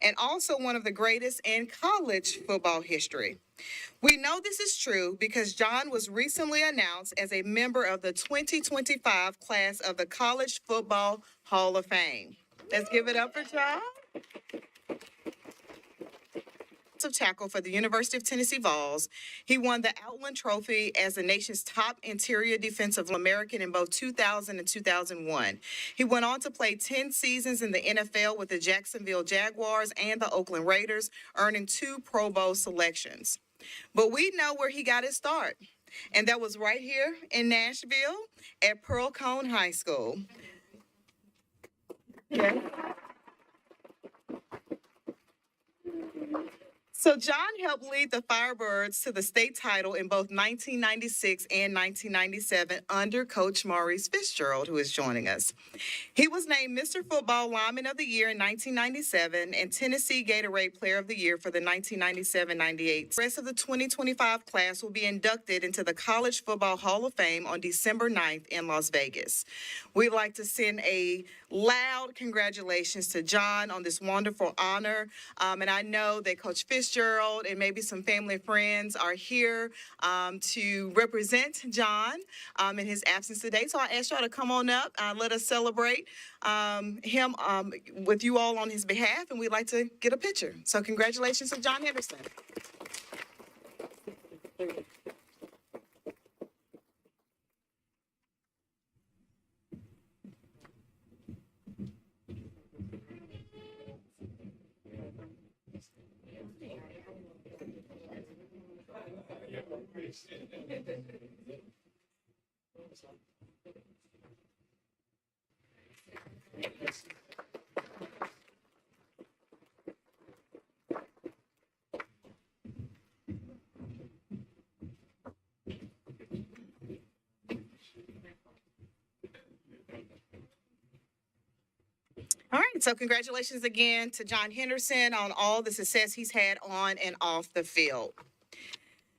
and also one of the greatest in college football history. We know this is true because John was recently announced as a member of the 2025 class of the College Football Hall of Fame. Let's give it up for John. Of tackle for the University of Tennessee Vols. He won the Outland Trophy as the nation's top interior defensive American in both 2000 and 2001. He went on to play 10 seasons in the NFL with the Jacksonville Jaguars and the Oakland Raiders, earning 2 Pro Bowl selections. But we know where he got his start, and that was right here in Nashville at Pearl Cone High School. Yeah. So John helped lead the Firebirds to the state title in both 1996 and 1997 under Coach Maurice Fitzgerald, who is joining us. He was named Mr. Football Lineman of the Year in 1997 and Tennessee Gatorade Player of the Year for the 1997-98. The rest of the 2025 class will be inducted into the College Football Hall of Fame on December 9th in Las Vegas. We'd like to send a loud congratulations to John on this wonderful honor. And I know that Coach Fitzgerald and maybe some family and friends are here to represent John in his absence today. So I ask y'all to come on up, let us celebrate him with you all on his behalf, and we'd like to get a picture. So congratulations to John Henderson. All right, so congratulations again to John Henderson on all the success he's had on and off the field.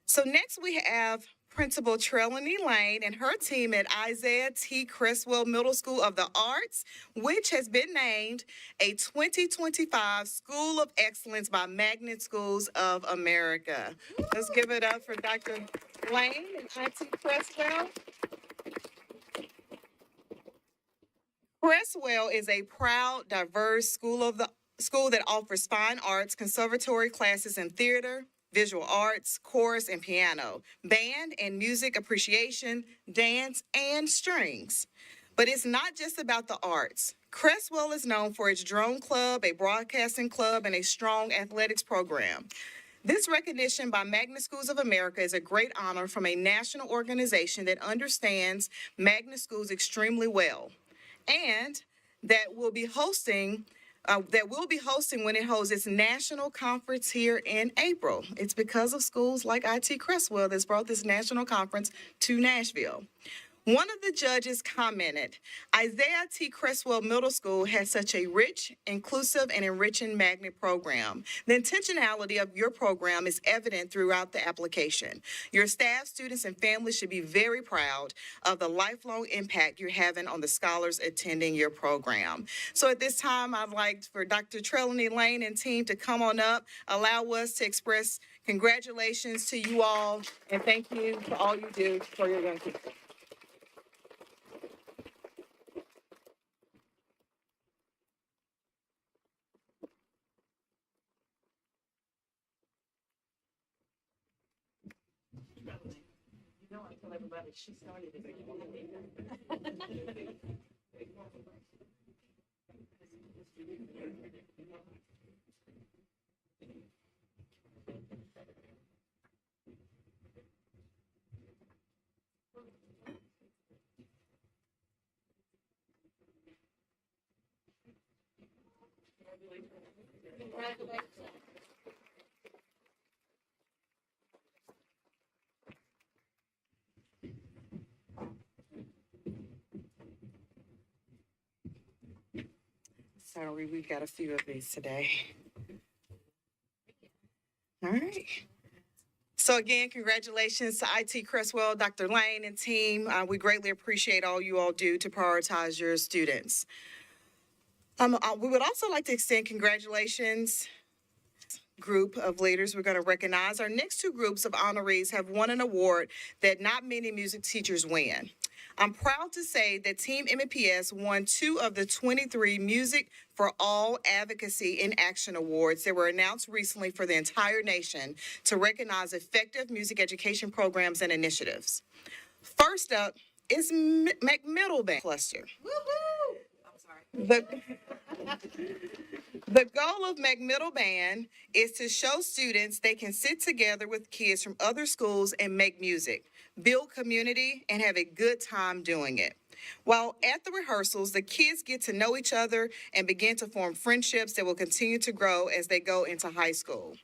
So next we have Principal Trelawney Lane and her team at Isaiah T. Crestwell Middle School of the Arts, which has been named a 2025 School of Excellence by Magnet Schools of America. Let's give it up for Dr. Lane and IT Crestwell. Crestwell is a proud, diverse school that offers fine arts, conservatory classes in theater, visual arts, chorus, and piano, band and music appreciation, dance, and strings. But it's not just about the arts. Crestwell is known for its drone club, a broadcasting club, and a strong athletics program. This recognition by Magnet Schools of America is a great honor from a national organization that understands Magnet Schools extremely well, and that will be hosting when it holds its national conference here in April. It's because of schools like IT Crestwell that's brought this national conference to Nashville. One of the judges commented, Isaiah T. Crestwell Middle School has such a rich, inclusive, and enriching magnet program. The intentionality of your program is evident throughout the application. Your staff, students, and families should be very proud of the lifelong impact you're having on the scholars attending your program. So at this time, I'd like for Dr. Trelawney Lane and team to come on up, allow us to express congratulations to you all, and thank you for all you do for your young people. I tell everybody she started it. Congratulations. Sorry, we've got a few of these today. All right. So again, congratulations to IT Crestwell, Dr. Lane, and team. We greatly appreciate all you all do to prioritize your students. We would also like to extend congratulations group of leaders we're going to recognize. Our next two groups of honorees have won an award that not many music teachers win. I'm proud to say that Team MNPS won 2 of the 23 Music for All Advocacy in Action Awards that were announced recently for the entire nation to recognize effective music education programs and initiatives. First up is McMiddle Band Cluster. The, the goal of McMiddle Band is to show students they can sit together with kids from other schools and make music, build community, and have a good time doing it. While at the rehearsals, the kids get to know each other and begin to form friendships that will continue to grow as they go into high school.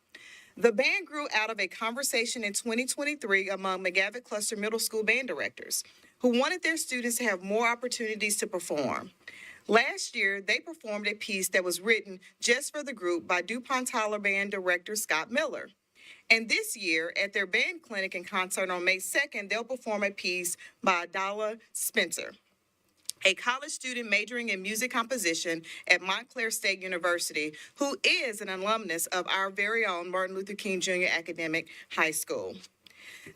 The band grew out of a conversation in 2023 among McGavitt Cluster Middle School band directors who wanted their students to have more opportunities to perform. Last year, they performed a piece that was written just for the group by DuPont Tyler Band director Scott Miller. And this year, at their band clinic and concert on May 2nd, they'll perform a piece by Adala Spencer, a college student majoring in music composition at Montclair State University, who is an alumnus of our very own Martin Luther King Jr. Academic High School.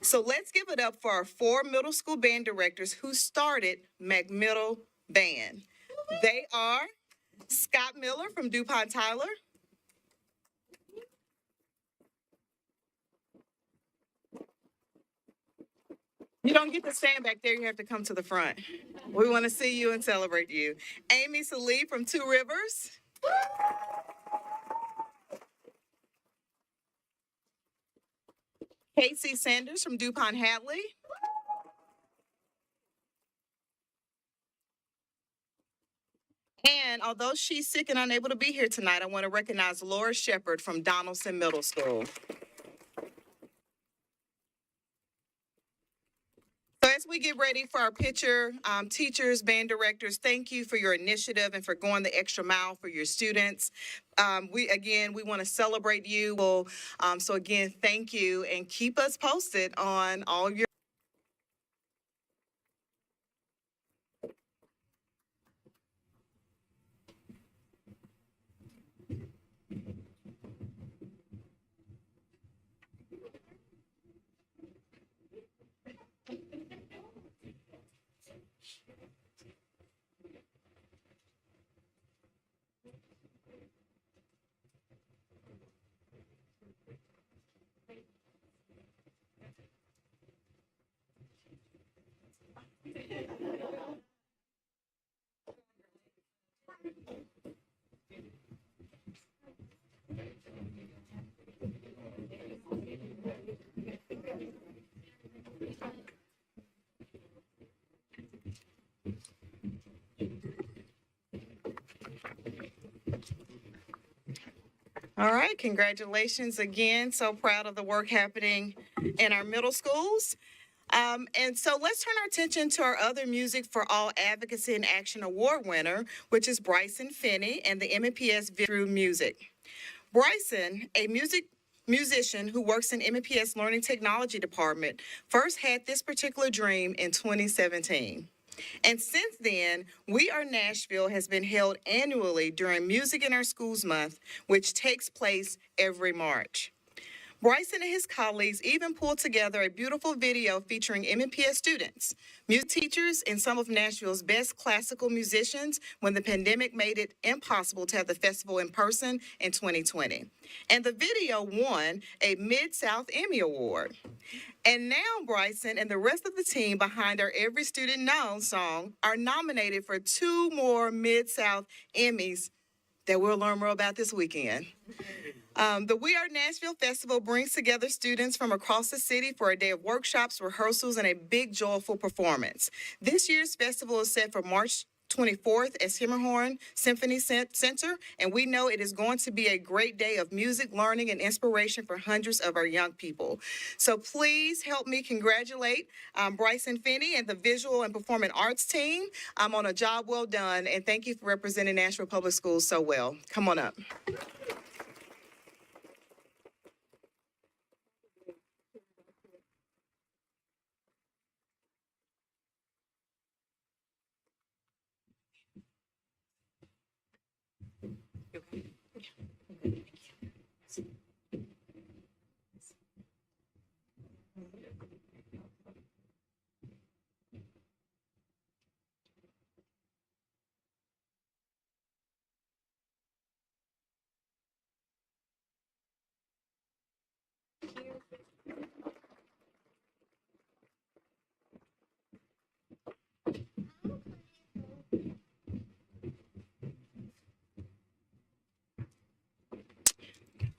So let's give it up for our 4 middle school band directors who started McMiddle Band. They are Scott Miller from DuPont Tyler, you don't get to stand back there, you have to come to the front. We want to see you and celebrate you. Amy Salee from Two Rivers, Casey Sanders from DuPont Hadley, and although she's sick and unable to be here tonight, I want to recognize Laura Shepard from Donaldson Middle School. So as we get ready for our picture, teachers, band directors, thank you for your initiative and for going the extra mile for your students. We want to celebrate you. So again, thank you, and keep us posted on all your. All right, congratulations again. So proud of the work happening in our middle schools. And so let's turn our attention to our other Music for All Advocacy and Action Award winner, which is Bryson Finney and the MNPS Through Music. Bryson, a musician who works in MNPS Learning Technology Department, first had this particular dream in 2017. And since then, We Are Nashville has been held annually during Music in Our Schools Month, which takes place every March. Bryson and his colleagues even pulled together a beautiful video featuring MNPS students, music teachers, and some of Nashville's best classical musicians when the pandemic made it impossible to have the festival in person in 2020. And the video won a Mid-South Emmy Award. And now Bryson and the rest of the team behind our Every Student Knows song are nominated for 2 more Mid-South Emmys that we'll learn more about this weekend. The We Are Nashville Festival brings together students from across the city for a day of workshops, rehearsals, and a big joyful performance. This year's festival is set for March 24th at Simmerhorn Symphony Center, and we know it is going to be a great day of music, learning, and inspiration for hundreds of our young people. So please help me congratulate Bryson Finney and the Visual and Performing Arts team on a job well done, and thank you for representing Nashville Public Schools so well. Come on up.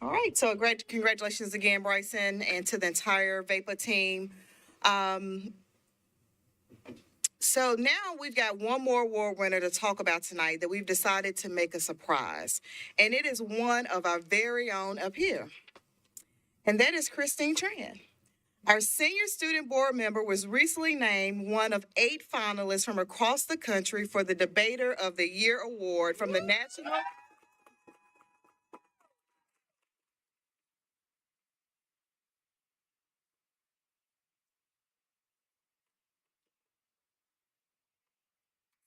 All right, so great congratulations again, Bryson, and to the entire VAPA team. So now we've got one more award winner to talk about tonight that we've decided to make a surprise. And it is one of our very own up here. And that is Christine Tran. Our senior student board member was recently named one of 8 finalists from across the country for the Debater of the Year Award from the National.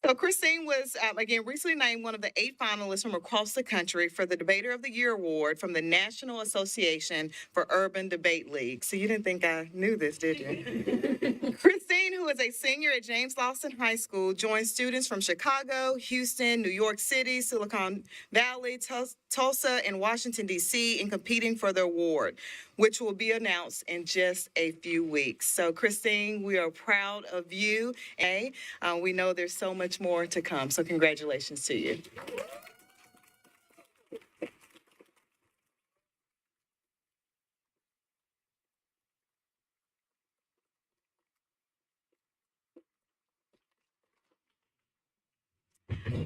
So Christine was, again, recently named one of the 8 finalists from across the country for the Debater of the Year Award from the National Association for Urban Debate League. So you didn't think I knew this, did you? Christine, who is a senior at James Lawson High School, joined students from Chicago, Houston, New York City, Silicon Valley, Tulsa, and Washington, D.C. in competing for the award, which will be announced in just a few weeks. So Christine, we are proud of you. And we know there's so much more to come. So congratulations to you.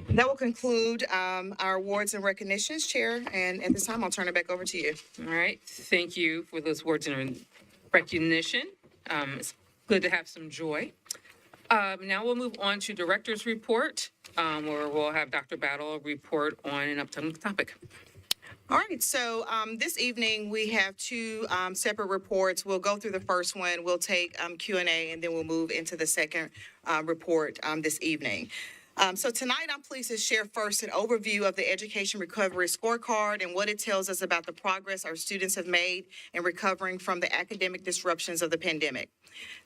That will conclude our awards and recognitions, Chair. And at this time, I'll turn it back over to you. All right. Thank you for those awards and recognition. It's good to have some joy. Now we'll move on to Director's Report, where we'll have Dr. Battle report on an upcoming topic. All right, so this evening we have 2 separate reports. We'll go through the first one, we'll take Q&A, and then we'll move into the second report this evening. So tonight I'm pleased to share first an overview of the Education Recovery Scorecard and what it tells us about the progress our students have made in recovering from the academic disruptions of the pandemic.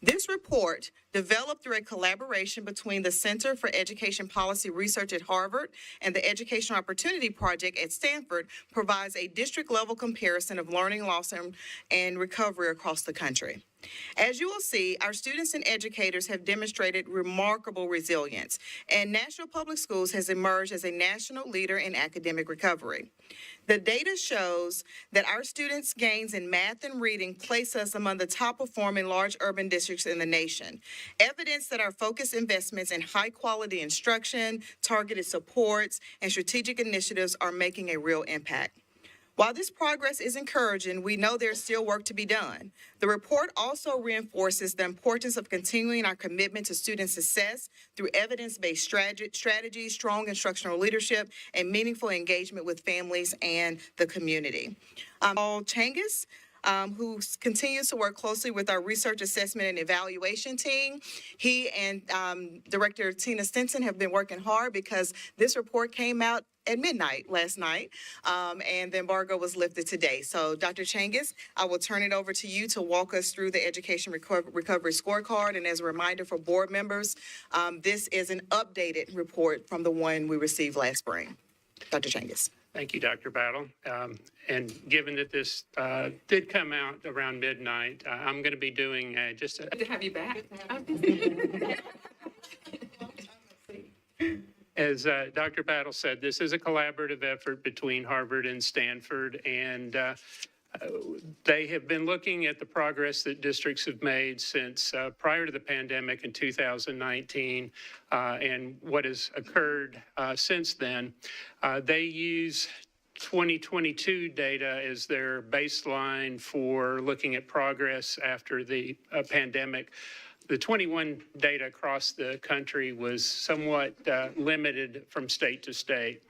This report, developed through a collaboration between the Center for Education Policy Research at Harvard and the Educational Opportunity Project at Stanford, provides a district-level comparison of learning loss and recovery across the country. As you will see, our students and educators have demonstrated remarkable resilience, and Nashville Public Schools has emerged as a national leader in academic recovery. The data shows that our students' gains in math and reading place us among the top performing large urban districts in the nation. Evidence that our focused investments in high-quality instruction, targeted supports, and strategic initiatives are making a real impact. While this progress is encouraging, we know there's still work to be done. The report also reinforces the importance of continuing our commitment to student success through evidence-based strategies, strong instructional leadership, and meaningful engagement with families and the community. Paul Changus, who continues to work closely with our research assessment and evaluation team. He and Director Tina Stinson have been working hard because this report came out at midnight last night, and the embargo was lifted today. So, Dr. Changus, I will turn it over to you to walk us through the Education Recovery Scorecard. And as a reminder for board members, this is an updated report from the one we received last spring. Dr. Changus. Thank you, Dr. Battle. And given that this did come out around midnight, I'm going to be doing just a... Good to have you back. As Dr. Battle said, this is a collaborative effort between Harvard and Stanford, and they have been looking at the progress that districts have made since prior to the pandemic in 2019 and what has occurred since then. They use 2022 data as their baseline for looking at progress after the pandemic. The 21 data across the country was somewhat limited from state to state.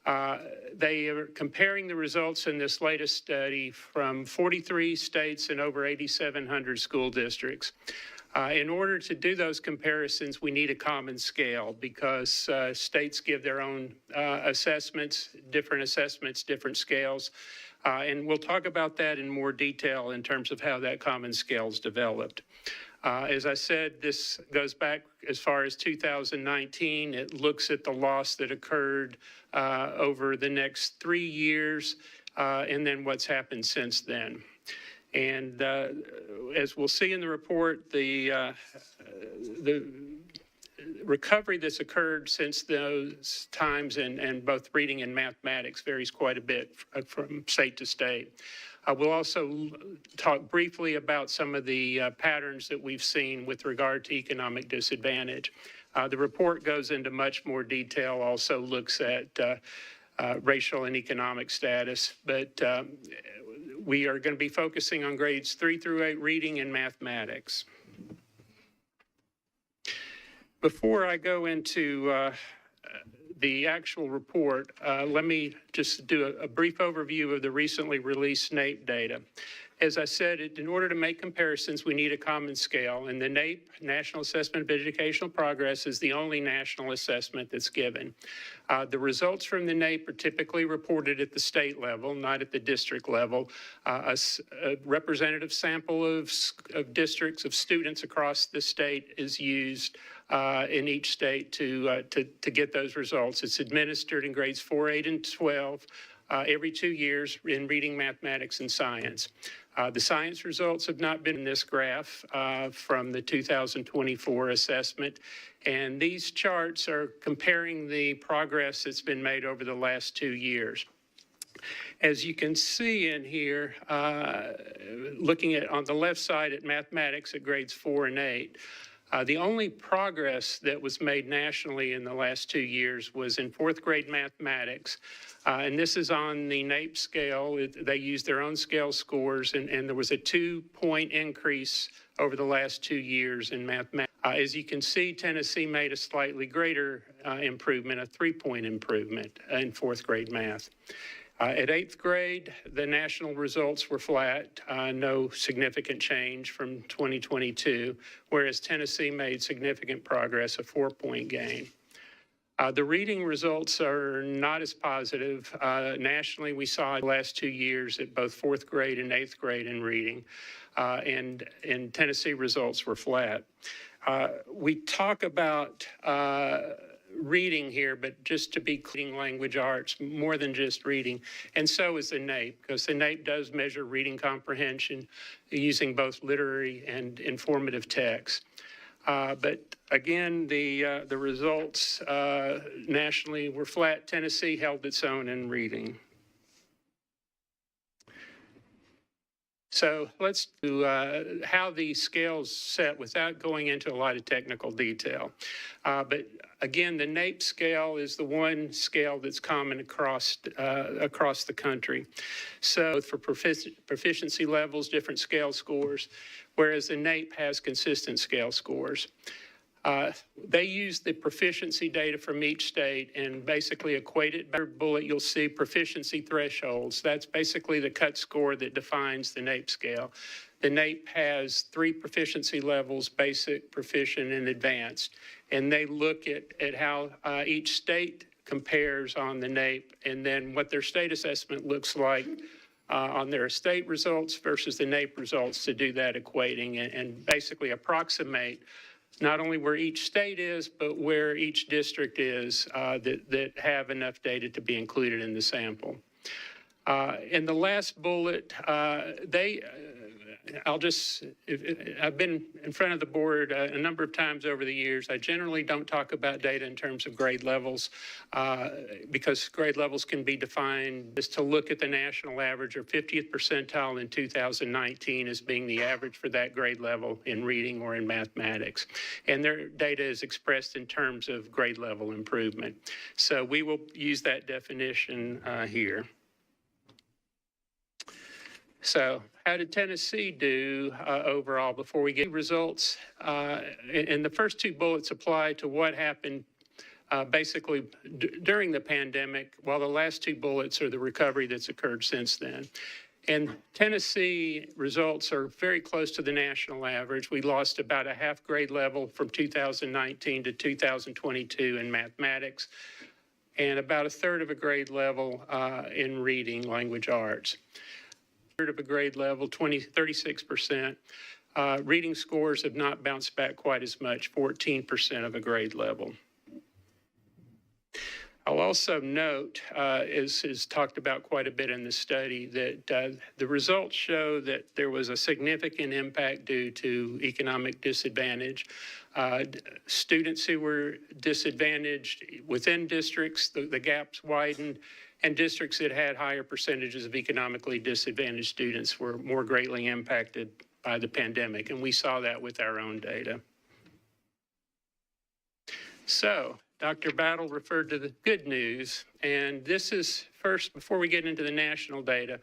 They are comparing the results in this latest study from 43 states and over 8,700 school districts. In order to do those comparisons, we need a common scale because states give their own assessments, different scales. And we'll talk about that in more detail in terms of how that common scale is developed. As I said, this goes back as far as 2019. It looks at the loss that occurred over the next 3 years and then what's happened since then. And as we'll see in the report, the recovery that's occurred since those times in both reading and mathematics varies quite a bit from state to state. We'll also talk briefly about some of the patterns that we've seen with regard to economic disadvantage. The report goes into much more detail, also looks at racial and economic status, but we are going to be focusing on grades 3 through 8 reading and mathematics. Before I go into the actual report, let me just do a brief overview of the recently released NAEP data. As I said, in order to make comparisons, we need a common scale, and the NAEP, National Assessment of Educational Progress, is the only national assessment that's given. The results from the NAEP are typically reported at the state level, not at the district level. A representative sample of districts, of students across the state is used in each state to get those results. It's administered in grades 4, 8, and 12 every 2 years in reading, mathematics, and science. The science results have not been in this graph from the 2024 assessment, and these charts are comparing the progress that's been made over the last 2 years. As you can see in here, looking at on the left side at mathematics at grades 4 and 8, the only progress that was made nationally in the last 2 years was in 4th grade mathematics. And this is on the NAEP scale. They used their own scale scores, and there was a 2-point increase over the last 2 years in mathematics. As you can see, Tennessee made a slightly greater improvement, a 3-point improvement in 4th grade math. At 8th grade, the national results were flat, no significant change from 2022, whereas Tennessee made significant progress, a 4-point gain. The reading results are not as positive. Nationally, we saw the last 2 years at both 4th grade and 8th grade in reading, and Tennessee results were flat. We talk about reading here, but just to be clear, language arts, more than just reading. And so is the NAEP, because the NAEP does measure reading comprehension using both literary and informative text. But again, the results nationally were flat. Tennessee held its own in reading. So let's do how these scales set without going into a lot of technical detail. But again, the NAEP scale is the one scale that's common across the country. So for proficiency levels, different scale scores, whereas the NAEP has consistent scale scores. They use the proficiency data from each state and basically equate it. By bullet, you'll see proficiency thresholds. That's basically the cut score that defines the NAEP scale. The NAEP has 3 proficiency levels: basic, proficient, and advanced. And they look at how each state compares on the NAEP, and then what their state assessment looks like on their state results versus the NAEP results to do that equating and basically approximate not only where each state is, but where each district is that have enough data to be included in the sample. In the last bullet, I've been in front of the board a number of times over the years. I generally don't talk about data in terms of grade levels because grade levels can be defined as to look at the national average or 50th percentile in 2019 as being the average for that grade level in reading or in mathematics. And their data is expressed in terms of grade level improvement. So we will use that definition here. So how did Tennessee do overall before we get results? And the first 2 bullets apply to what happened basically during the pandemic, while the last 2 bullets are the recovery that's occurred since then. And Tennessee results are very close to the national average. We lost about a half grade level from 2019 to 2022 in mathematics, and about a third of a grade level in reading, language arts. Of a grade level, 36%. Reading scores have not bounced back quite as much, 14% of a grade level. I'll also note, as is talked about quite a bit in the study, that the results show that there was a significant impact due to economic disadvantage. Students who were disadvantaged within districts, the gaps widened, and districts that had higher percentages of economically disadvantaged students were more greatly impacted by the pandemic, and we saw that with our own data. So, Dr. Battle referred to the good news, and this is first, before we get into the national data,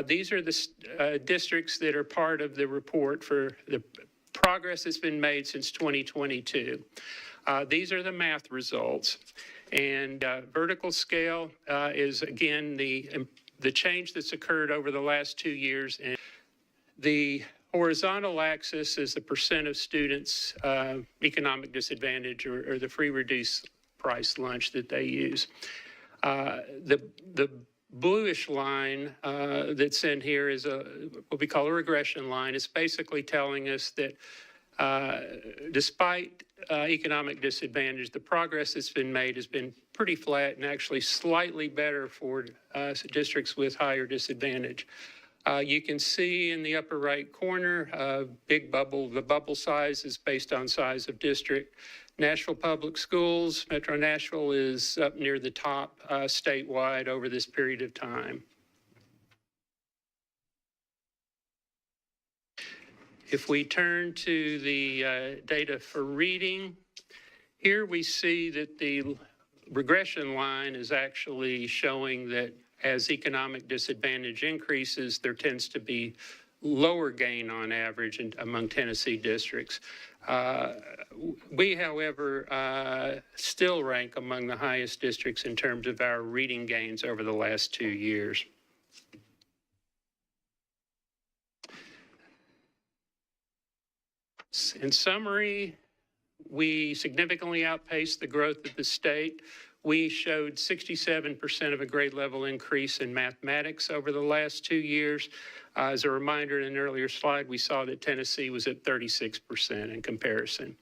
these are the districts that are part of the report for the progress that's been made since 2022. These are the math results, and vertical scale is, again, the change that's occurred over the last 2 years, and the horizontal axis is the percent of students economic disadvantage or the free reduced price lunch that they use. The bluish line that's in here is what we call a regression line. It's basically telling us that despite economic disadvantage, the progress that's been made has been pretty flat and actually slightly better for districts with higher disadvantage. You can see in the upper right corner, big bubble, the bubble size is based on size of district. Nashville Public Schools, Metro Nashville is up near the top statewide over this period of time. If we turn to the data for reading, here we see that the regression line is actually showing that as economic disadvantage increases, there tends to be lower gain on average among Tennessee districts. We, however, still rank among the highest districts in terms of our reading gains over the last 2 years. In summary, we significantly outpaced the growth of the state. We showed 67% of a grade level increase in mathematics over the last 2 years. As a reminder, in an earlier slide, we saw that Tennessee was at 36% in comparison.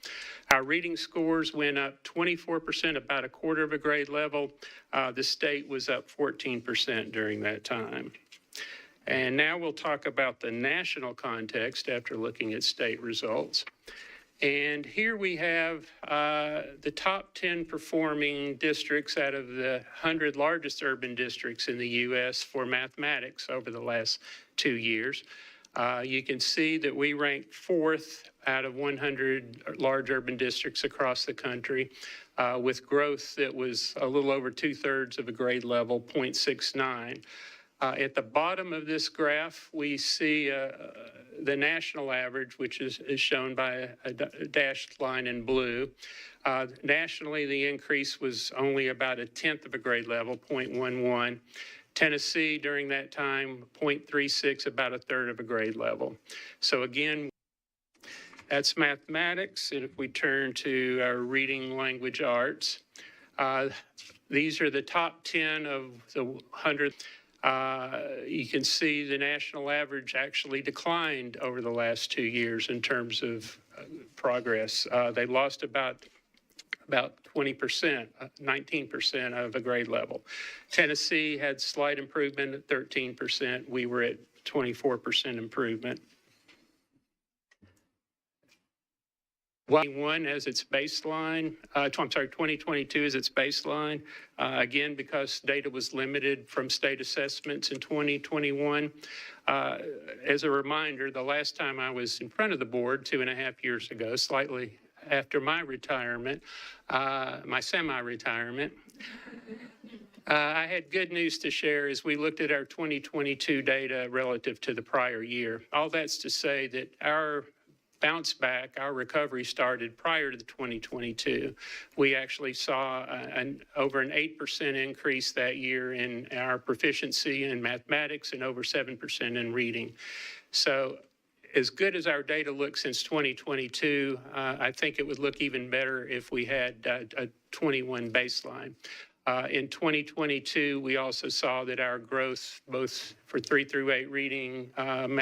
Our reading scores went up 24%, about a quarter of a grade level. The state was up 14% during that time. And now we'll talk about the national context after looking at state results. And here we have the top 10 performing districts out of the 100 largest urban districts in the U.S. for mathematics over the last 2 years. You can see that we ranked 4th out of 100 large urban districts across the country with growth that was a little over 2/3 of a grade level, 0.69. At the bottom of this graph, we see the national average, which is shown by a dashed line in blue. Nationally, the increase was only about 1/10 of a grade level, 0.11. Tennessee, during that time, 0.36, about 1/3 of a grade level. So again, that's mathematics. And if we turn to our reading language arts, these are the top 10 of the 100. You can see the national average actually declined over the last 2 years in terms of progress. They lost about 20%, 19% of a grade level. Tennessee had slight improvement at 13%. We were at 24% improvement. 2021 as its baseline, 2022 as its baseline. Again, because data was limited from state assessments in 2021. As a reminder, the last time I was in front of the board 2.5 years ago, slightly after my retirement, my semi-retirement, I had good news to share as we looked at our 2022 data relative to the prior year. All that's to say that our bounce back, our recovery started prior to the 2022. We actually saw over an 8% increase that year in our proficiency in mathematics and over 7% in reading. So as good as our data looks since 2022, I think it would look even better if we had a 21 baseline. In 2022, we also saw that our growth, both for 3 through 8 reading,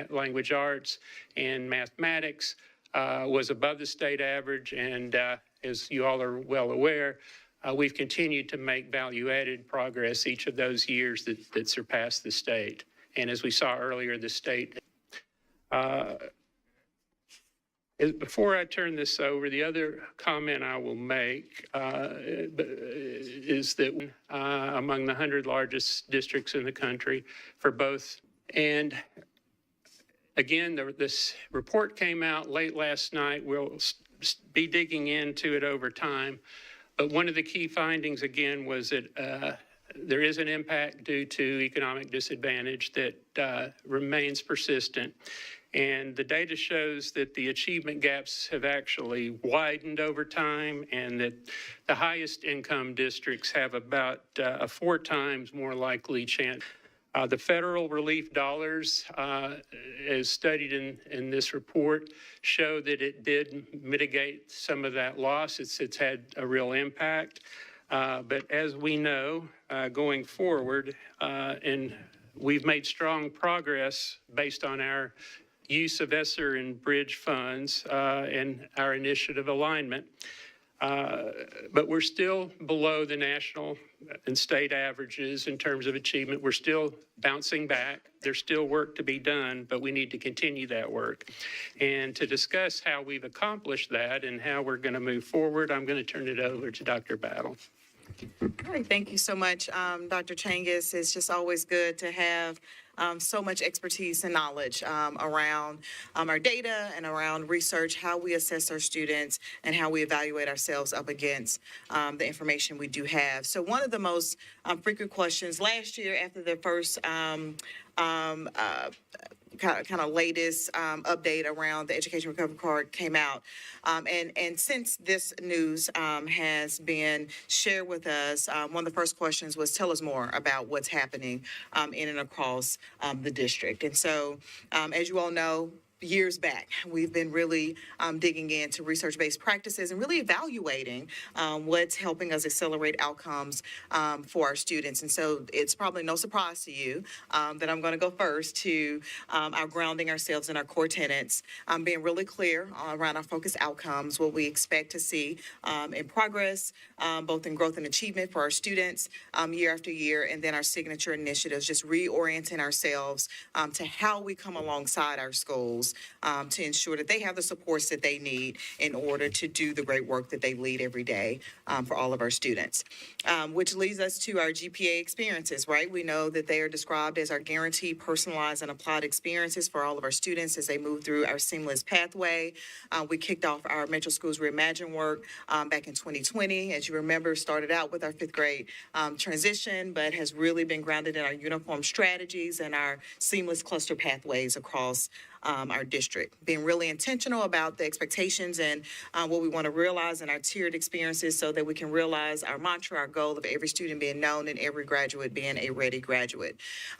language arts, and mathematics, was above the state average. And as you all are well aware, we've continued to make value-added progress each of those years that surpassed the state. And as we saw earlier, the state. Before I turn this over, the other comment I will make is that among the 100 largest districts in the country for both. And again, this report came out late last night. We'll be digging into it over time. But one of the key findings, again, was that there is an impact due to economic disadvantage that remains persistent. And the data shows that the achievement gaps have actually widened over time, and that the highest income districts have about a 4 times more likely chance. The federal relief dollars, as studied in this report, show that it did mitigate some of that loss. It's had a real impact. But as we know, going forward, and we've made strong progress based on our use of ESSER and bridge funds and our initiative alignment. But we're still below the national and state averages in terms of achievement. We're still bouncing back. There's still work to be done, but we need to continue that work. And to discuss how we've accomplished that and how we're going to move forward, I'm going to turn it over to Dr. Battle. All right, thank you so much, Dr. Changus. It's just always good to have so much expertise and knowledge around our data and around research, how we assess our students, and how we evaluate ourselves up against the information we do have. So one of the most frequent questions last year after the first kind of latest update around the Education Recovery Card came out. And since this news has been shared with us, one of the first questions was, tell us more about what's happening in and across the district. And so, as you all know, years back, we've been really digging into research-based practices and really evaluating what's helping us accelerate outcomes for our students. And so it's probably no surprise to you that I'm going to go first to our grounding ourselves in our core tenets, being really clear around our focused outcomes, what we expect to see in progress, both in growth and achievement for our students year after year, and then our signature initiatives, just reorienting ourselves to how we come alongside our schools to ensure that they have the supports that they need in order to do the great work that they lead every day for all of our students. Which leads us to our GPA experiences, right? We know that they are described as our guaranteed, personalized, and applied experiences for all of our students as they move through our seamless pathway. We kicked off our Metro Schools Reimagine work back in 2020. As you remember, started out with our 5th grade transition, but has really been grounded in our uniform strategies and our seamless cluster pathways across our district, being really intentional about the expectations and what we want to realize in our tiered experiences so that we can realize our mantra, our goal of every student being known and every graduate being a ready graduate.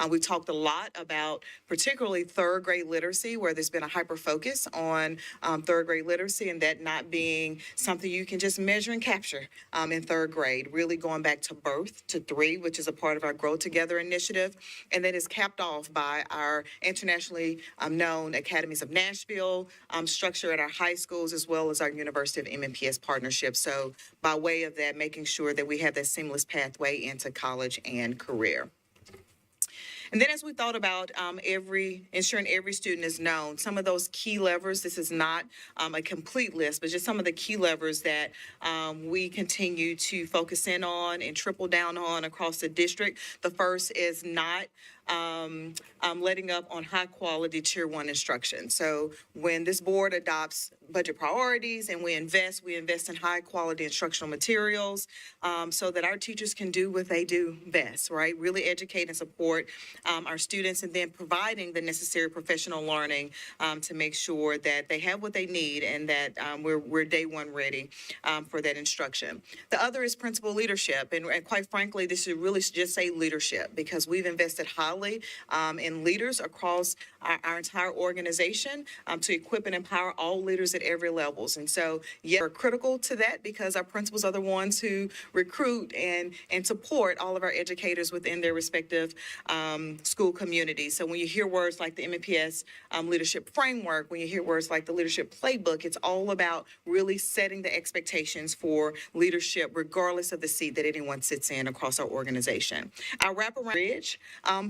We talked a lot about particularly 3rd grade literacy, where there's been a hyper focus on 3rd grade literacy and that not being something you can just measure and capture in 3rd grade, really going back to birth to 3, which is a part of our Grow Together initiative. And that is capped off by our internationally known Academies of Nashville structure at our high schools, as well as our University of MNPS partnership. So by way of that, making sure that we have that seamless pathway into college and career. And then as we thought about ensuring every student is known, some of those key levers, this is not a complete list, but just some of the key levers that we continue to focus in on and triple down on across the district. The first is not letting up on high quality tier 1 instruction. So when this board adopts budget priorities and we invest in high quality instructional materials so that our teachers can do what they do best, right? Really educate and support our students, and then providing the necessary professional learning to make sure that they have what they need and that we're day one ready for that instruction. The other is principal leadership, and quite frankly, this should really just say leadership, because we've invested highly in and leaders across our entire organization to equip and empower all leaders at every levels. And so, yeah, we're critical to that because our principals are the ones who recruit and support all of our educators within their respective school communities. So when you hear words like the MNPS leadership framework, when you hear words like the leadership playbook, it's all about really setting the expectations for leadership, regardless of the seat that anyone sits in across our organization. Our wraparound bridge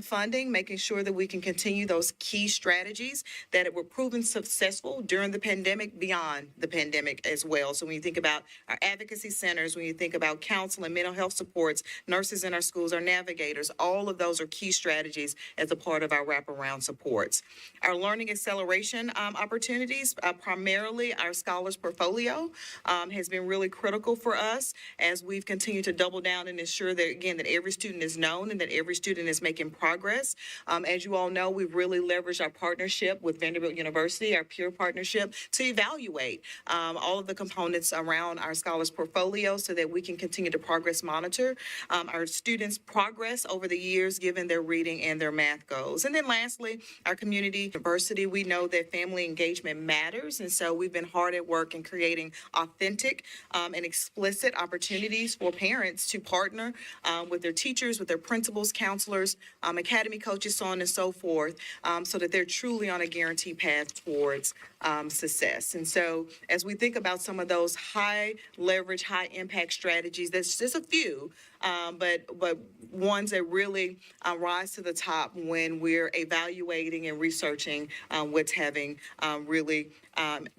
funding, making sure that we can continue those key strategies that were proven successful during the pandemic, beyond the pandemic as well. So when you think about our advocacy centers, when you think about counseling, mental health supports, nurses in our schools, our navigators, all of those are key strategies as a part of our wraparound supports. Our learning acceleration opportunities, primarily our scholars portfolio, has been really critical for us as we've continued to double down and ensure that, again, that every student is known and that every student is making progress. As you all know, we've really leveraged our partnership with Vanderbilt University, our peer partnership, to evaluate all of the components around our scholars portfolio so that we can continue to progress monitor our students' progress over the years, given their reading and their math goals. And then lastly, our community diversity. We know that family engagement matters, and so we've been hard at work in creating authentic and explicit opportunities for parents to partner with their teachers, with their principals, counselors, academy coaches, so on and so forth, so that they're truly on a guaranteed path towards success. And so as we think about some of those high leverage, high impact strategies, there's just a few, but ones that really rise to the top when we're evaluating and researching what's having really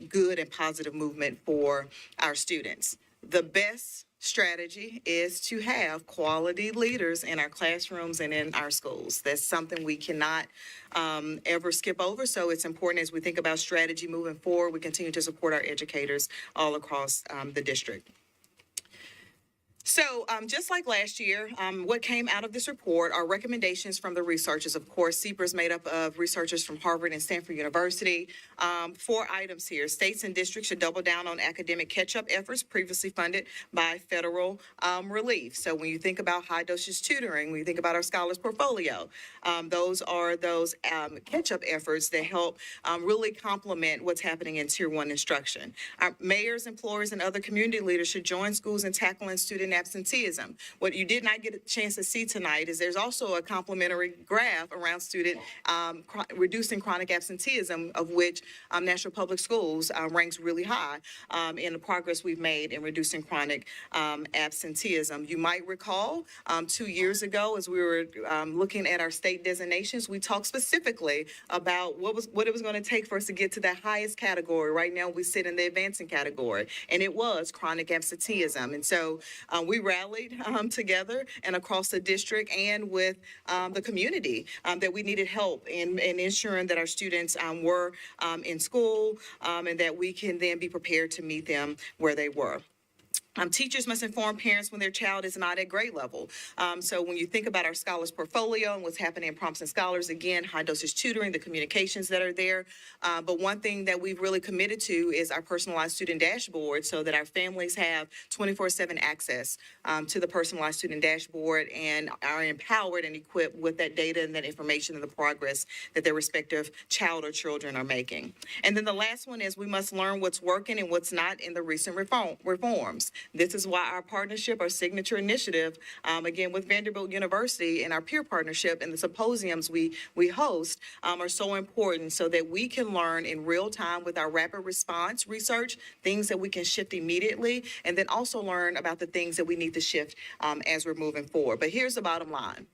good and positive movement for our students. The best strategy is to have quality leaders in our classrooms and in our schools. That's something we cannot ever skip over. So it's important as we think about strategy moving forward, we continue to support our educators all across the district. So just like last year, what came out of this report are recommendations from the researchers. Of course, CEPR is made up of researchers from Harvard and Stanford University. 4 items here. States and districts should double down on academic catch-up efforts previously funded by federal relief. So when you think about high dosage tutoring, when you think about our scholars portfolio, those are those catch-up efforts that help really complement what's happening in Tier 1 instruction. Our mayors, employers, and other community leaders should join schools in tackling student absenteeism. What you did not get a chance to see tonight is there's also a complementary graph around student reducing chronic absenteeism, of which Nashville Public Schools ranks really high in the progress we've made in reducing chronic absenteeism. You might recall 2 years ago, as we were looking at our state designations, we talked specifically about what it was going to take for us to get to that highest category. Right now, we sit in the advancing category, and it was chronic absenteeism. And so we rallied together and across the district and with the community that we needed help in ensuring that our students were in school and that we can then be prepared to meet them where they were. Teachers must inform parents when their child is not at grade level. So when you think about our scholars portfolio and what's happening in Prompts and Scholars, again, high dosage tutoring, the communications that are there. But one thing that we've really committed to is our personalized student dashboard so that our families have 24/7 access to the personalized student dashboard and are empowered and equipped with that data and that information and the progress that their respective child or children are making. And then the last one is we must learn what's working and what's not in the recent reforms. This is why our partnership, our signature initiative, again, with Vanderbilt University and our peer partnership and the symposiums we host are so important so that we can learn in real time with our rapid response research, things that we can shift immediately, and then also learn about the things that we need to shift as we're moving forward. But here's the bottom line.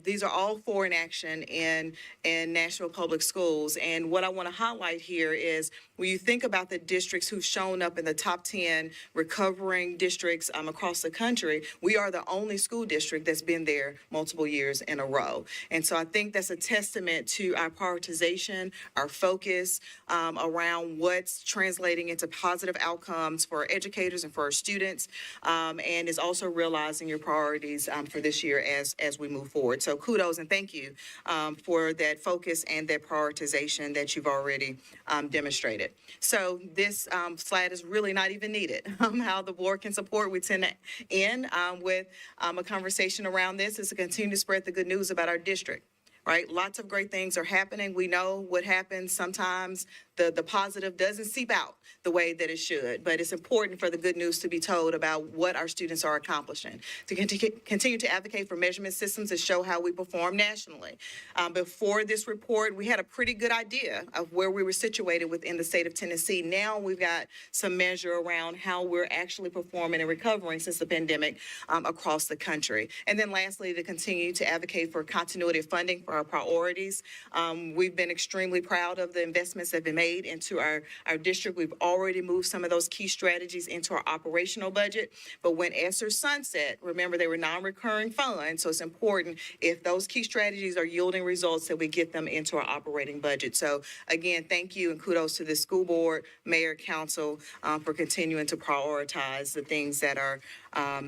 These are all 4 in action in Nashville Public Schools. And what I want to highlight here is when you think about the districts who've shown up in the top 10 recovering districts across the country, we are the only school district that's been there multiple years in a row. And so I think that's a testament to our prioritization, our focus around what's translating into positive outcomes for our educators and for our students, and is also realizing your priorities for this year as we move forward. So kudos and thank you for that focus and that prioritization that you've already demonstrated. So this slide is really not even needed. How the board can support, we tend to end with a conversation around this is to continue to spread the good news about our district. right? Lots of great things are happening. We know what happens sometimes. The positive doesn't seep out the way that it should, but it's important for the good news to be told about what our students are accomplishing. To continue to advocate for measurement systems that show how we perform nationally. Before this report, we had a pretty good idea of where we were situated within the state of Tennessee. Now we've got some measure around how we're actually performing and recovering since the pandemic across the country. And then lastly, to continue to advocate for continuity of funding for our priorities. We've been extremely proud of the investments that have been made into our district. We've already moved some of those key strategies into our operational budget. But when ESSER sunset, remember they were non-recurring funds. So it's important if those key strategies are yielding results that we get them into our operating budget. So again, thank you and kudos to the school board, mayor, council for continuing to prioritize the things that are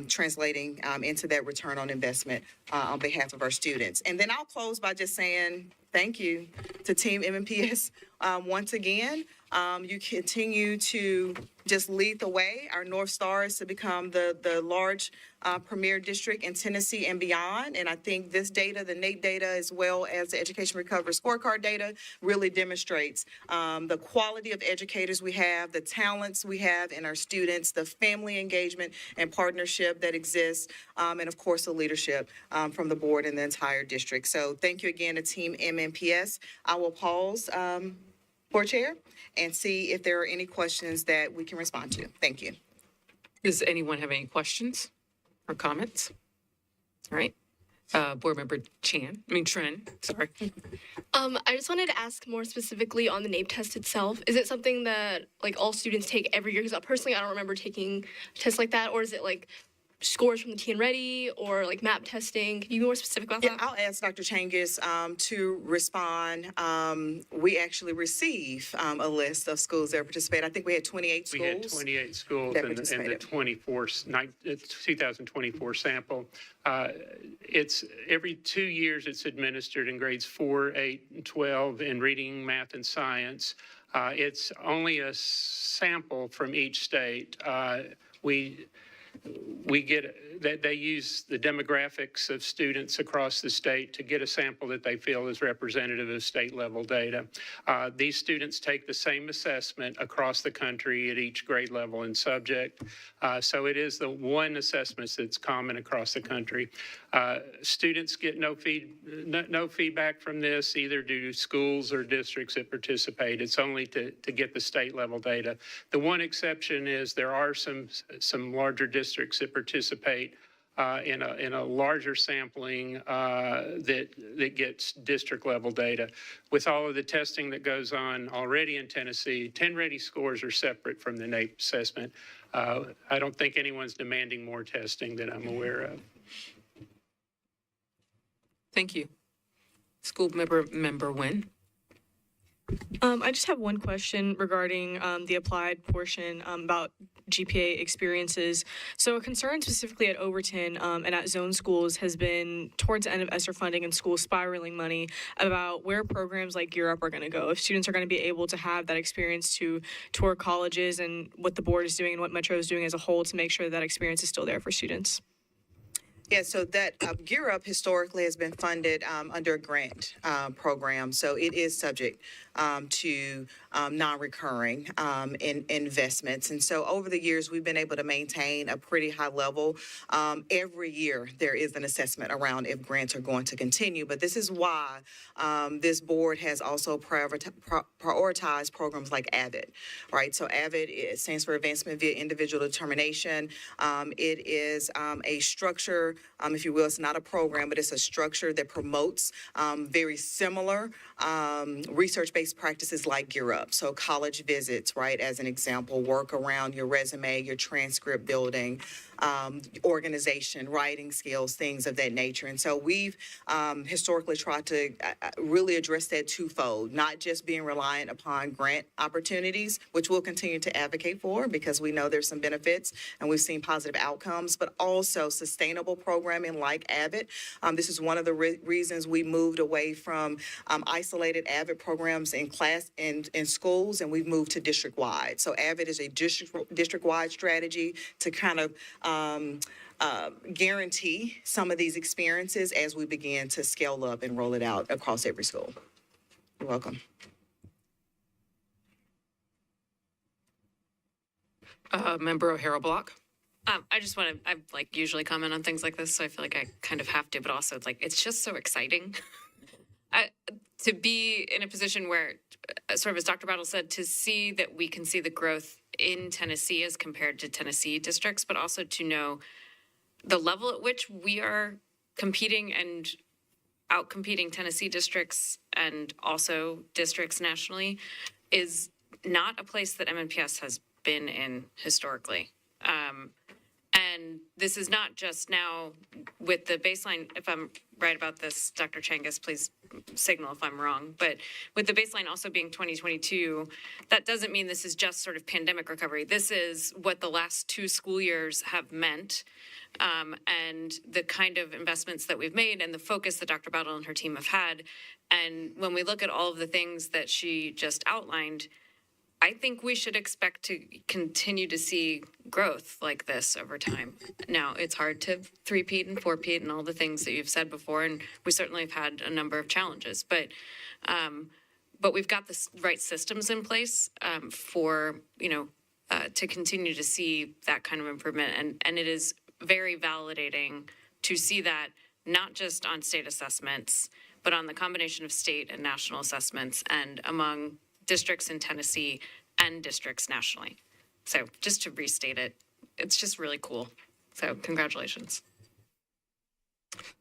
translating into that return on investment on behalf of our students. And then I'll close by just saying thank you to Team MNPS once again. You continue to just lead the way. Our North Star is to become the large premier district in Tennessee and beyond. And I think this data, the NAEP data, as well as the Education Recovery Scorecard data, really demonstrates the quality of educators we have, the talents we have in our students, the family engagement and partnership that exists, and of course, the leadership from the board and the entire district. So thank you again to Team MNPS. I will pause Board Chair and see if there are any questions that we can respond to. Thank you. Does anyone have any questions or comments? All right. Board Member Tren, sorry. I just wanted to ask more specifically on the NAEP test itself. Is it something that like all students take every year? Because personally, I don't remember taking tests like that. Or is it like scores from the TN Ready or like map testing? Can you be more specific about that? I'll ask Dr. Changus to respond. We actually receive a list of schools that participate. I think we had 28 schools. We had 28 schools that in the participated. 2024 sample. It's every 2 years it's administered in grades 4, 8, and 12 in reading, math, and science. It's only a sample from each state. We get that they use the demographics of students across the state to get a sample that they feel is representative of state level data. These students take the same assessment across the country at each grade level and subject. So it is the one assessment that's common across the country. Students get no feedback from this, either due to schools or districts that participate. It's only to get the state level data. The one exception is there are some larger districts that participate in a larger sampling that gets district level data. With all of the testing that goes on already in Tennessee, 10 Ready scores are separate from the NAEP assessment. I don't think anyone's demanding more testing that I'm aware of. Thank you. School member Wynn. I just have one question regarding the applied portion about GPA experiences. So a concern specifically at Overton and at zone schools has been towards the end of ESSER funding and schools spiraling money about where programs like Gear Up are going to go. If students are going to be able to have that experience to tour colleges and what the board is doing and what Metro is doing as a whole to make sure that experience is still there for students. Yeah, so that Gear Up historically has been funded under a grant program. So it is subject to non-recurring investments. And so over the years, we've been able to maintain a pretty high level. Every year, there is an assessment around if grants are going to continue. But this is why this board has also prioritized programs like AVID, right? So AVID stands for Advancement via Individual Determination. It is a structure, if you will, it's not a program, but it's a structure that promotes very similar research-based practices like Gear Up. So college visits, right, as an example, work around your resume, your transcript building, organization, writing skills, things of that nature. And so we've historically tried to really address that twofold, not just being reliant upon grant opportunities, which we'll continue to advocate for because we know there's some benefits and we've seen positive outcomes, but also sustainable programming like AVID. This is one of the reasons we moved away from isolated AVID programs in schools, and we've moved to district-wide. So AVID is a district-wide strategy to kind of guarantee some of these experiences as we begin to scale up and roll it out across every school. You're welcome. Member O'Hara Block. I just want to, I like usually comment on things like this, so I feel like I kind of have to, but also it's like, it's just so exciting. To be in a position where, sort of as Dr. Battle said, to see that we can see the growth in Tennessee as compared to Tennessee districts, but also to know the level at which we are competing and outcompeting Tennessee districts and also districts nationally is not a place that MNPS has been in historically. And this is not just now with the baseline, if I'm right about this, Dr. Changas, please signal if I'm wrong, but with the baseline also being 2022, that doesn't mean this is just sort of pandemic recovery. This is what the last 2 school years have meant, and the kind of investments that we've made and the focus that Dr. Battle and her team have had. And when we look at all of the things that she just outlined, I think we should expect to continue to see growth like this over time. Now, it's hard to three-peat and four-peat and all the things that you've said before, and we certainly have had a number of challenges. But we've got the right systems in place for, to continue to see that kind of improvement. And it is very validating to see that not just on state assessments, but on the combination of state and national assessments and among districts in Tennessee and districts nationally. So just to restate it, it's just really cool. So congratulations.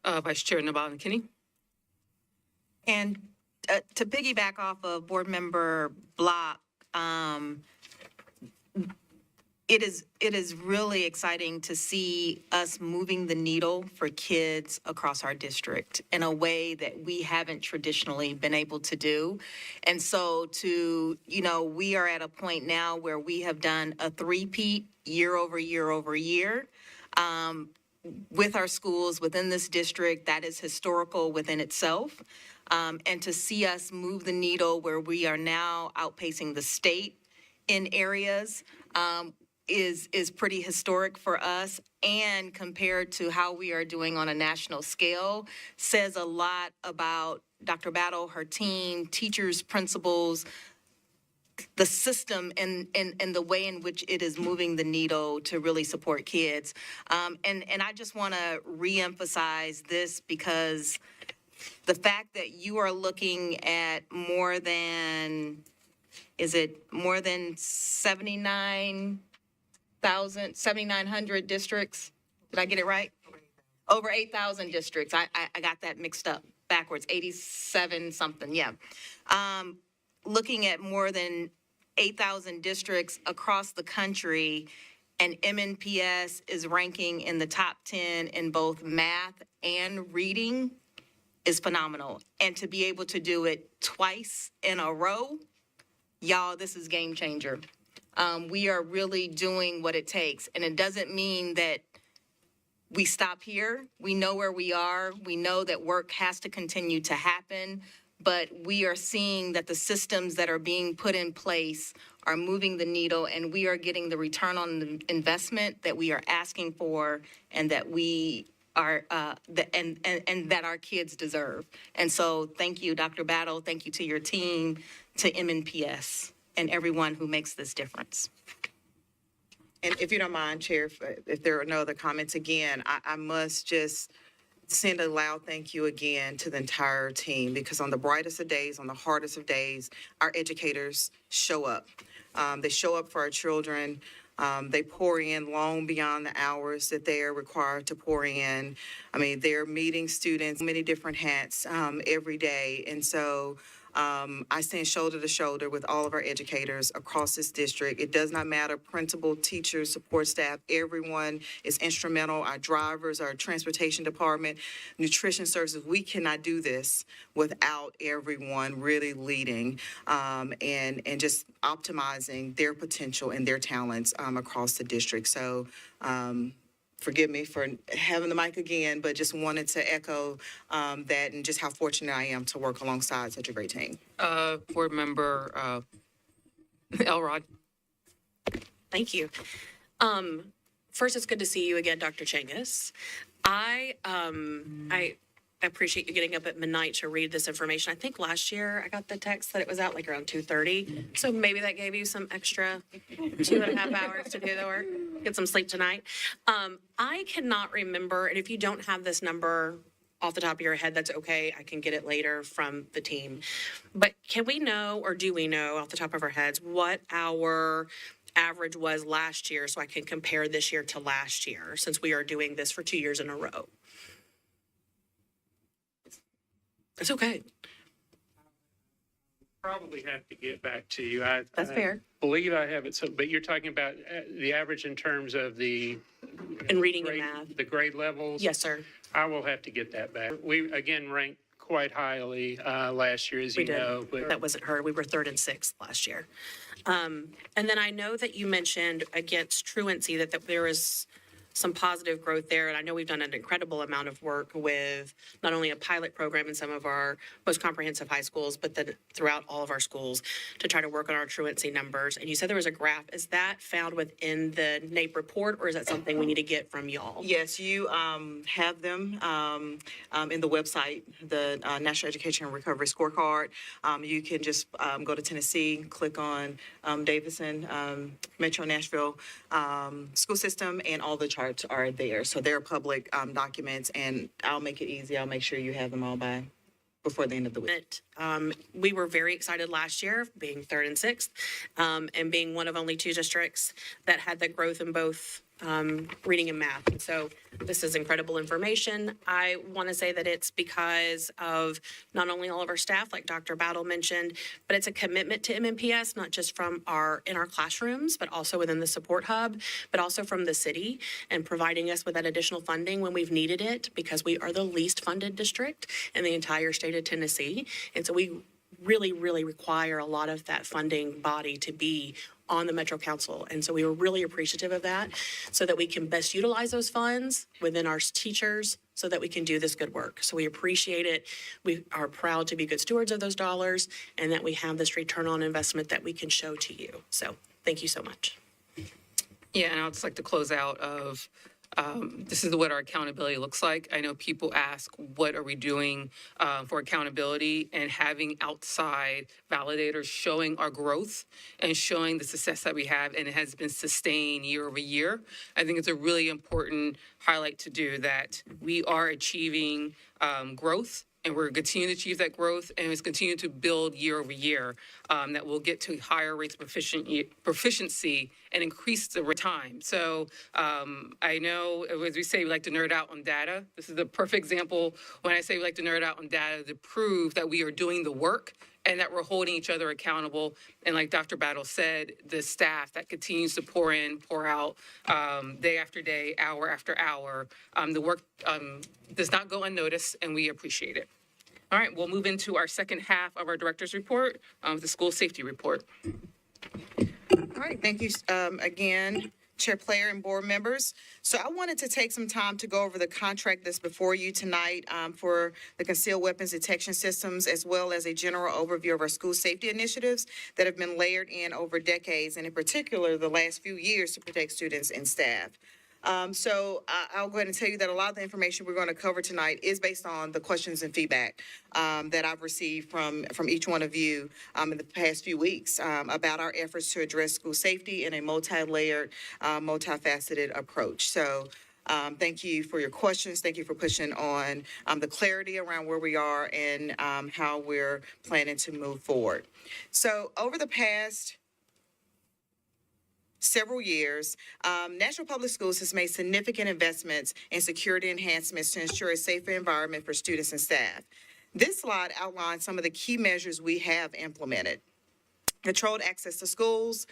Vice Chair Naban Kinney. And to piggyback off of Board Member Block, it is really exciting to see us moving the needle for kids across our district in a way that we haven't traditionally been able to do. And so we are at a point now where we have done a three-peat year over year over year. With our schools within this district, that is historical within itself. And to see us move the needle where we are now outpacing the state in areas is pretty historic for us, and compared to how we are doing on a national scale, says a lot about Dr. Battle, her team, teachers, principals, the system and the way in which it is moving the needle to really support kids. And I just want to reemphasize this because the fact that you are looking at more than 7,900 districts? Did I get it right? Over 8,000 districts. I got that mixed up backwards, 87 something, yeah. Looking at more than 8,000 districts across the country, and MNPS is ranking in the top 10 in both math and reading is phenomenal. And to be able to do it twice in a row, y'all, this is game changer. We are really doing what it takes. And it doesn't mean that we stop here. We know where we are. We know that work has to continue to happen. But we are seeing that the systems that are being put in place are moving the needle, and we are getting the return on the investment that we are asking for and that we are and that our kids deserve. And so thank you, Dr. Battle. Thank you to your team, to MNPS, and everyone who makes this difference. And if you don't mind, Chair, if there are no other comments, again, I must just send a loud thank you again to the entire team, because on the brightest of days, on the hardest of days, our educators show up. They show up for our children. They pour in long beyond the hours that they are required to pour in. I mean, they're meeting students, many different hats every day. And so I stand shoulder to shoulder with all of our educators across this district. It does not matter, principal, teachers, support staff, everyone is instrumental. Our drivers, our transportation department, nutrition services, we cannot do this without everyone really leading and just optimizing their potential and their talents across the district. So forgive me for having the mic again, but just wanted to echo that and just how fortunate I am to work alongside such a great team. Board Member Elrod. Thank you. First, it's good to see you again, Dr. Chengus. I appreciate you getting up at midnight to read this information. I think last year I got the text that it was out like around 2:30. So maybe that gave you some extra 2.5 hours to do the work. Get some sleep tonight. I cannot remember, and if you don't have this number off the top of your head, that's okay. I can get it later from the team. But can we know, or do we know off the top of our heads, what our average was last year so I can compare this year to last year, since we are doing this for 2 years in a row? It's okay. Probably have to get back to you. That's fair. Believe I have it, so, but you're talking about the average in terms of the In reading and grade, math. the grade levels? Yes, sir. I will have to get that back. We, again, ranked quite highly last year, as We you did. know. But That wasn't heard. We were 3rd and 6th last year. And then I know that you mentioned against truancy that there is some positive growth there. And I know we've done an incredible amount of work with not only a pilot program in some of our most comprehensive high schools, but then throughout all of our schools to try to work on our truancy numbers. And you said there was a graph. Is that found within the NAEP report, or is that something we need to get from y'all? Yes, you have them in the website, the National Education and Recovery Scorecard. You can just go to Tennessee, click on Davidson, Metro Nashville school system, and all the charts are there. So they're public documents, and I'll make it easy. I'll make sure you have them all by before the end of the week. We were very excited last year, being 3rd and 6th, and being one of only 2 districts that had that growth in both reading and math. And so this is incredible information. I want to say that it's because of not only all of our staff, like Dr. Battle mentioned, but it's a commitment to MNPS, not just from in our classrooms, but also within the support hub, but also from the city, and providing us with that additional funding when we've needed it, because we are the least funded district in the entire state of Tennessee. And so we really, really require a lot of that funding body to be on the Metro Council. And so we were really appreciative of that, so that we can best utilize those funds within our teachers, so that we can do this good work. So we appreciate it. We are proud to be good stewards of those dollars, and that we have this return on investment that we can show to you. So thank you so much. Yeah, and I'd just like to close out of, this is what our accountability looks like. I know people ask, what are we doing for accountability, and having outside validators showing our growth and showing the success that we have, and it has been sustained year over year. I think it's a really important highlight to do, that we are achieving growth, and we're continuing to achieve that growth, and it's continuing to build year over year, that we'll get to higher rates of proficiency and increase over time. So I know, as we say, we like to nerd out on data. This is the perfect example when I say we like to nerd out on data, to prove that we are doing the work and that we're holding each other accountable. And like Dr. Battle said, the staff that continues to pour in, pour out, day after day, hour after hour, the work does not go unnoticed, and we appreciate it. All right, we'll move into our second half of our director's report, the school safety report. All right, thank you again, Chair Player and board members. So I wanted to take some time to go over the contract that's before you tonight for the concealed weapons detection systems, as well as a general overview of our school safety initiatives that have been layered in over decades, and in particular, the last few years, to protect students and staff. So I'll go ahead and tell you that a lot of the information we're going to cover tonight is based on the questions and feedback that I've received from each one of you in the past few weeks about our efforts to address school safety in a multi-layered, multifaceted approach. So thank you for your questions. Thank you for pushing on the clarity around where we are and how we're planning to move forward. So over the past several years, Nashville Public Schools has made significant investments in security enhancements to ensure a safer environment for students and staff. This slide outlines some of the key measures we have implemented. Controlled access to schools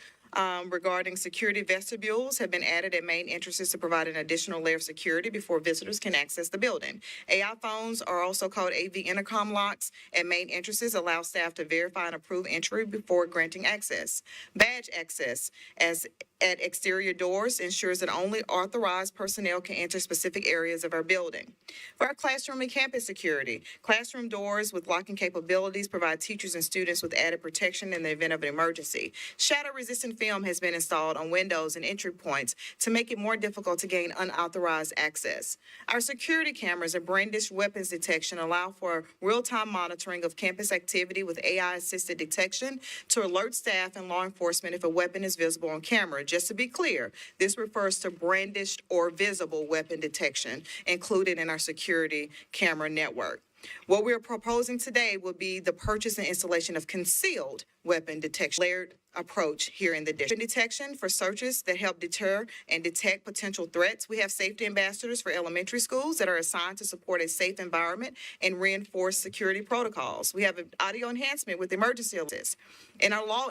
regarding security vestibules have been added at main entrances to provide an additional layer of security before visitors can access the building. AI phones, are also called AV intercom locks, at main entrances allow staff to verify and approve entry before granting access. Badge access at exterior doors ensures that only authorized personnel can enter specific areas of our building. For our classroom and campus security, classroom doors with locking capabilities provide teachers and students with added protection in the event of an emergency. Shatter-resistant film has been installed on windows and entry points to make it more difficult to gain unauthorized access. Our security cameras and brandished weapons detection allow for real-time monitoring of campus activity with AI-assisted detection to alert staff and law enforcement if a weapon is visible on camera. Just to be clear, this refers to brandished or visible weapon detection included in our security camera network. What we're proposing today will be the purchase and installation of concealed weapon detection, layered approach here in the district. Detection for searches that help deter and detect potential threats. We have safety ambassadors for elementary schools that are assigned to support a safe environment and reinforce security protocols. We have an audio enhancement with emergency alerts. In our law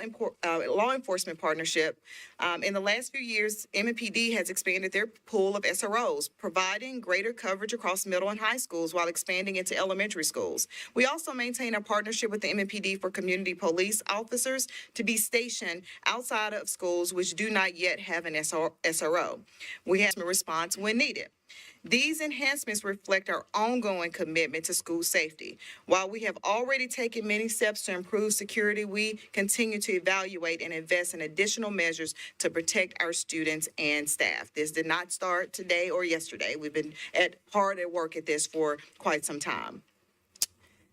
enforcement partnership, in the last few years, MNPD has expanded their pool of SROs, providing greater coverage across middle and high schools while expanding into elementary schools. We also maintain a partnership with the MNPD for community police officers to be stationed outside of schools which do not yet have an SRO. We have a response when needed. These enhancements reflect our ongoing commitment to school safety. While we have already taken many steps to improve security, we continue to evaluate and invest in additional measures to protect our students and staff. This did not start today or yesterday. We've been hard at work at this for quite some time.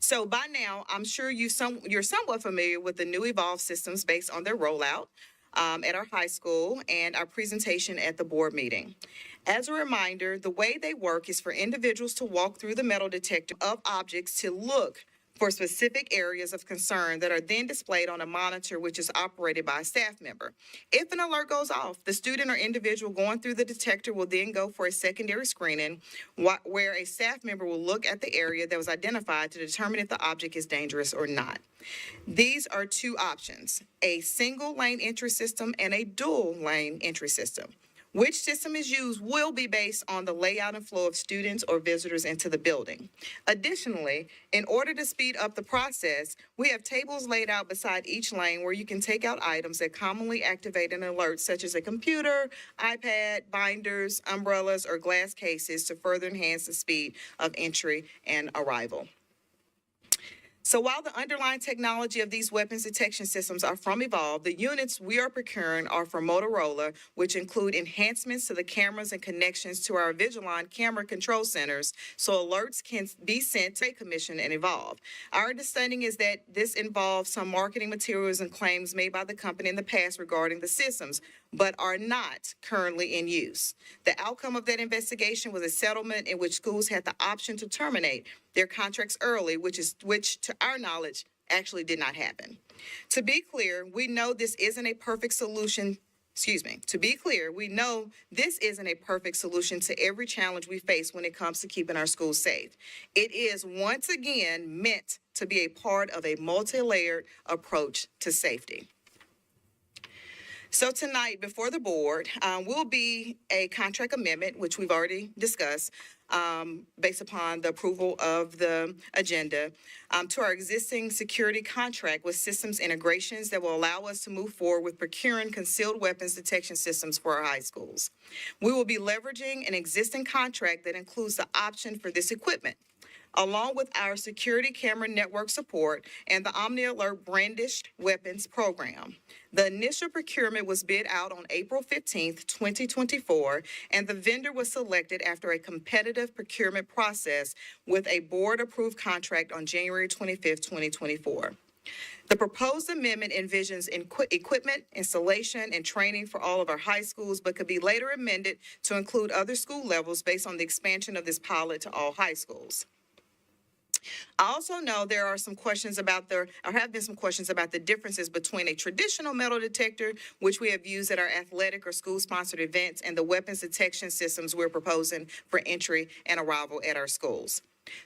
So by now, I'm sure you're somewhat familiar with the new Evolve systems based on their rollout at our high school and our presentation at the board meeting. As a reminder, the way they work is for individuals to walk through the metal detector of objects to look for specific areas of concern that are then displayed on a monitor which is operated by a staff member. If an alert goes off, the student or individual going through the detector will then go for a secondary screening where a staff member will look at the area that was identified to determine if the object is dangerous or not. These are two options, a single lane entry system and a dual lane entry system. Which system is used will be based on the layout and flow of students or visitors into the building. Additionally, in order to speed up the process, we have tables laid out beside each lane where you can take out items that commonly activate an alert, such as a computer, iPad, binders, umbrellas, or glass cases to further enhance the speed of entry and arrival. So while the underlying technology of these weapons detection systems are from Evolve, the units we are procuring are from Motorola, which include enhancements to the cameras and connections to our Vigilon camera control centers, so alerts can be sent to Trade Commission and Evolve. Our understanding is that this involves some marketing materials and claims made by the company in the past regarding the systems, but are not currently in use. The outcome of that investigation was a settlement in which schools had the option to terminate their contracts early, which to our knowledge actually did not happen. To be clear, we know this isn't a perfect solution. We know this isn't a perfect solution to every challenge we face when it comes to keeping our schools safe. It is once again meant to be a part of a multi-layered approach to safety. So tonight, before the board, will be a contract amendment, which we've already discussed, based upon the approval of the agenda, to our existing security contract with systems integrations that will allow us to move forward with procuring concealed weapons detection systems for our high schools. We will be leveraging an existing contract that includes the option for this equipment, along with our security camera network support and the Omni Alert brandished weapons program. The initial procurement was bid out on April 15th, 2024, and the vendor was selected after a competitive procurement process with a board-approved contract on January 25th, 2024. The proposed amendment envisions equipment, installation, and training for all of our high schools, but could be later amended to include other school levels based on the expansion of this pilot to all high schools. I also know there are some questions have been some questions about the differences between a traditional metal detector, which we have used at our athletic or school-sponsored events, and the weapons detection systems we're proposing for entry and arrival at our schools.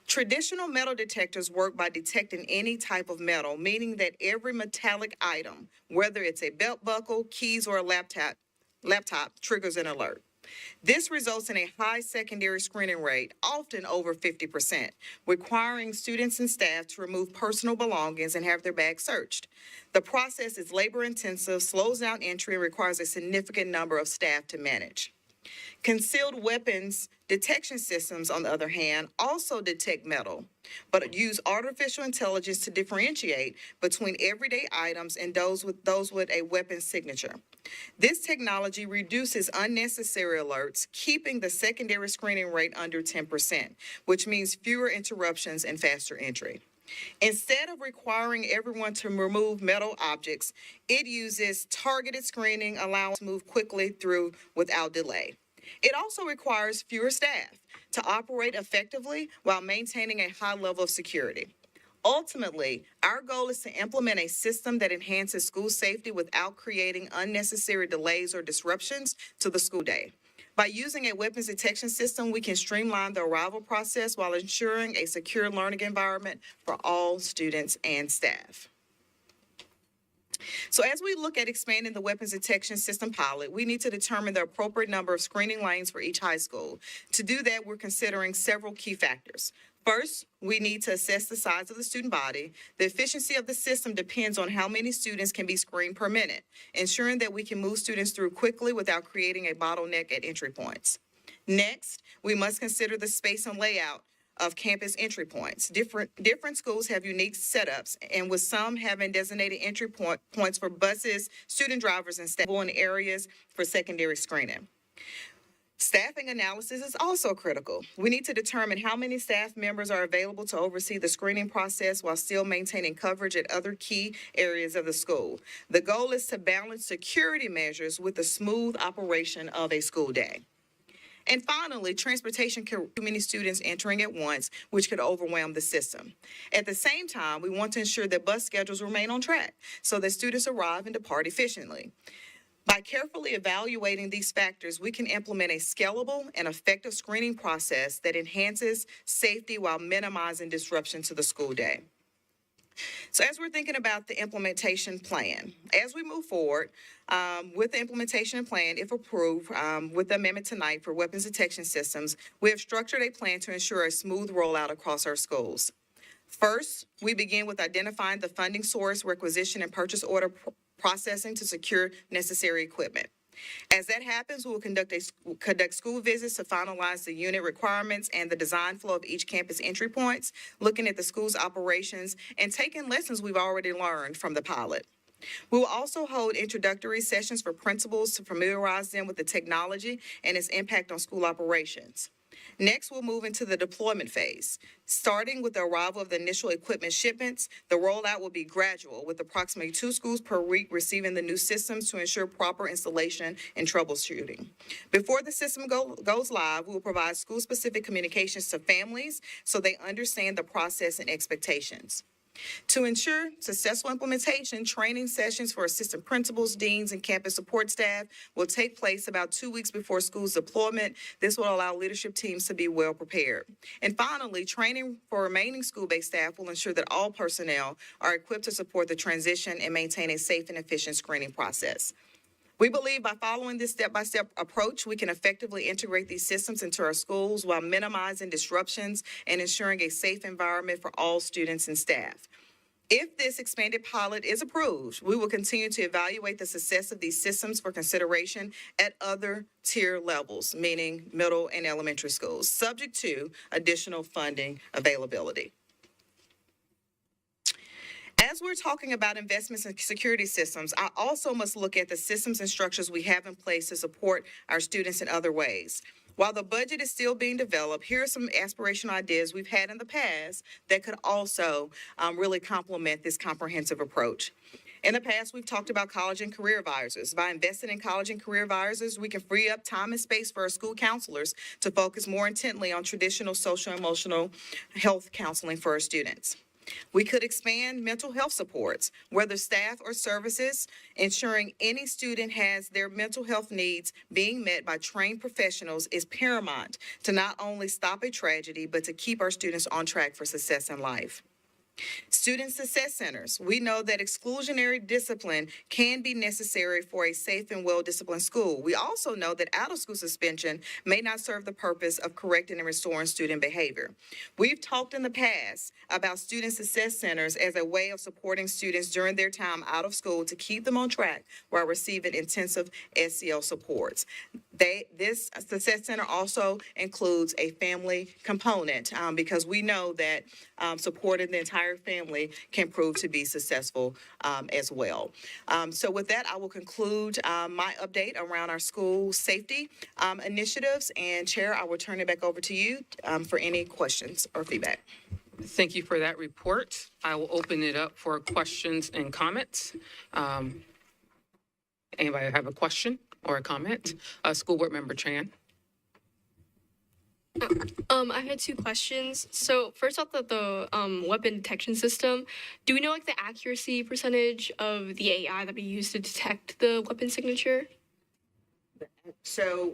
Traditional metal detectors work by detecting any type of metal, meaning that every metallic item, whether it's a belt buckle, keys, or a laptop, triggers an alert. This results in a high secondary screening rate, often over 50%, requiring students and staff to remove personal belongings and have their bags searched. The process is labor-intensive, slows down entry, and requires a significant number of staff to manage. Concealed weapons detection systems, on the other hand, also detect metal, but use artificial intelligence to differentiate between everyday items and those with a weapon signature. This technology reduces unnecessary alerts, keeping the secondary screening rate under 10%, which means fewer interruptions and faster entry. Instead of requiring everyone to remove metal objects, it uses targeted screening, allowing us to move quickly through without delay. It also requires fewer staff to operate effectively while maintaining a high level of security. Ultimately, our goal is to implement a system that enhances school safety without creating unnecessary delays or disruptions to the school day. By using a weapons detection system, we can streamline the arrival process while ensuring a secure learning environment for all students and staff. So as we look at expanding the weapons detection system pilot, we need to determine the appropriate number of screening lanes for each high school. To do that, we're considering several key factors. First, we need to assess the size of the student body. The efficiency of the system depends on how many students can be screened per minute, ensuring that we can move students through quickly without creating a bottleneck at entry points. Next, we must consider the space and layout of campus entry points. Different schools have unique setups, and with some having designated entry points for buses, student drivers, and staff in areas for secondary screening. Staffing analysis is also critical. We need to determine how many staff members are available to oversee the screening process while still maintaining coverage at other key areas of the school. The goal is to balance security measures with the smooth operation of a school day. And finally, transportation can too many students entering at once, which could overwhelm the system. At the same time, we want to ensure that bus schedules remain on track so that students arrive and depart efficiently. By carefully evaluating these factors, we can implement a scalable and effective screening process that enhances safety while minimizing disruption to the school day. So as we're thinking about the implementation plan, as we move forward with the implementation plan, if approved with the amendment tonight for weapons detection systems, we have structured a plan to ensure a smooth rollout across our schools. First, we begin with identifying the funding source, requisition, and purchase order processing to secure necessary equipment. As that happens, we will conduct school visits to finalize the unit requirements and the design flow of each campus entry points, looking at the school's operations and taking lessons we've already learned from the pilot. We will also hold introductory sessions for principals to familiarize them with the technology and its impact on school operations. Next, we'll move into the deployment phase. Starting with the arrival of the initial equipment shipments, the rollout will be gradual, with approximately 2 schools per week receiving the new systems to ensure proper installation and troubleshooting. Before the system goes live, we will provide school-specific communications to families so they understand the process and expectations. To ensure successful implementation, training sessions for assistant principals, deans, and campus support staff will take place about 2 weeks before school's deployment. This will allow leadership teams to be well prepared. And finally, training for remaining school-based staff will ensure that all personnel are equipped to support the transition and maintain a safe and efficient screening process. We believe by following this step-by-step approach, we can effectively integrate these systems into our schools while minimizing disruptions and ensuring a safe environment for all students and staff. If this expanded pilot is approved, we will continue to evaluate the success of these systems for consideration at other tier levels, meaning middle and elementary schools, subject to additional funding availability. As we're talking about investments in security systems, I also must look at the systems and structures we have in place to support our students in other ways. While the budget is still being developed, here are some aspirational ideas we've had in the past that could also really complement this comprehensive approach. In the past, we've talked about college and career advisors. By investing in college and career advisors, we can free up time and space for our school counselors to focus more intently on traditional social and emotional health counseling for our students. We could expand mental health supports, whether staff or services, ensuring any student has their mental health needs being met by trained professionals is paramount to not only stop a tragedy, but to keep our students on track for success in life. Student success centers. We know that exclusionary discipline can be necessary for a safe and well-disciplined school. We also know that out-of-school suspension may not serve the purpose of correcting and restoring student behavior. We've talked in the past about student success centers as a way of supporting students during their time out of school to keep them on track while receiving intensive SEL supports. This success center also includes a family component because we know that supporting the entire family can prove to be successful as well. So with that, I will conclude my update around our school safety initiatives. And Chair, I will turn it back over to you for any questions or feedback. Thank you for that report. I will open it up for questions and comments. Anybody have a question or a comment? School Board Member Tran. I had two questions. So first off, the weapon detection system, do we know like the accuracy percentage of the AI that we use to detect the weapon signature? So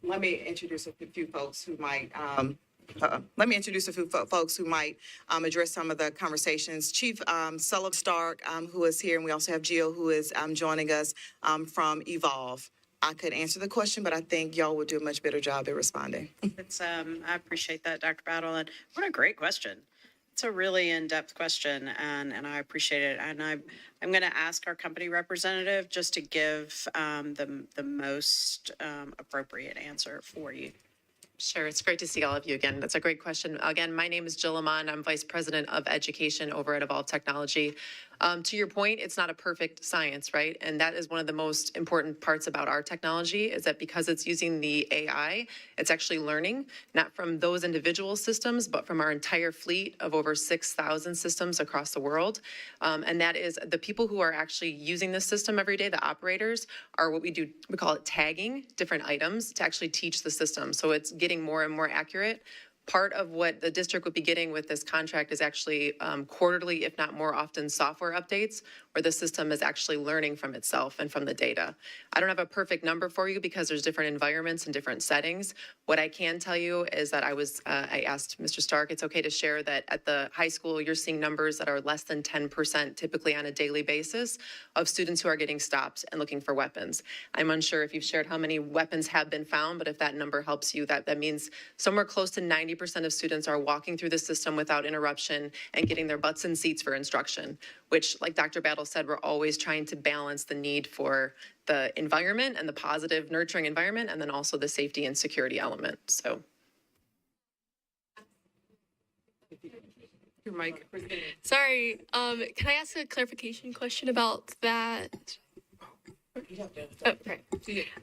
let me introduce a few folks who might address some of the conversations. Chief Sullivan Stark, who is here, and we also have Jill, who is joining us from Evolve. I could answer the question, but I think y'all would do a much better job at responding. It's, I appreciate that, Dr. Battle, and what a great question. It's a really in-depth question, and I appreciate it. And I'm going to ask our company representative just to give the most appropriate answer for you. Sure. It's great to see all of you again. That's a great question. Again, my name is Jill Lamont. I'm Vice President of Education over at Evolve Technology. To your point, it's not a perfect science, right? And that is one of the most important parts about our technology is that because it's using the AI, it's actually learning, not from those individual systems, but from our entire fleet of over 6,000 systems across the world. And that is the people who are actually using the system every day, the operators, are what we call it tagging different items to actually teach the system. So it's getting more and more accurate. Part of what the district would be getting with this contract is actually quarterly, if not more often, software updates where the system is actually learning from itself and from the data. I don't have a perfect number for you because there's different environments and different settings. What I can tell you is that I asked Mr. Stark, it's okay to share that at the high school, you're seeing numbers that are less than 10% typically on a daily basis of students who are getting stopped and looking for weapons. I'm unsure if you've shared how many weapons have been found, but if that number helps you, that means somewhere close to 90% of students are walking through the system without interruption and getting their butts in seats for instruction, which, like Dr. Battle said, we're always trying to balance the need for the environment and the positive, nurturing environment, and then also the safety and security element. So. Your mic. Sorry, can I ask a clarification question about that? Oh, right.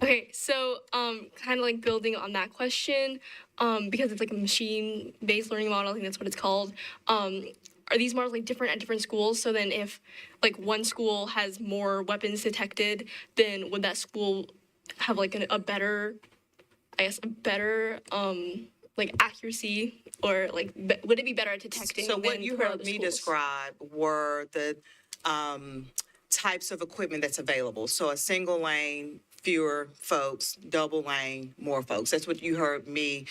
Okay, so kind of like building on that question, because it's like a machine-based learning model, I think that's what it's called. Are these models like different at different schools? So then if like one school has more weapons detected, then would that school have like a better like accuracy, or like would it be better at detecting? So what than you for heard other me schools? describe were the types of equipment that's available. So a single lane, fewer folks, double lane, more folks. That's what you heard me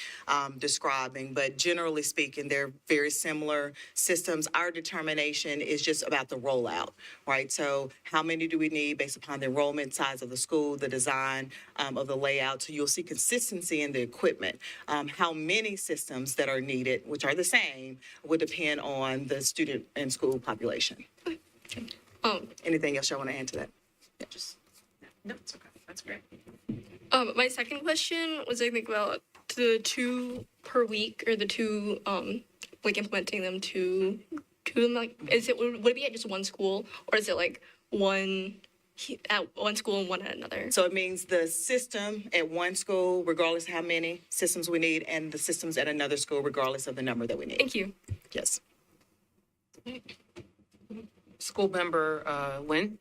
describing. But generally speaking, they're very similar systems. Our determination is just about the rollout, right? So how many do we need based upon the enrollment size of the school, the design of the layout. So you'll see consistency in the equipment. How many systems that are needed, which are the same, would depend on the student and school population. Anything else you want to add to that? No, it's okay. That's great. My second question was I think about the 2 per week, or the 2 like implementing them to them. Like, would it be at just one school, or is it like one at one school and one at another? So it means the system at one school, regardless of how many systems we need, and the systems at another school, regardless of the number that we need. Thank you. Yes. School Member Lynn.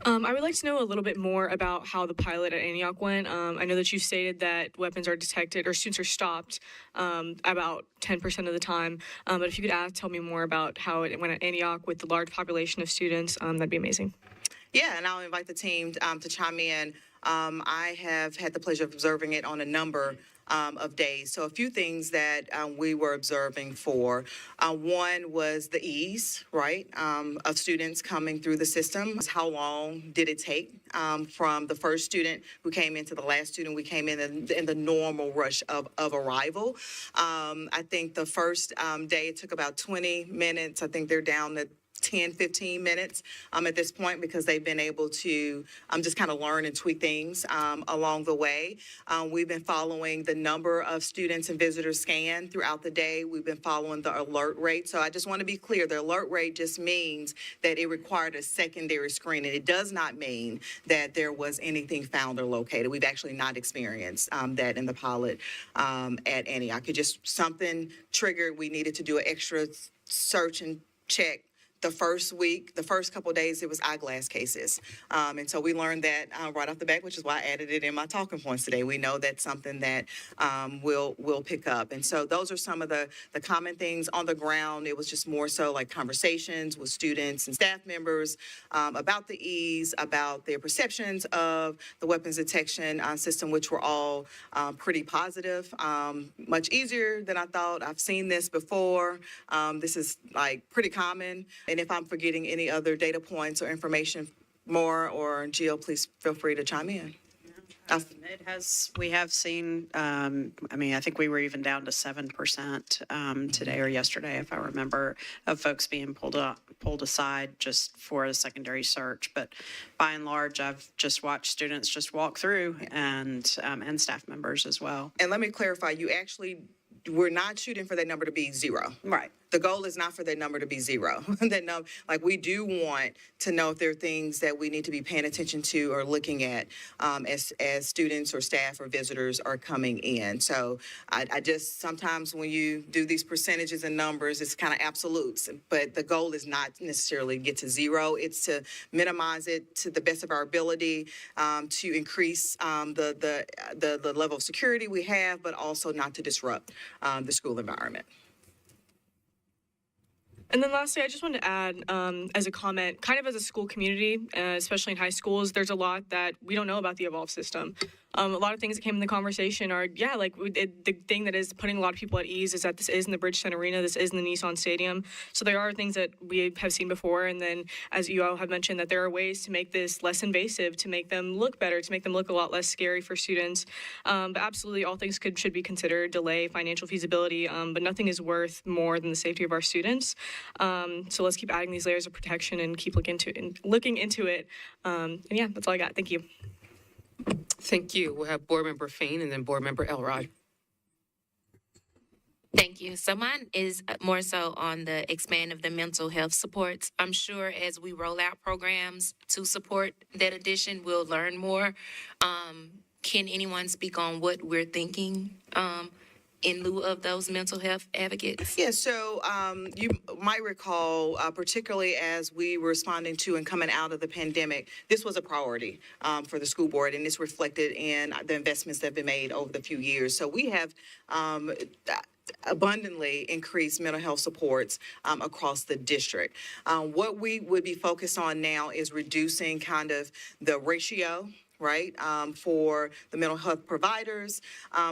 I would like to know a little bit more about how the pilot at Antioch went. I know that you stated that weapons are detected or students are stopped about 10% of the time. But if you could tell me more about how it went at Antioch with the large population of students, that'd be amazing. Yeah, and I'll invite the team to chime in. I have had the pleasure of observing it on a number of days. So a few things that we were observing for. One was the ease, right, of students coming through the system. How long did it take from the first student who came into the last student we came in the normal rush of arrival? I think the first day it took about 20 minutes. I think they're down to 10, 15 minutes at this point because they've been able to just kind of learn and tweak things along the way. We've been following the number of students and visitors scanned throughout the day. We've been following the alert rate. So I just want to be clear, the alert rate just means that it required a secondary screening. It does not mean that there was anything found or located. We've actually not experienced that in the pilot at any. I could just, something triggered, we needed to do an extra search and check. The first week, the first couple of days, it was eyeglass cases. And so we learned that right off the bat, which is why I added it in my talking points today. We know that's something that we'll pick up. And so those are some of the common things on the ground. It was just more so like conversations with students and staff members about the ease, about their perceptions of the weapons detection system, which were all pretty positive. Much easier than I thought. I've seen this before. This is like pretty common. And if I'm forgetting any other data points or information more, or Jill, please feel free to chime in. We have seen, I think we were even down to 7% today or yesterday, if I remember, of folks being pulled aside just for a secondary search. But by and large, I've just watched students just walk through and staff members as well. And let me clarify, we're not shooting for that number to be zero. Right. The goal is not for that number to be zero. We do want to know if there are things that we need to be paying attention to or looking at as students or staff or visitors are coming in. So I just, sometimes when you do these percentages and numbers, it's kind of absolutes, but the goal is not necessarily get to zero. It's to minimize it to the best of our ability, to increase the level of security we have, but also not to disrupt the school environment. And then lastly, I just wanted to add, as a comment, kind of as a school community, especially in high schools, there's a lot that we don't know about the Evolve system. A lot of things that came in the conversation are, the thing that is putting a lot of people at ease is that this is in the Bridgestone Arena, this is in the Nissan Stadium. So there are things that we have seen before. And then, as you all have mentioned, that there are ways to make this less invasive, to make them look better, to make them look a lot less scary for students. But absolutely, all things should be considered, delay, financial feasibility, but nothing is worth more than the safety of our students. So let's keep adding these layers of protection and keep looking into it. And yeah, that's all I got. Thank you. Thank you. We'll have Board Member Fain and then Board Member Elrod. Thank you. So mine is more so on the expand of the mental health supports. I'm sure as we roll out programs to support that addition, we'll learn more. Can anyone speak on what we're thinking in lieu of those mental health advocates? Yeah, so you might recall, particularly as we were responding to and coming out of the pandemic, this was a priority for the school board, and it's reflected in the investments that have been made over the few years. So we have abundantly increased mental health supports across the district. What we would be focused on now is reducing kind of the ratio, right, for the mental health providers,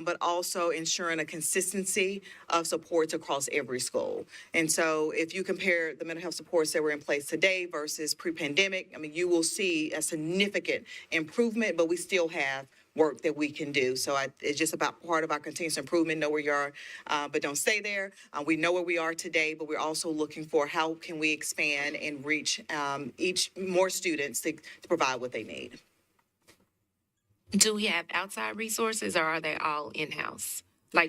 but also ensuring a consistency of supports across every school. And so if you compare the mental health supports that were in place today versus pre-pandemic, you will see a significant improvement, but we still have work that we can do. So it's just about part of our continuous improvement. Know where you are, but don't stay there. We know where we are today, but we're also looking for how can we expand and reach more students to provide what they need. Do we have outside resources or are they all in-house?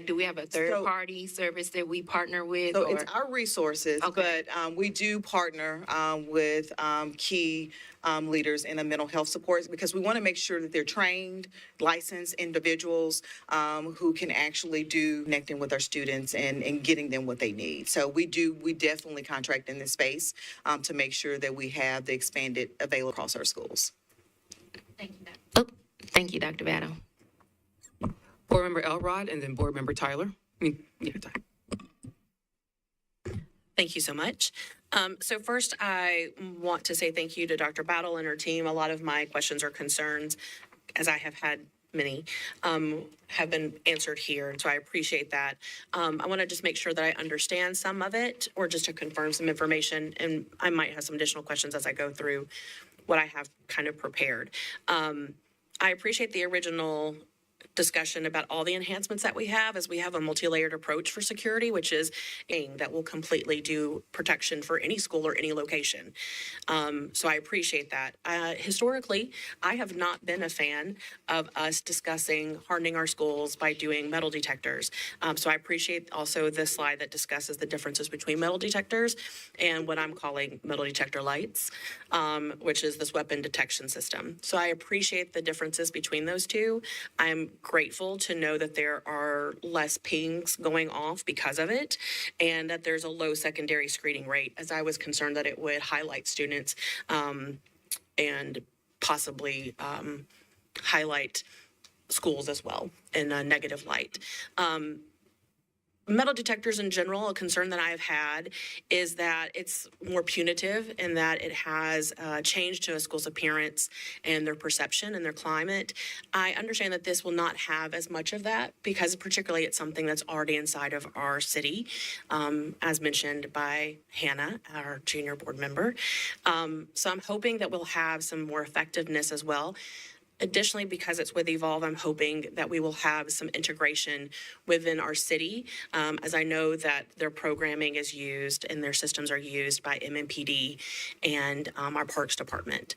Do we have a third-party service that we partner with? So it's our resources, Okay. but we do partner with key leaders in the mental health supports because we want to make sure that they're trained, licensed individuals who can actually do connecting with our students and getting them what they need. So we definitely contract in this space to make sure that we have the expanded available across our schools. Thank you, Dr. Battle. Board Member Elrod and then Board Member Tyler. Thank you so much. So first, I want to say thank you to Dr. Battle and her team. A lot of my questions or concerns, as I have had many, have been answered here, so I appreciate that. I want to just make sure that I understand some of it, or just to confirm some information, and I might have some additional questions as I go through what I have kind of prepared. I appreciate the original discussion about all the enhancements that we have, as we have a multi-layered approach for security, which is that will completely do protection for any school or any location. So I appreciate that. Historically, I have not been a fan of us discussing hardening our schools by doing metal detectors. So I appreciate also this slide that discusses the differences between metal detectors and what I'm calling metal detector lights, which is this weapon detection system. So I appreciate the differences between those two. I'm grateful to know that there are less pings going off because of it, and that there's a low secondary screening rate, as I was concerned that it would highlight students and possibly highlight schools as well in a negative light. Metal detectors in general, a concern that I've had is that it's more punitive in that it has changed to a school's appearance and their perception and their climate. I understand that this will not have as much of that because particularly it's something that's already inside of our city, as mentioned by Hannah, our junior board member. So I'm hoping that we'll have some more effectiveness as well. Additionally, because it's with Evolve, I'm hoping that we will have some integration within our city, as I know that their programming is used and their systems are used by MNPD and our Parks Department.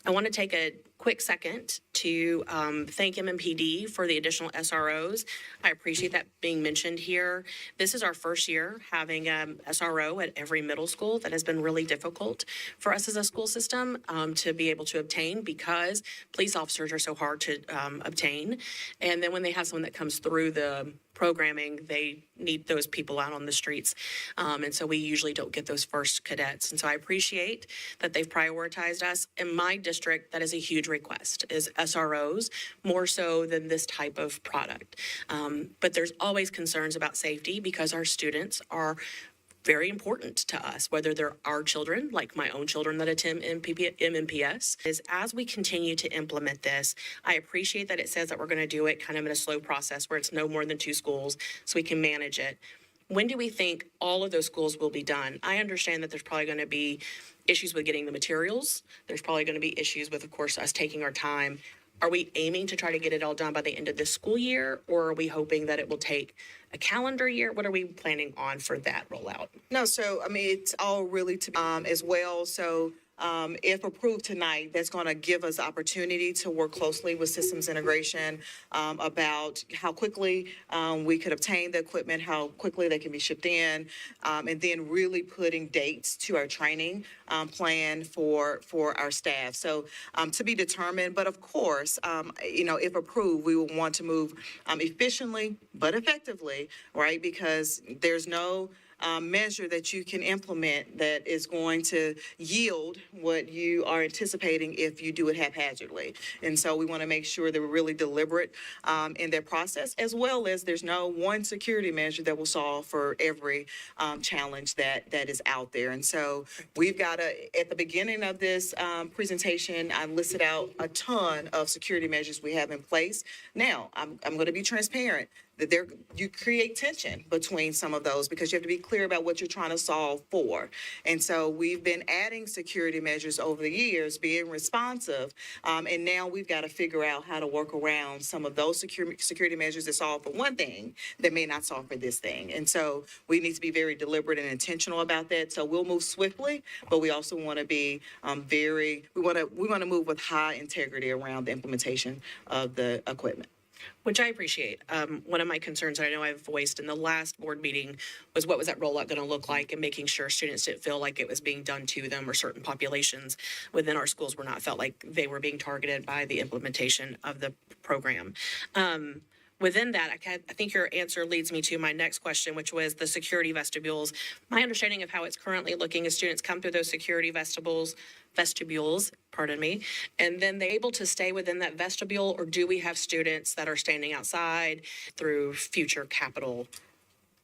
I want to take a quick second to thank MNPD for the additional SROs. I appreciate that being mentioned here. This is our first year having SRO at every middle school. That has been really difficult for us as a school system to be able to obtain because police officers are so hard to obtain. And then when they have someone that comes through the programming, they need those people out on the streets. And so we usually don't get those first cadets. And so I appreciate that they've prioritized us. In my district, that is a huge request, is SROs, more so than this type of product. But there's always concerns about safety because our students are very important to us, whether they're our children, like my own children that attend MNPS, is as we continue to implement this, I appreciate that it says that we're going to do it kind of in a slow process where it's no more than 2 schools so we can manage it. When do we think all of those schools will be done? I understand that there's probably going to be issues with getting the materials. There's probably going to be issues with, of course, us taking our time. Are we aiming to try to get it all done by the end of this school year, or are we hoping that it will take a calendar year? What are we planning on for that rollout? No, so, I mean, it's all really to be as well. So if approved tonight, that's going to give us opportunity to work closely with systems integration about how quickly we could obtain the equipment, how quickly they can be shipped in, and then really putting dates to our training plan for our staff. So to be determined, but of course, if approved, we will want to move efficiently but effectively, right? Because there's no measure that you can implement that is going to yield what you are anticipating if you do it haphazardly. And so we want to make sure that we're really deliberate in their process, as well as there's no one security measure that will solve for every challenge that is out there. And so we've got at the beginning of this presentation, I listed out a ton of security measures we have in place. Now, I'm going to be transparent. That you create tension between some of those because you have to be clear about what you're trying to solve for. And so we've been adding security measures over the years, being responsive, and now we've got to figure out how to work around some of those security measures that solve for one thing that may not solve for this thing. And so we need to be very deliberate and intentional about that. So we'll move swiftly, but we also want to be we want to move with high integrity around the implementation of the equipment. Which I appreciate. One of my concerns that I know I've voiced in the last board meeting was what was that rollout going to look like and making sure students didn't feel like it was being done to them or certain populations within our schools were not felt like they were being targeted by the implementation of the program. Within that, I think your answer leads me to my next question, which was the security vestibules. My understanding of how it's currently looking is students come through those security vestibules, and then they're able to stay within that vestibule, or do we have students that are standing outside through future capital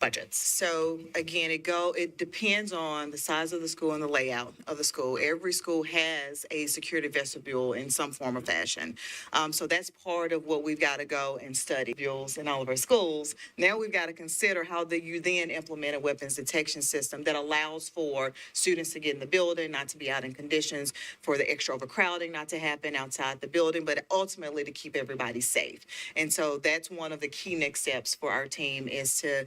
budgets? So again, it depends on the size of the school and the layout of the school. Every school has a security vestibule in some form or fashion. So that's part of what we've got to go and study vestibules in all of our schools. Now we've got to consider how you then implement a weapons detection system that allows for students to get in the building, not to be out in conditions, for the extra overcrowding not to happen outside the building, but ultimately to keep everybody safe. And so that's one of the key next steps for our team is to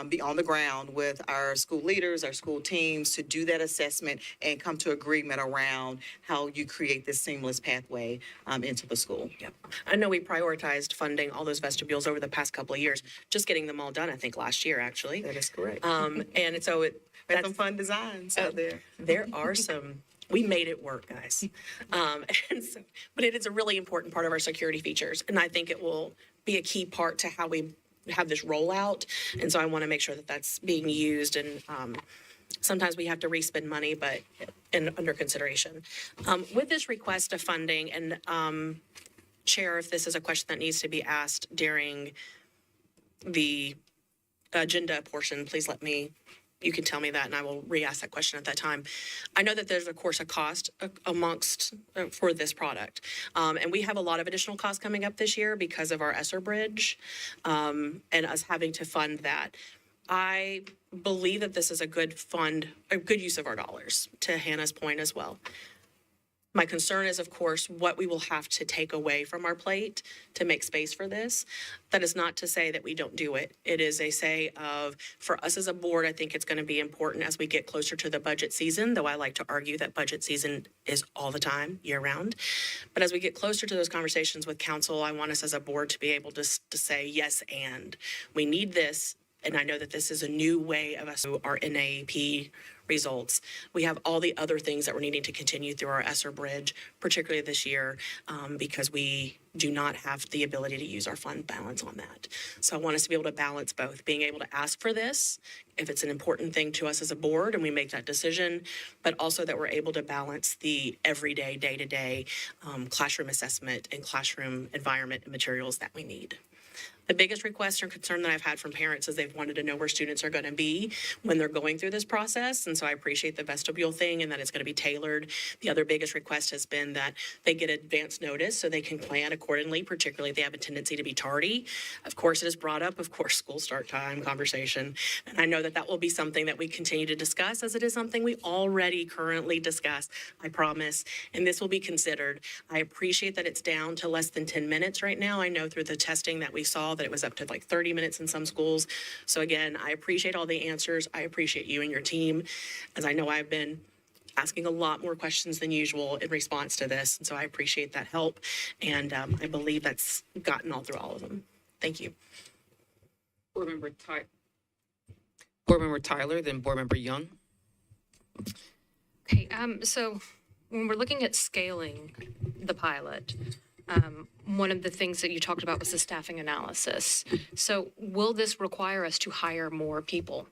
be on the ground with our school leaders, our school teams, to do that assessment and come to agreement around how you create this seamless pathway into the school. Yep. I know we prioritized funding all those vestibules over the past couple of years, just getting them all done, I think, last year, actually. That is correct. And so Had some fun designs out there. there are some, we made it work, guys. And so, but it is a really important part of our security features, and I think it will be a key part to how we have this rollout. And so I want to make sure that that's being used, and sometimes we have to re-spend money, but under consideration. With this request of funding, and Chair, if this is a question that needs to be asked during the agenda portion, please you can tell me that, and I will re-ask that question at that time. I know that there's, of course, a cost amongst for this product. And we have a lot of additional costs coming up this year because of our ESSER bridge and us having to fund that. I believe that this is a good use of our dollars, to Hannah's point as well. My concern is, of course, what we will have to take away from our plate to make space for this. That is not to say that we don't do it. It is a say of, for us as a board, I think it's going to be important as we get closer to the budget season, though I like to argue that budget season is all the time, year round. But as we get closer to those conversations with council, I want us as a board to be able to say, yes, and we need this. And I know that this is a new way of us, our NAEP results. We have all the other things that we're needing to continue through our ESSER bridge, particularly this year, because we do not have the ability to use our fund balance on that. So I want us to be able to balance both, being able to ask for this if it's an important thing to us as a board and we make that decision, but also that we're able to balance the everyday, day-to-day classroom assessment and classroom environment and materials that we need. The biggest request or concern that I've had from parents is they've wanted to know where students are going to be when they're going through this process. And so I appreciate the vestibule thing and that it's going to be tailored. The other biggest request has been that they get advance notice so they can plan accordingly, particularly if they have a tendency to be tardy. Of course, it is brought up, of course, school start time conversation. And I know that that will be something that we continue to discuss, as it is something we already currently discuss, I promise. And this will be considered. I appreciate that it's down to less than 10 minutes right now. I know through the testing that we saw that it was up to like 30 minutes in some schools. So again, I appreciate all the answers. I appreciate you and your team, as I know I've been asking a lot more questions than usual in response to this. And so I appreciate that help. And I believe that's gotten through all of them. Thank you. Board Member Tyler, then Board Member Young. Okay, so when we're looking at scaling the pilot, one of the things that you talked about was the staffing analysis. So will this require us to hire more people?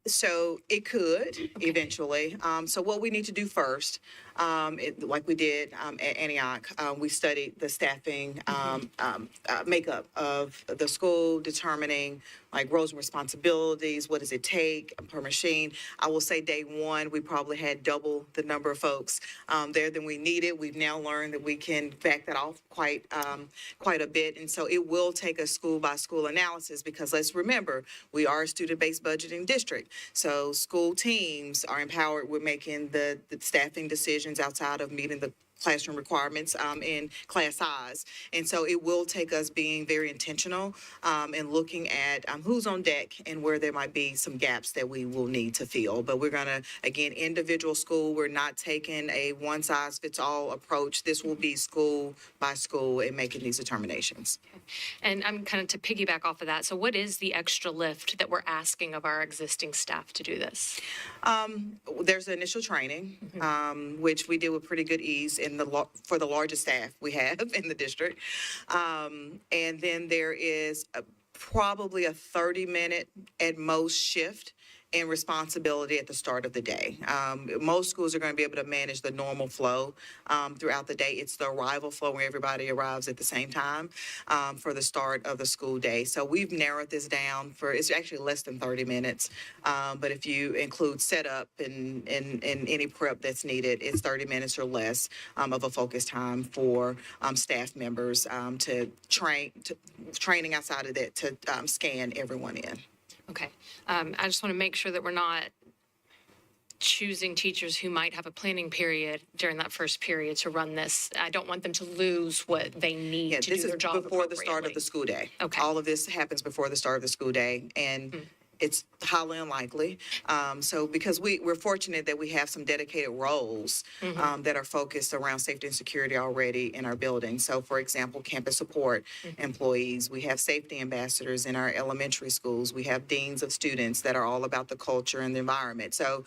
So it could eventually. So what we need to do first, like we did at Antioch, we studied the staffing makeup of the school, determining like roles and responsibilities, what does it take per machine. I will say day one, we probably had double the number of folks there than we needed. We've now learned that we can back that off quite a bit. And so it will take a school by school analysis, because let's remember, we are a student-based budgeting district. So school teams are empowered with making the staffing decisions outside of meeting the classroom requirements in class size. And so it will take us being very intentional and looking at who's on deck and where there might be some gaps that we will need to fill. But we're going to, again, individual school. We're not taking a one-size-fits-all approach. This will be school by school and making these determinations. And I'm kind of to piggyback off of that. So what is the extra lift that we're asking of our existing staff to do this? There's the initial training, which we did with pretty good ease for the largest staff we have in the district. And then there is probably a 30-minute at most shift and responsibility at the start of the day. Most schools are going to be able to manage the normal flow throughout the day. It's the arrival flow where everybody arrives at the same time for the start of the school day. So we've narrowed this down it's actually less than 30 minutes. But if you include setup and any prep that's needed, it's 30 minutes or less of a focus time for staff members to training outside of that to scan everyone in. Okay. I just want to make sure that we're not choosing teachers who might have a planning period during that first period to run this. I don't want them to lose what they need Yeah, to this do is their job before the start of appropriately. the school day. Okay. All of this happens before the start of the school day, and it's highly unlikely. So because we're fortunate that we have some dedicated roles that are focused around safety and security already in our building. So for example, campus support employees, we have safety ambassadors in our elementary schools, we have deans of students that are all about the culture and the environment. So,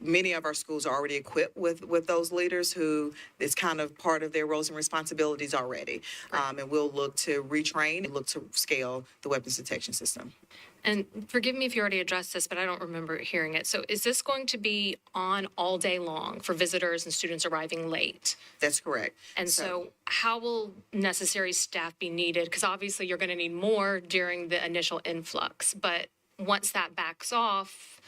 many of our schools are already equipped with those leaders who is kind of part of their roles and responsibilities already. And we'll look to retrain and look to scale the weapons detection system. And forgive me if you already addressed this, but I don't remember hearing it. So is this going to be on all day long for visitors and students arriving late? That's correct. And so how will necessary staff be needed? Because obviously you're going to need more during the initial influx, but once that backs off,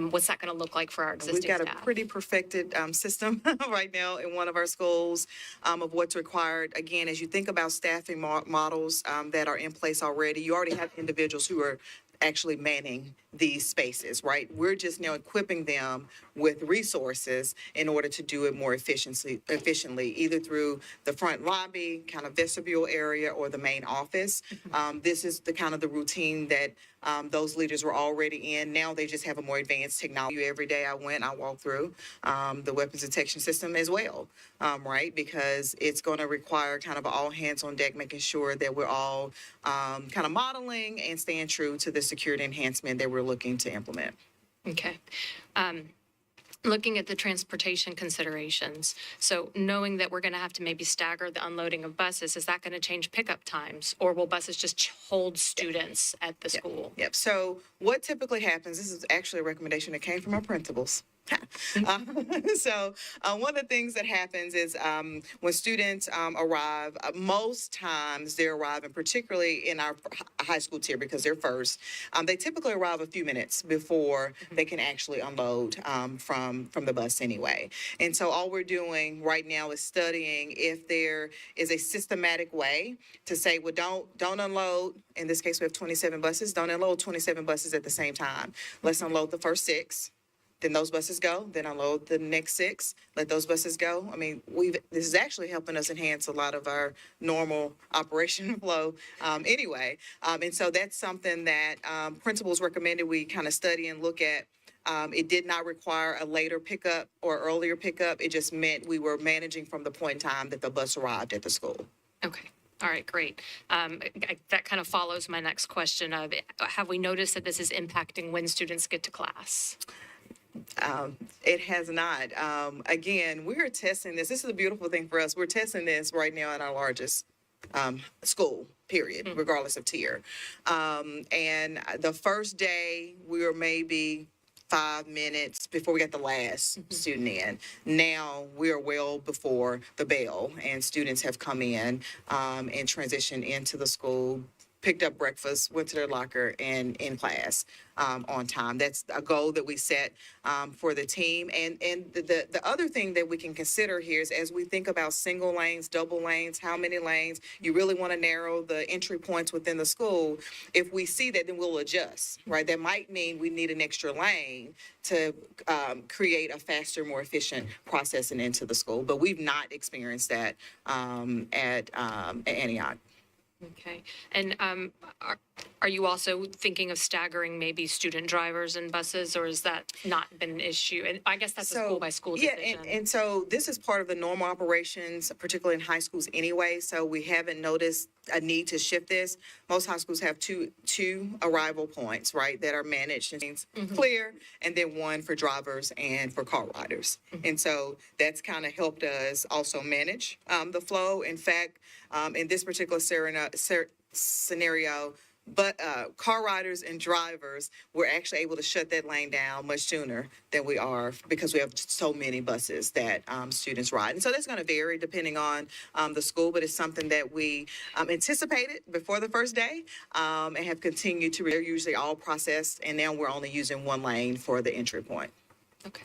what's that going to look like for our existing We've got staff? a pretty perfected system right now in one of our schools of what's required. Again, as you think about staffing models that are in place already, you already have individuals who are actually manning these spaces, right? We're just now equipping them with resources in order to do it more efficiently, either through the front lobby, kind of vestibule area, or the main office. This is the kind of the routine that those leaders were already in. Now they just have a more advanced technology. Every day I walk through the weapons detection system as well, right? Because it's going to require kind of all hands on deck, making sure that we're all kind of modeling and staying true to the security enhancement that we're looking to implement. Okay. Looking at the transportation considerations, so knowing that we're going to have to maybe stagger the unloading of buses, is that going to change pickup times? Or will buses just hold students at the school? Yep. So what typically happens, this is actually a recommendation that came from our principals. So one of the things that happens is when students arrive, most times they arrive, and particularly in our high school tier because they're first, they typically arrive a few minutes before they can actually unload from the bus anyway. And so all we're doing right now is studying if there is a systematic way to say, well, don't unload. In this case, we have 27 buses. Don't unload 27 buses at the same time. Let's unload the first 6. Then those buses go, then unload the next 6, let those buses go. I mean, this is actually helping us enhance a lot of our normal operation flow anyway. And so that's something that principals recommended we kind of study and look at. It did not require a later pickup or earlier pickup. It just meant we were managing from the point in time that the bus arrived at the school. Okay. All right, great. That kind of follows my next question of, have we noticed that this is impacting when students get to class? It has not. Again, we are testing this. This is a beautiful thing for us. We're testing this right now in our largest school, period, regardless of tier. And the first day, we were maybe 5 minutes before we got the last student in. Now we are well before the bell, and students have come in and transitioned into the school, picked up breakfast, went to their locker, and in class on time. That's a goal that we set for the team. And the other thing that we can consider here is as we think about single lanes, double lanes, how many lanes, you really want to narrow the entry points within the school. If we see that, then we'll adjust, right? That might mean we need an extra lane to create a faster, more efficient processing into the school. But we've not experienced that at Antioch. Okay. And are you also thinking of staggering maybe student drivers and buses, or has that not been an issue? And I guess that's a school by school decision. Yeah, and so this is part of the normal operations, particularly in high schools anyway, so we haven't noticed a need to shift this. Most high schools have two arrival points, right, that are managed and clear, and then one for drivers and for car riders. And so that's kind of helped us also manage the flow. In fact, in this particular scenario, but car riders and drivers, we're actually able to shut that lane down much sooner than we are because we have so many buses that students ride. And so that's going to vary depending on the school, but it's something that we anticipated before the first day and have continued to. They're usually all processed, and now we're only using one lane for the entry point. Okay.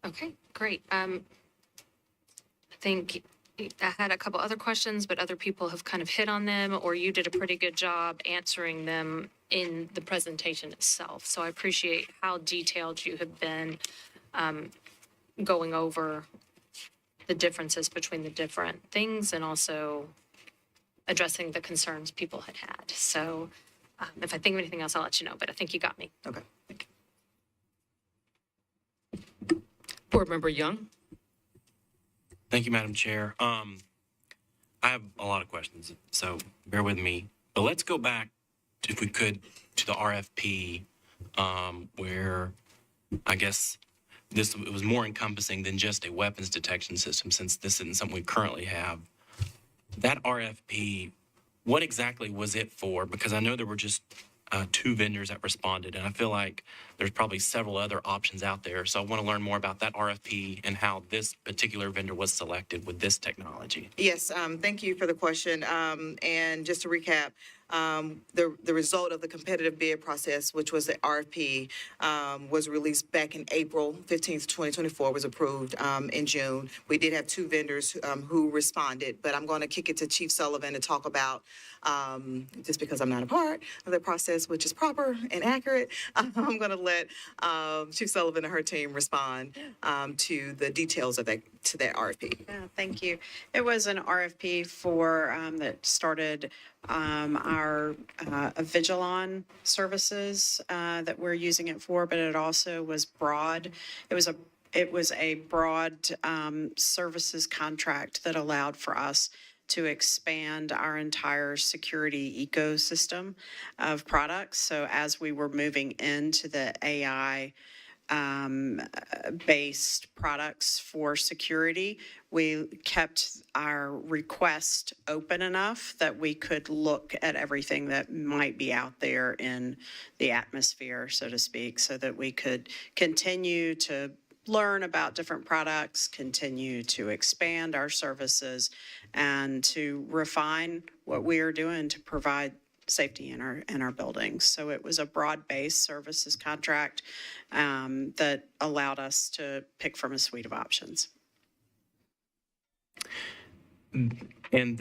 Okay, great. I think I had a couple other questions, but other people have kind of hit on them, or you did a pretty good job answering them in the presentation itself. So I appreciate how detailed you have been going over the differences between the different things and also addressing the concerns people had had. So if I think of anything else, I'll let you know, but I think you got me. Okay. Board Member Young? Thank you, Madam Chair. I have a lot of questions, so bear with me. But let's go back, if we could, to the RFP, where I guess it was more encompassing than just a weapons detection system, since this isn't something we currently have. That RFP, what exactly was it for? Because I know there were just 2 vendors that responded, and I feel like there's probably several other options out there. So I want to learn more about that RFP and how this particular vendor was selected with this technology. Yes, thank you for the question. And just to recap, the result of the competitive bid process, which was the RFP, was released back in April 15th, 2024, was approved in June. We did have 2 vendors who responded, but I'm going to kick it to Chief Sullivan to talk about, just because I'm not a part of the process, which is proper and accurate, I'm going to let Chief Sullivan and her team respond to the details of that RFP. Yeah, thank you. It was an RFP for, that started our Vigilon services that we're using it for, but it also was broad. It was a broad services contract that allowed for us to expand our entire security ecosystem of products. So as we were moving into the AI based products for security, we kept our request open enough that we could look at everything that might be out there in the atmosphere, so to speak, so that we could continue to learn about different products, continue to expand our services, and to refine what we are doing to provide safety in our buildings. So it was a broad-based services contract that allowed us to pick from a suite of options. And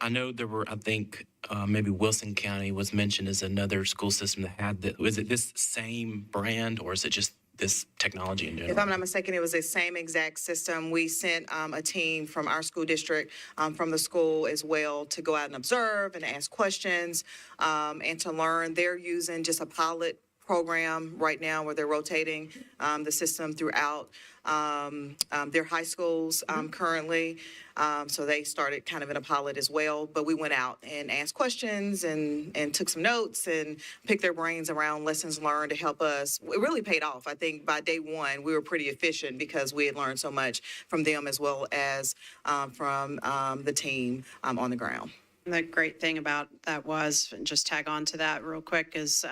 I know there were, I think, maybe Wilson County was mentioned as another school system that had that. Was it this same brand, or is it just this technology in general? If I'm not mistaken, it was the same exact system. We sent a team from our school district, from the school as well, to go out and observe and ask questions and to learn. They're using just a pilot program right now where they're rotating the system throughout their high schools currently. So they started kind of in a pilot as well, but we went out and asked questions and took some notes and picked their brains around lessons learned to help us. It really paid off. I think by day 1, we were pretty efficient because we had learned so much from them as well as from the team on the ground. The great thing about that was, and just tag on to that real quick, is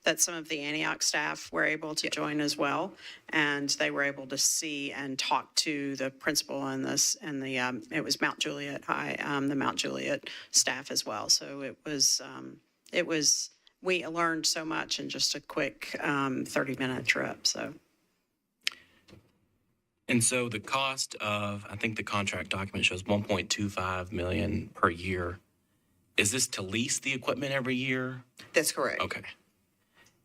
that some of the Antioch staff were able to join as well, and they were able to see and talk to the principal and it was Mount Juliet High, the Mount Juliet staff as well. So it was we learned so much in just a quick 30-minute trip. So. And so the cost of, I think the contract document shows 1.25 million per year. Is this to lease the equipment every year? That's correct. Okay.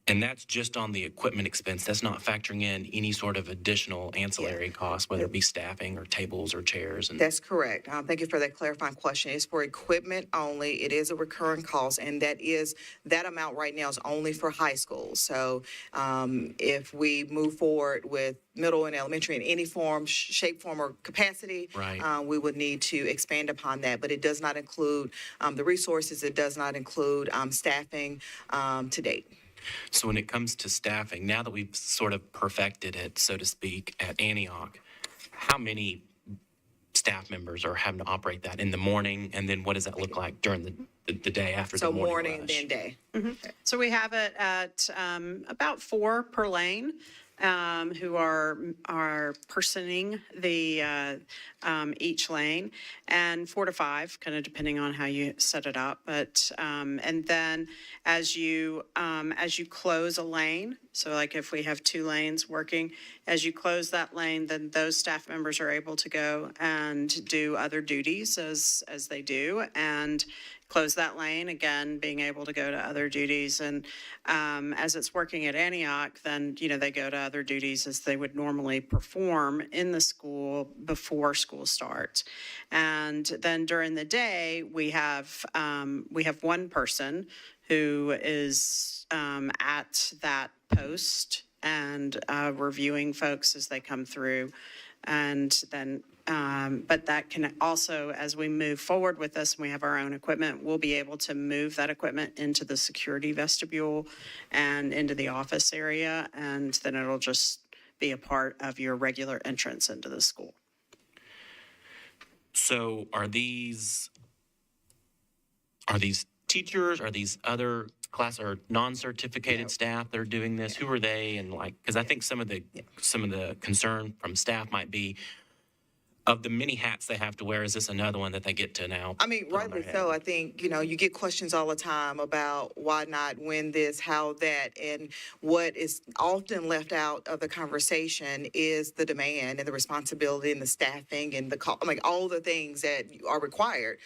And that's just on the equipment expense. That's not factoring in any sort of additional ancillary costs, whether it be staffing or tables or chairs. And That's correct. Thank you for that clarifying question. It's for equipment only. It is a recurring cost, and that amount right now is only for high school. So if we move forward with middle and elementary in any form, shape, form, or capacity, Right. We would need to expand upon that. But it does not include the resources. It does not include staffing to date. so when it comes to staffing, now that we've sort of perfected it, so to speak, at Antioch, how many staff members are having to operate that in the morning? And then what does that look like during the day after So the morning morning and rush? then day. So we have it at about 4 per lane, who are personing the each lane, and 4 to 5, kind of depending on how you set it up. But and then as you close a lane, so like if we have 2 lanes working, as you close that lane, then those staff members are able to go and do other duties as they do, and close that lane, again, being able to go to other duties. And as it's working at Antioch, then, they go to other duties as they would normally perform in the school before school starts. And then during the day, we have one person who is at that post and reviewing folks as they come through. And then, but that can also, as we move forward with this, and we have our own equipment, we'll be able to move that equipment into the security vestibule and into the office area, and then it'll just be a part of your regular entrance into the school. So are these teachers, are these other class or non-certificated staff that are doing this? Who are they? And because I think some of the concern from staff might be, of the many hats they have to wear, is this another one that they get to now? I mean, put on their rightly so. head? I think, you get questions all the time about why not, when this, how that, and what is often left out of the conversation is the demand and the responsibility and the staffing and all the things that are required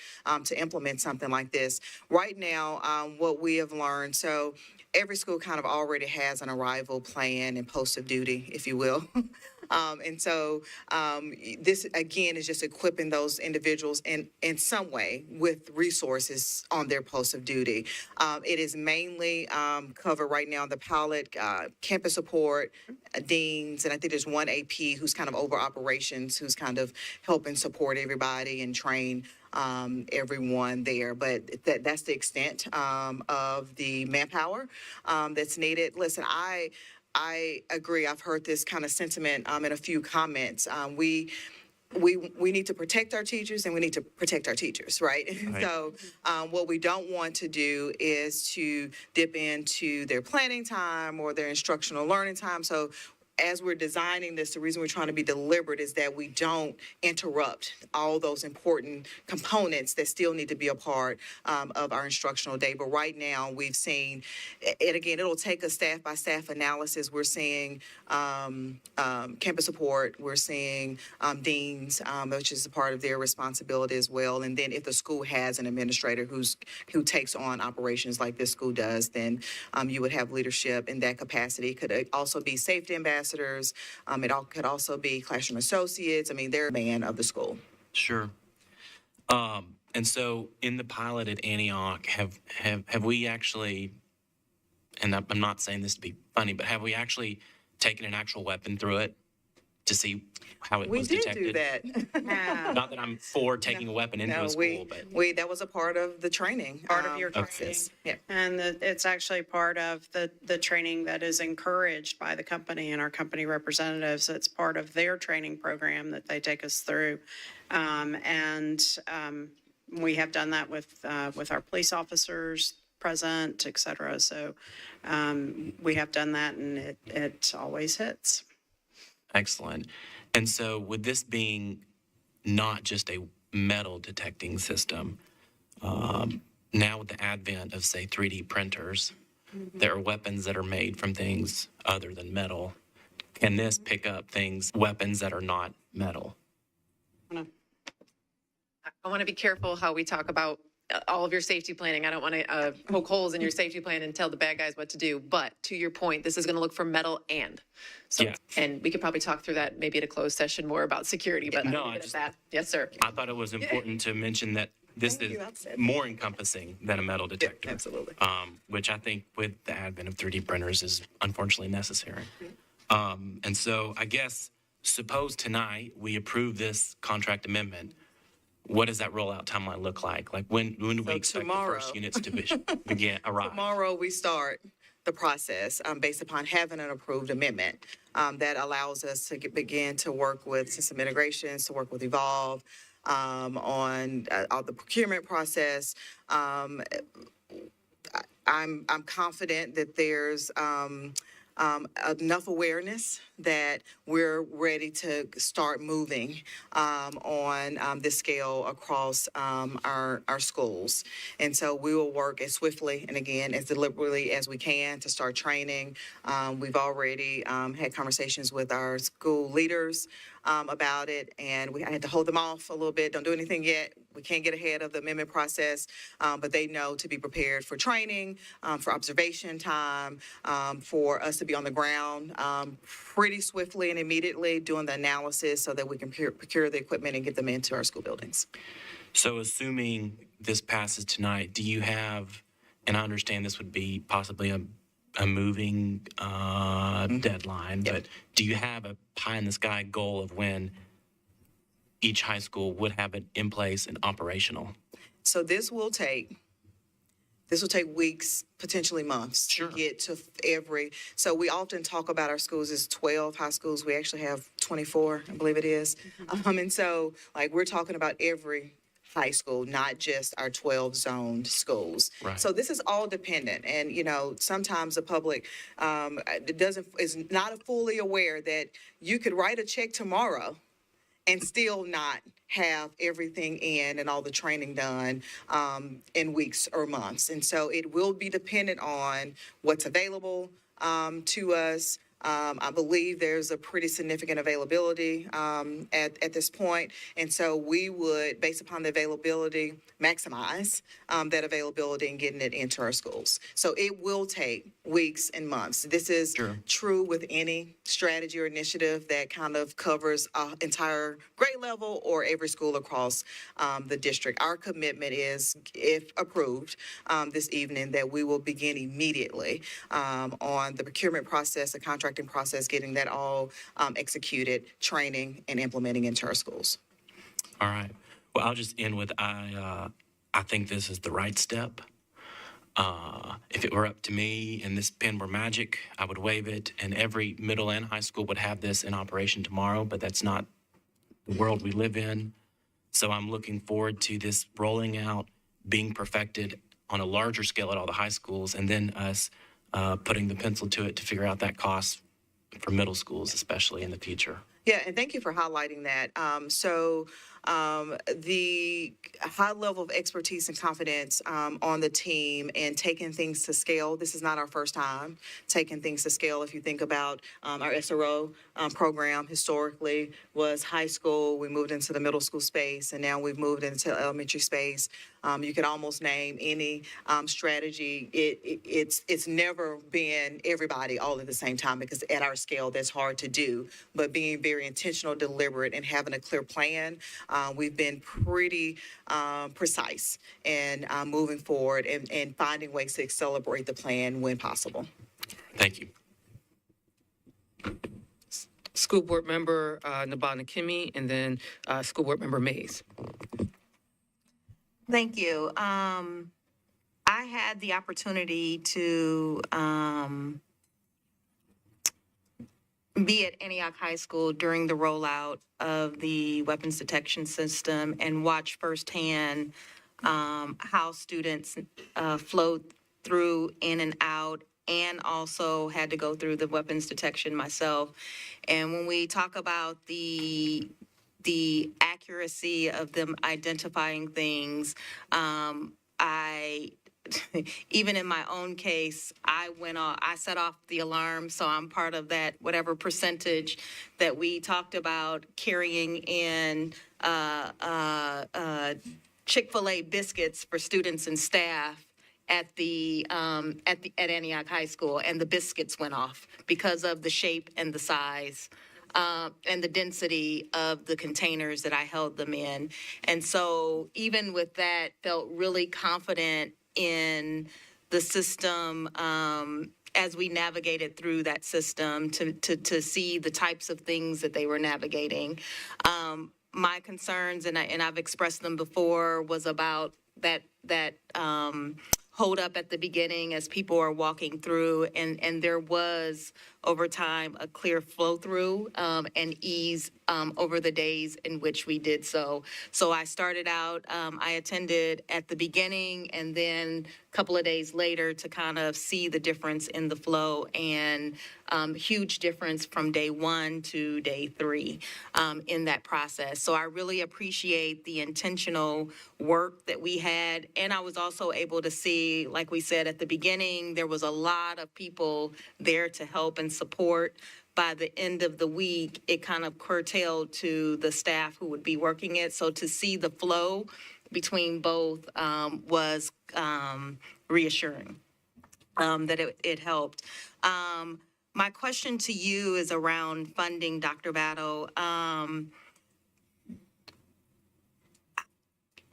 to implement something like this. Right now, what we have learned, so every school kind of already has an arrival plan and post of duty, if you will. And so this, again, is just equipping those individuals in some way with resources on their post of duty. It is mainly covered right now, the pilot, campus support, deans, and I think there's one AP who's kind of over operations, who's kind of helping support everybody and train everyone there. But that's the extent of the manpower that's needed. Listen, I agree. I've heard this kind of sentiment in a few comments. We need to protect our teachers, and we need to protect our teachers, right? Right. So what we don't want to do is to dip into their planning time or their instructional learning time. So as we're designing this, the reason we're trying to be deliberate is that we don't interrupt all those important components that still need to be a part of our instructional day. But right now, we've seen, and again, it'll take a staff by staff analysis. We're seeing campus support, we're seeing deans, which is a part of their responsibility as well. And then if the school has an administrator who takes on operations like this school does, then you would have leadership in that capacity. It could also be safety ambassadors. Could also be classroom associates. I mean, they're a man of the school. Sure. And so in the pilot at Antioch, have we actually, and I'm not saying this to be funny, but have we actually taken an actual weapon through it to see how it was detected? We did do that. Not that I'm for taking a weapon into a school, but that was a part of the training. Part of your process. Yeah. And it's actually part of the training that is encouraged by the company and our company representatives. It's part of their training program that they take us through. We have done that with our police officers present, et cetera. So we have done that, and it always hits. excellent. And so with this being not just a metal detecting system, now with the advent of, say, 3D printers, there are weapons that are made from things other than metal. Can this pick up weapons that are not metal? I want to be careful how we talk about all of your safety planning. I don't want to poke holes in your safety plan and tell the bad guys what to do. But to your point, this is going to look for metal and. So, Yeah. And we could probably talk through that maybe at a closed session more about security, but No, I'll leave it at that. Yes, sir. I thought it was important to mention that this is more encompassing than a metal detector. Absolutely. Which I think with the advent of 3D printers is unfortunately necessary. And so I guess, suppose tonight we approve this contract amendment, what does that rollout timeline look like? Like when do we expect the tomorrow. first units to arrive? Tomorrow we start. the process based upon having an approved amendment that allows us to begin to work with system integrations, to work with Evolve on the procurement process. I'm confident that there's enough awareness that we're ready to start moving on this scale across our schools. And so we will work as swiftly and again as deliberately as we can to start training. We've already had conversations with our school leaders about it, and I had to hold them off a little bit. Don't do anything yet. We can't get ahead of the amendment process, but they know to be prepared for training, for observation time, for us to be on the ground pretty swiftly and immediately doing the analysis so that we can procure the equipment and get them into our school buildings. So assuming this passes tonight, do you have, and I understand this would be possibly a moving deadline, but do you have a pie-in-the-sky goal of when each high school would have it in place and operational? So this will take weeks, potentially months to get to so we often talk about our schools as 12 high schools. We actually have 24, I believe it is. And so like we're talking about every high school, not just our 12 zoned schools. Right. So this is all dependent. And, sometimes the public is not fully aware that you could write a check tomorrow and still not have everything in and all the training done in weeks or months. And so it will be dependent on what's available to us. I believe there's a pretty significant availability at this point. And so we would, based upon the availability, maximize that availability and getting it into our schools. So it will take weeks and months. This is true with any strategy or initiative that kind of covers an entire grade level or every school across the district. Our commitment is, if approved this evening, that we will begin immediately on the procurement process, the contracting process, getting that all executed, training, and implementing into our schools. All right. Well, I'll just end with I think this is the right step. If it were up to me and this pen were magic, I would wave it, and every middle and high school would have this in operation tomorrow, but that's not the world we live in. So I'm looking forward to this rolling out, being perfected on a larger scale at all the high schools, and then us putting the pencil to it to figure out that cost for middle schools, especially in the future. Yeah, and thank you for highlighting that. The high level of expertise and confidence on the team and taking things to scale. This is not our first time taking things to scale. If you think about our SRO program, historically was high school. We moved into the middle school space, and now we've moved into elementary space. You could almost name any strategy. It's never been everybody all at the same time, because at our scale, that's hard to do. But being very intentional, deliberate, and having a clear plan, we've been pretty precise in moving forward and finding ways to accelerate the plan when possible. Thank you. School Board Member Nabana Kimi, and then School Board Member Mays. Thank you. I had the opportunity to be at Antioch High School during the rollout of the weapons detection system and watch firsthand how students flowed through in and out, and also had to go through the weapons detection myself. And when we talk about the accuracy of them identifying things, even in my own case, I set off the alarm, so I'm part of that, whatever percentage that we talked about carrying in Chick-fil-A biscuits for students and staff at Antioch High School, and the biscuits went off because of the shape and the size. And the density of the containers that I held them in. And so even with that, felt really confident in the system as we navigated through that system to see the types of things that they were navigating. My concerns, and I've expressed them before, was about that hold up at the beginning as people are walking through, and there was over time a clear flow through and ease over the days in which we did so. So I started out, I attended at the beginning, and then a couple of days later to kind of see the difference in the flow, and huge difference from day 1 to day 3 in that process. So I really appreciate the intentional work that we had. And I was also able to see, like we said at the beginning, there was a lot of people there to help and support. By the end of the week, it kind of curtailed to the staff who would be working it. So to see the flow between both was reassuring that it helped. My question to you is around funding, Dr. Battle.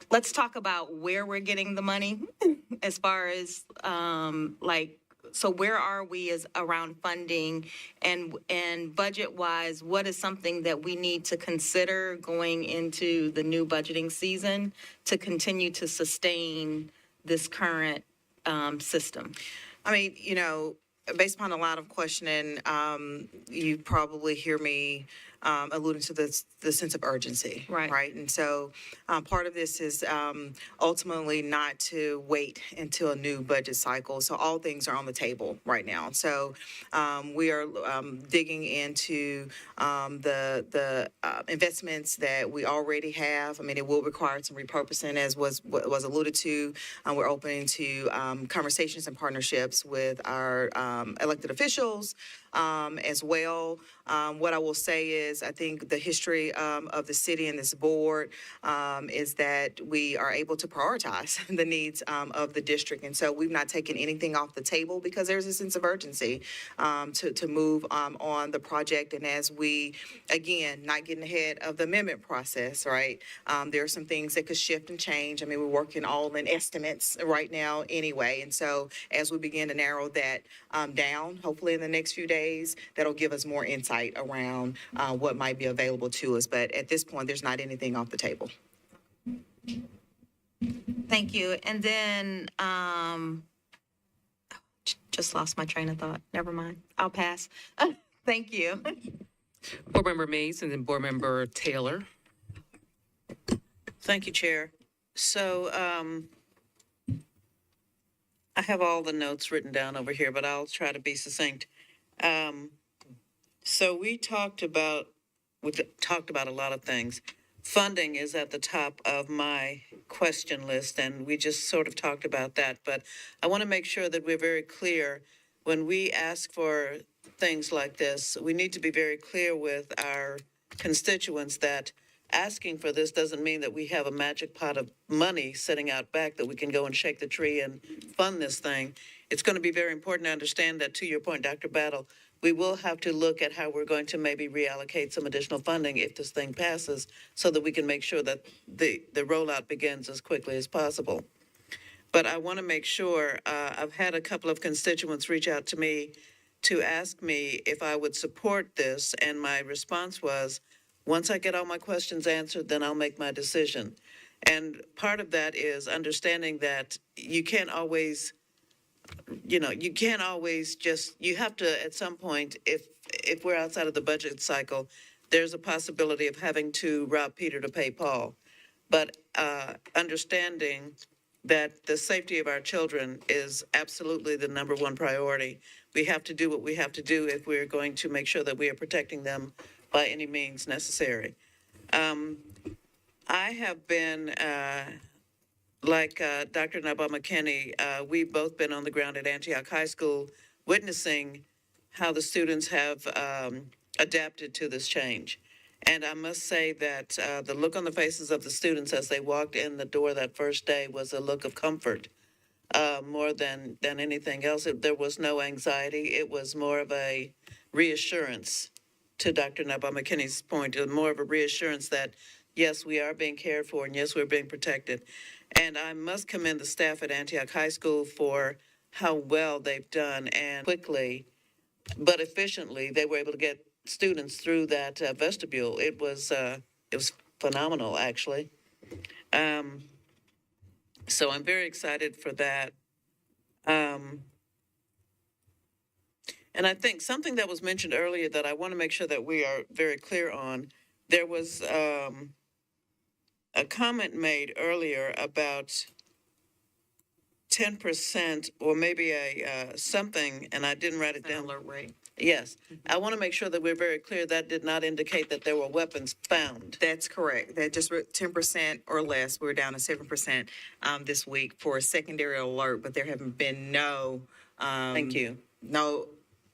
Let's talk about where we're getting the money as far as so where are we as around funding, and budget wise, what is something that we need to consider going into the new budgeting season to continue to sustain this current system? I mean, based upon a lot of questioning, you probably hear me alluding to the sense of urgency. Right. And so part of this is ultimately not to wait until a new budget cycle. So all things are on the table right now. So we are digging into the investments that we already have. I mean, it will require some repurposing, as was alluded to. We're open to conversations and partnerships with our elected officials as well. What I will say is, I think the history of the city and this board is that we are able to prioritize the needs of the district. And so we've not taken anything off the table because there's a sense of urgency to move on the project. And as we, again, not getting ahead of the amendment process, right? There are some things that could shift and change. I mean, we're working all in estimates right now anyway. And so as we begin to narrow that down, hopefully in the next few days, that'll give us more insight around what might be available to us. But at this point, there's not anything off the table. Thank you. And then, just lost my train of thought. Never mind. I'll pass. Thank you. Board Member Mays and then Board Member Taylor. Thank you, Chair. So I have all the notes written down over here, but I'll try to be succinct. So we talked about a lot of things. Funding is at the top of my question list, and we just sort of talked about that. But I want to make sure that we're very clear when we ask for things like this. We need to be very clear with our constituents that asking for this doesn't mean that we have a magic pot of money sitting out back that we can go and shake the tree and fund this thing. It's going to be very important to understand that, to your point, Dr. Battle, we will have to look at how we're going to maybe reallocate some additional funding if this thing passes so that we can make sure that the rollout begins as quickly as possible. But I want to make sure, I've had a couple of constituents reach out to me to ask me if I would support this, and my response was, once I get all my questions answered, then I'll make my decision. And part of that is understanding that you can't always just, you have to, at some point, if we're outside of the budget cycle, there's a possibility of having to rob Peter to pay Paul. But understanding that the safety of our children is absolutely the number one priority. We have to do what we have to do if we're going to make sure that we are protecting them by any means necessary. I have been, like Dr. Naba McKinney, we've both been on the ground at Antioch High School witnessing how the students have adapted to this change. And I must say that the look on the faces of the students as they walked in the door that first day was a look of comfort more than anything else. There was no anxiety. It was more of a reassurance, to Dr. Naba McKinney's point, more of a reassurance that, yes, we are being cared for, and yes, we're being protected. And I must commend the staff at Antioch High School for how well they've done, and quickly but efficiently they were able to get students through that vestibule. It was phenomenal, actually. So I'm very excited for that. And I think something that was mentioned earlier that I want to make sure that we are very clear on, there was a comment made earlier about 10% or maybe something, and I didn't write it down. Alert rate. Yes, I want to make sure that we're very clear that did not indicate that there were weapons found. That's correct. That just 10% or less. We're down to 7% this week for a secondary alert, but there haven't been no Thank you. no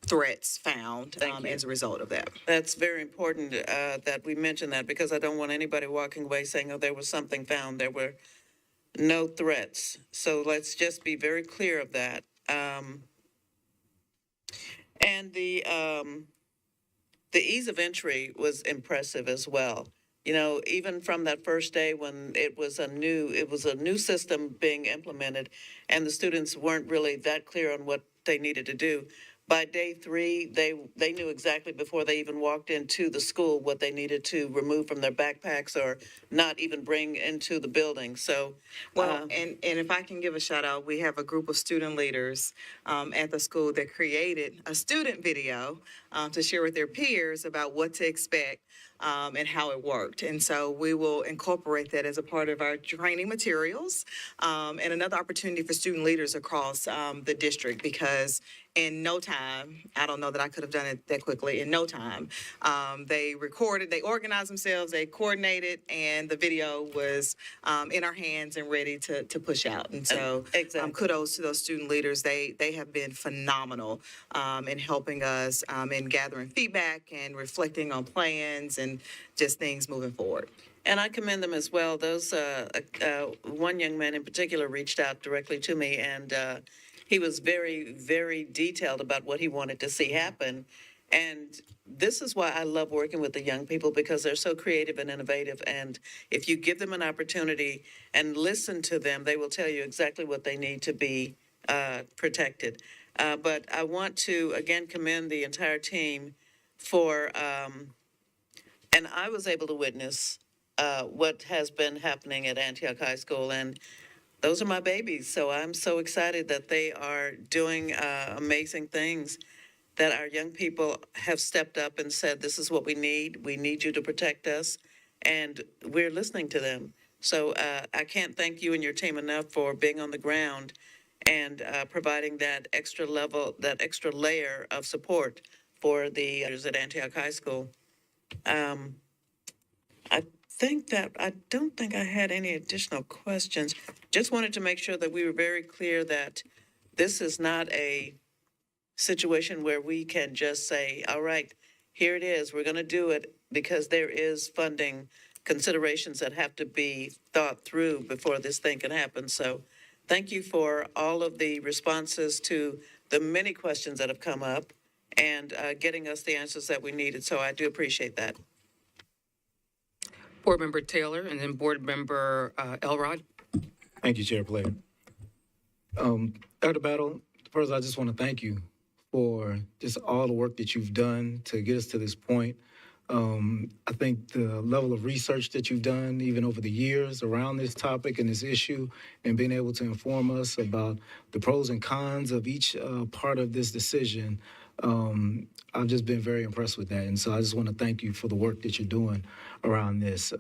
threats found Thank you. as a result of that. That's very important that we mention that because I don't want anybody walking away saying, oh, there was something found. There were no threats. So let's just be very clear of that. And the ease of entry was impressive as well. You know, even from that first day when it was a new system being implemented and the students weren't really that clear on what they needed to do. By day 3, they knew exactly before they even walked into the school what they needed to remove from their backpacks or not even bring into the building. So, Well, and if I can give a shout out, we have a group of student leaders at the school that created a student video to share with their peers about what to expect and how it worked. And so we will incorporate that as a part of our training materials and another opportunity for student leaders across the district because in no time, I don't know that I could have done it that quickly, in no time, they recorded, they organized themselves, they coordinated, and the video was in our hands and ready to push out. And so Exactly. kudos to those student leaders. They have been phenomenal in helping us in gathering feedback and reflecting on plans and just things moving forward. and I commend them as well. Those, one young man in particular reached out directly to me and he was very, very detailed about what he wanted to see happen. And this is why I love working with the young people because they're so creative and innovative. And if you give them an opportunity and listen to them, they will tell you exactly what they need to be protected. But I want to, again, commend the entire team for, and I was able to witness what has been happening at Antioch High School. And those are my babies. So I'm so excited that they are doing amazing things, that our young people have stepped up and said, this is what we need. We need you to protect us. And we're listening to them. So I can't thank you and your team enough for being on the ground and providing that extra level, that extra layer of support for the at Antioch High School. I don't think I had any additional questions. Just wanted to make sure that we were very clear that this is not a situation where we can just say, all right, here it is, we're going to do it, because there is funding considerations that have to be thought through before this thing can happen. So thank you for all of the responses to the many questions that have come up and getting us the answers that we needed. So I do appreciate that. Board Member Taylor and then Board Member Elrod. Thank you, Chair Player. Dr. Battle, first, I just want to thank you for just all the work that you've done to get us to this point. I think the level of research that you've done, even over the years, around this topic and this issue, and being able to inform us about the pros and cons of each part of this decision, I've just been very impressed with that. And so I just want to thank you for the work that you're doing around this.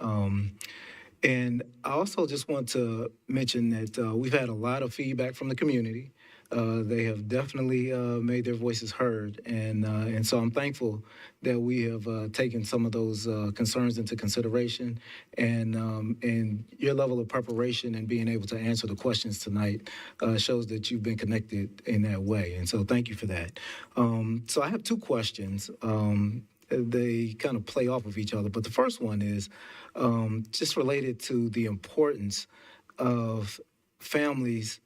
And I also just want to mention that we've had a lot of feedback from the community. They have definitely made their voices heard, and so I'm thankful that we have taken some of those concerns into consideration, and your level of preparation and being able to answer the questions tonight shows that you've been connected in that way, and so thank you for that. So I have two questions. They kind of play off of each other, but the first one is just related to the importance of families,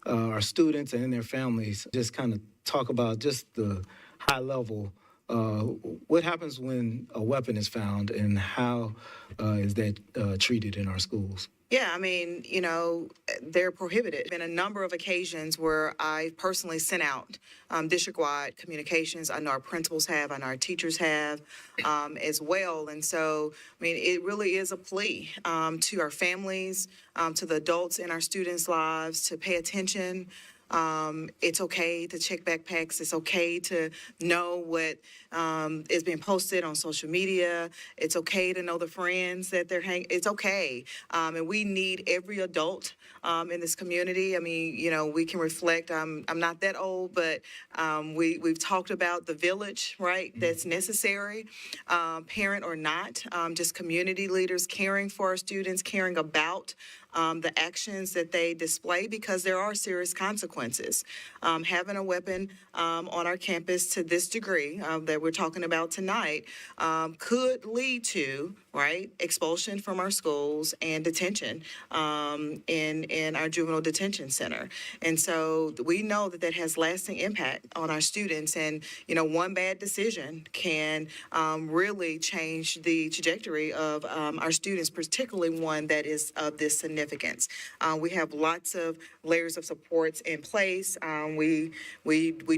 our students and their families. Just kind of talk about just the high level, what happens when a weapon is found and how is that treated in our schools? Yeah, I mean, you know, they're prohibited. Been a number of occasions where I personally sent out district-wide communications. I know our principals have, I know our teachers have as well. And so, I mean, it really is a plea to our families, to the adults in our students' lives to pay attention It's okay to check backpacks. It's okay to know what is being posted on social media. It's okay to know the friends that they're hanging. It's okay. And we need every adult in this community. I mean, you know, we can reflect. I'm not that old, but we've talked about the village, right? That's necessary, parent or not, just community leaders caring for our students, caring about the actions that they display, because there are serious consequences. Having a weapon on our campus to this degree that we're talking about tonight could lead to, right, expulsion from our schools and detention in our juvenile detention center. And so we know that that has lasting impact on our students. And, you know, one bad decision can really change the trajectory of our students, particularly one that is of this significance. We have lots of layers of supports in place. We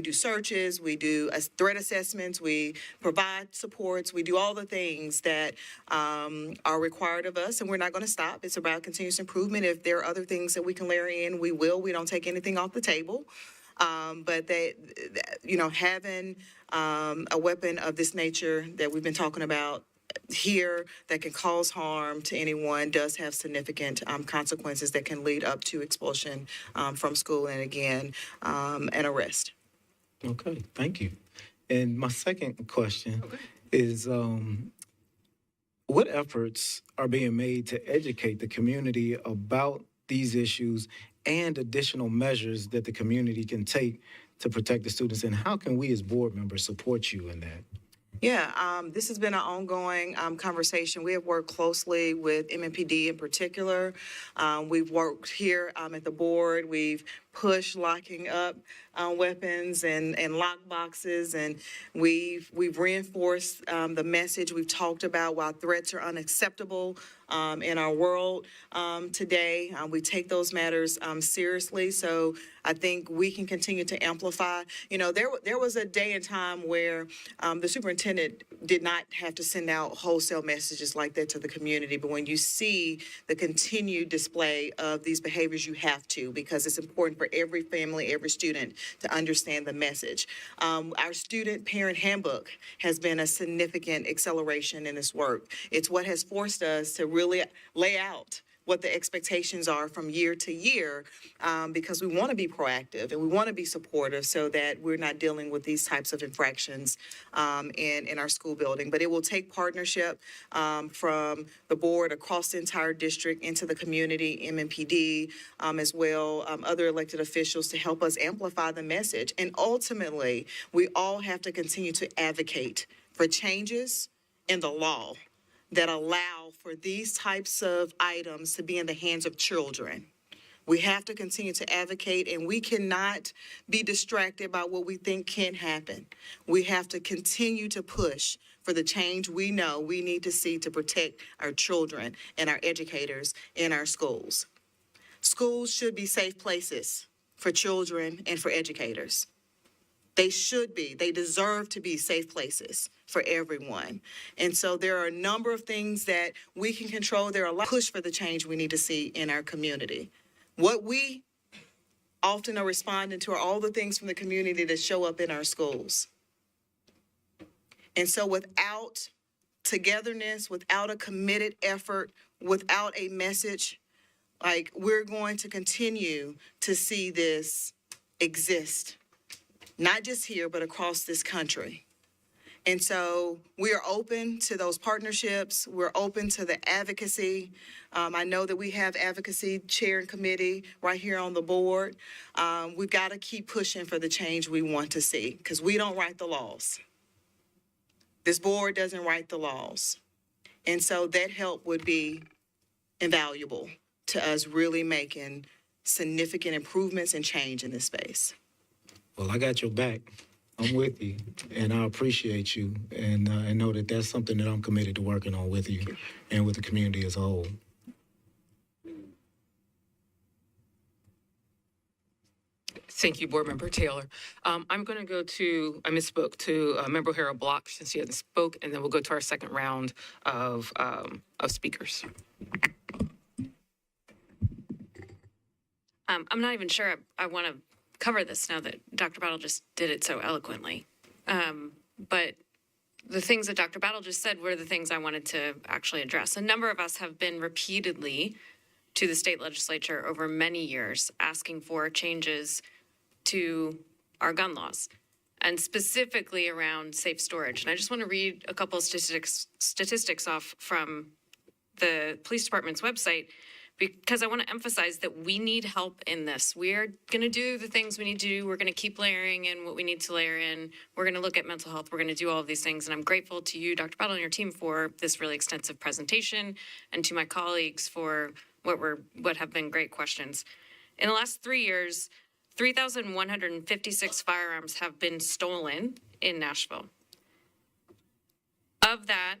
do searches, we do threat assessments, we provide supports, we do all the things that are required of us, and we're not going to stop. It's about continuous improvement. If there are other things that we can layer in, we will. We don't take anything off the table. But you know, having a weapon of this nature that we've been talking about here that can cause harm to anyone does have significant consequences that can lead up to expulsion from school and, again, an arrest. Okay, thank you. And my second question is, what efforts are being made to educate the community about these issues and additional measures that the community can take to protect the students? And how can we as board members support you in that? Yeah, this has been an ongoing conversation. We have worked closely with MNPD in particular. We've worked here at the board. We've pushed locking up weapons and lock boxes, and we've reinforced the message. We've talked about why threats are unacceptable in our world today. We take those matters seriously. So I think we can continue to amplify. You know, there was a day and time where the superintendent did not have to send out wholesale messages like that to the community. But when you see the continued display of these behaviors, you have to, because it's important for every family, every student to understand the message. Our student parent handbook has been a significant acceleration in this work. It's what has forced us to really lay out what the expectations are from year to year, because we want to be proactive and we want to be supportive so that we're not dealing with these types of infractions in our school building. But it will take partnership from the board across the entire district into the community, MNPD, as well, other elected officials to help us amplify the message. And ultimately, we all have to continue to advocate for changes in the law that allow for these types of items to be in the hands of children. We have to continue to advocate, and we cannot be distracted by what we think can happen. We have to continue to push for the change we know we need to see to protect our children and our educators in our schools. Schools should be safe places for children and for educators. They should be. They deserve to be safe places for everyone. And so there are a number of things that we can control. There are a lot of push for the change we need to see in our community. What we often are responding to are all the things from the community that show up in our schools. And so without togetherness, without a committed effort, without a message, like, we're going to continue to see this exist. Not just here, but across this country. And so we are open to those partnerships. We're open to the advocacy. I know that we have advocacy chair and committee right here on the board. We've got to keep pushing for the change we want to see, because we don't write the laws. This board doesn't write the laws. And so that help would be invaluable to us really making significant improvements and change in this space. Well, I got your back. I'm with you, and I appreciate you, and know that that's something that I'm committed to working on with you and with the community as a whole. Thank you, Board Member Taylor. I'm going to go to, I misspoke, to Member Harold Block since he hasn't spoke, and then we'll go to our second round of speakers. I'm not even sure I want to cover this now that Dr. Battle just did it so eloquently. But the things that Dr. Battle just said were the things I wanted to actually address. A number of us have been repeatedly to the state legislature over many years asking for changes to our gun laws, and specifically around safe storage. And I just want to read a couple of statistics off from the police department's website, because I want to emphasize that we need help in this. We're going to do the things we need to do. We're going to keep layering in what we need to layer in. We're going to look at mental health. We're going to do all of these things. And I'm grateful to you, Dr. Battle, and your team for this really extensive presentation, and to my colleagues for what have been great questions. In the last 3 years, 3,156 firearms have been stolen in Nashville. Of that,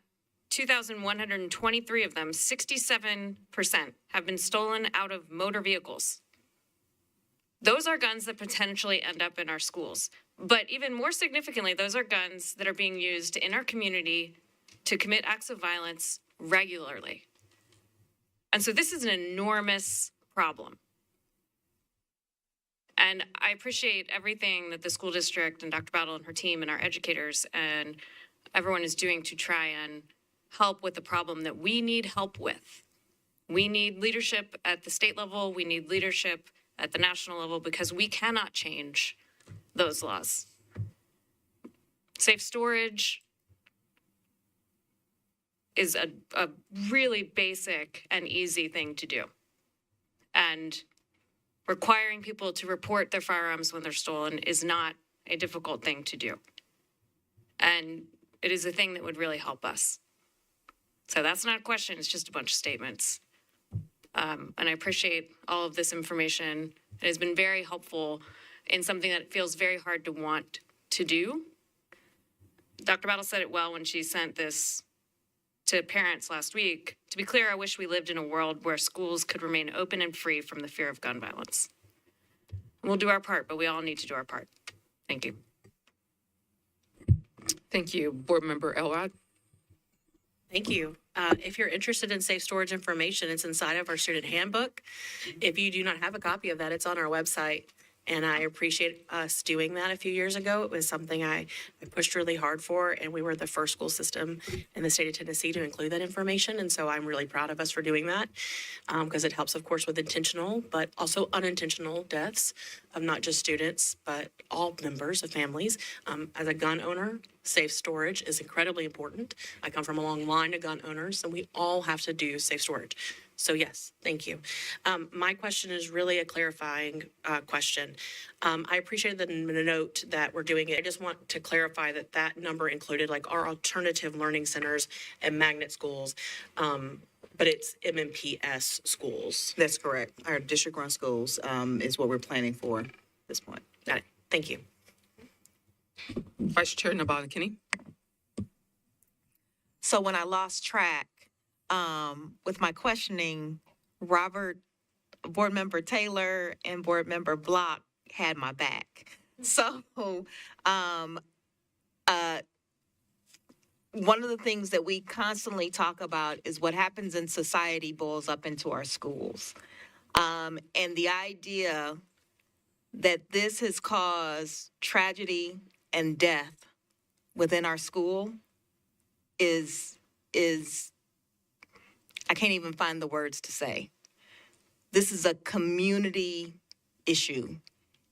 2,123 of them, 67%, have been stolen out of motor vehicles. Those are guns that potentially end up in our schools. But even more significantly, those are guns that are being used in our community to commit acts of violence regularly. And so this is an enormous problem. And I appreciate everything that the school district and Dr. Battle and her team and our educators and everyone is doing to try and help with the problem that we need help with. We need leadership at the state level. We need leadership at the national level, because we cannot change those laws. Safe storage is a really basic and easy thing to do. And requiring people to report their firearms when they're stolen is not a difficult thing to do. And it is a thing that would really help us. So that's not a question, it's just a bunch of statements. And I appreciate all of this information. It has been very helpful in something that feels very hard to want to do. Dr. Battle said it well when she sent this to parents last week. To be clear, I wish we lived in a world where schools could remain open and free from the fear of gun violence. We'll do our part, but we all need to do our part. Thank you. Thank you. Board Member Elrod. Thank you. If you're interested in safe storage information, it's inside of our student handbook. If you do not have a copy of that, it's on our website. And I appreciate us doing that a few years ago. It was something I pushed really hard for, and we were the first school system in the state of Tennessee to include that information. And so I'm really proud of us for doing that, because it helps, of course, with intentional, but also unintentional deaths of not just students, but all members of families. As a gun owner, safe storage is incredibly important. I come from a long line of gun owners, and we all have to do safe storage. So yes, thank you. My question is really a clarifying question. I appreciate the note that we're doing it. I just want to clarify that that number included like our alternative learning centers and magnet schools, but it's MNPS schools. That's correct. Our district-run schools is what we're planning for at this point. Got it. Thank you. Vice Chair Nabala-Kinney. So when I lost track, with my questioning, Board Member Taylor and Board Member Block had my back. So, one of the things that we constantly talk about is what happens in society boils up into our schools. And the idea that this has caused tragedy and death within our school is I can't even find the words to say. This is a community issue,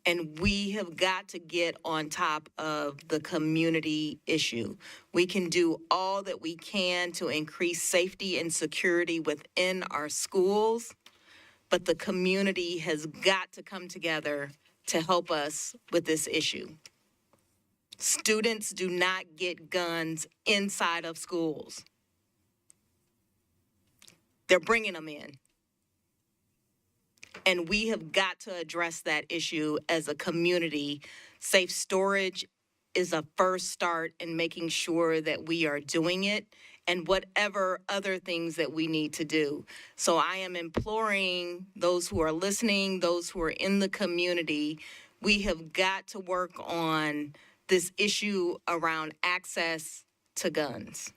and we have got to get on top of the community issue. We can do all that we can to increase safety and security within our schools, but the community has got to come together to help us with this issue. Students do not get guns inside of schools. They're bringing them in. And we have got to address that issue as a community. Safe storage is a first start in making sure that we are doing it, and whatever other things that we need to do. So I am imploring those who are listening, those who are in the community, we have got to work on this issue around access to guns.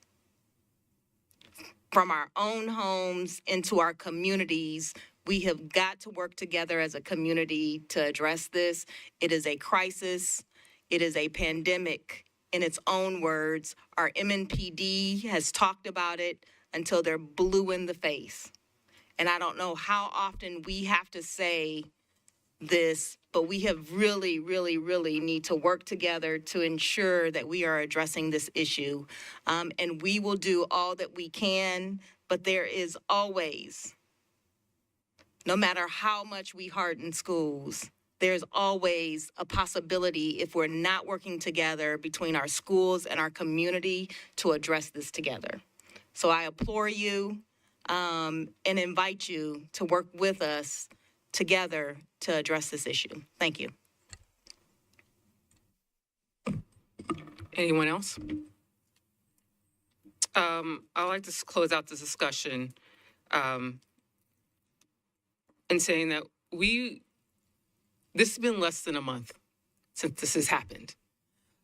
From our own homes into our communities, We have got to work together as a community to address this. It is a crisis. It is a pandemic. In its own words, our MNPD has talked about it until they're blue in the face. And I don't know how often we have to say this, but we have really, really, really need to work together to ensure that we are addressing this issue. And we will do all that we can, but there is always, no matter how much we harden schools, there's always a possibility if we're not working together between our schools and our community to address this together. So I implore you and invite you to work with us together to address this issue. Thank you. Anyone else? I'd like to close out this discussion in saying that this has been less than a month since this has happened.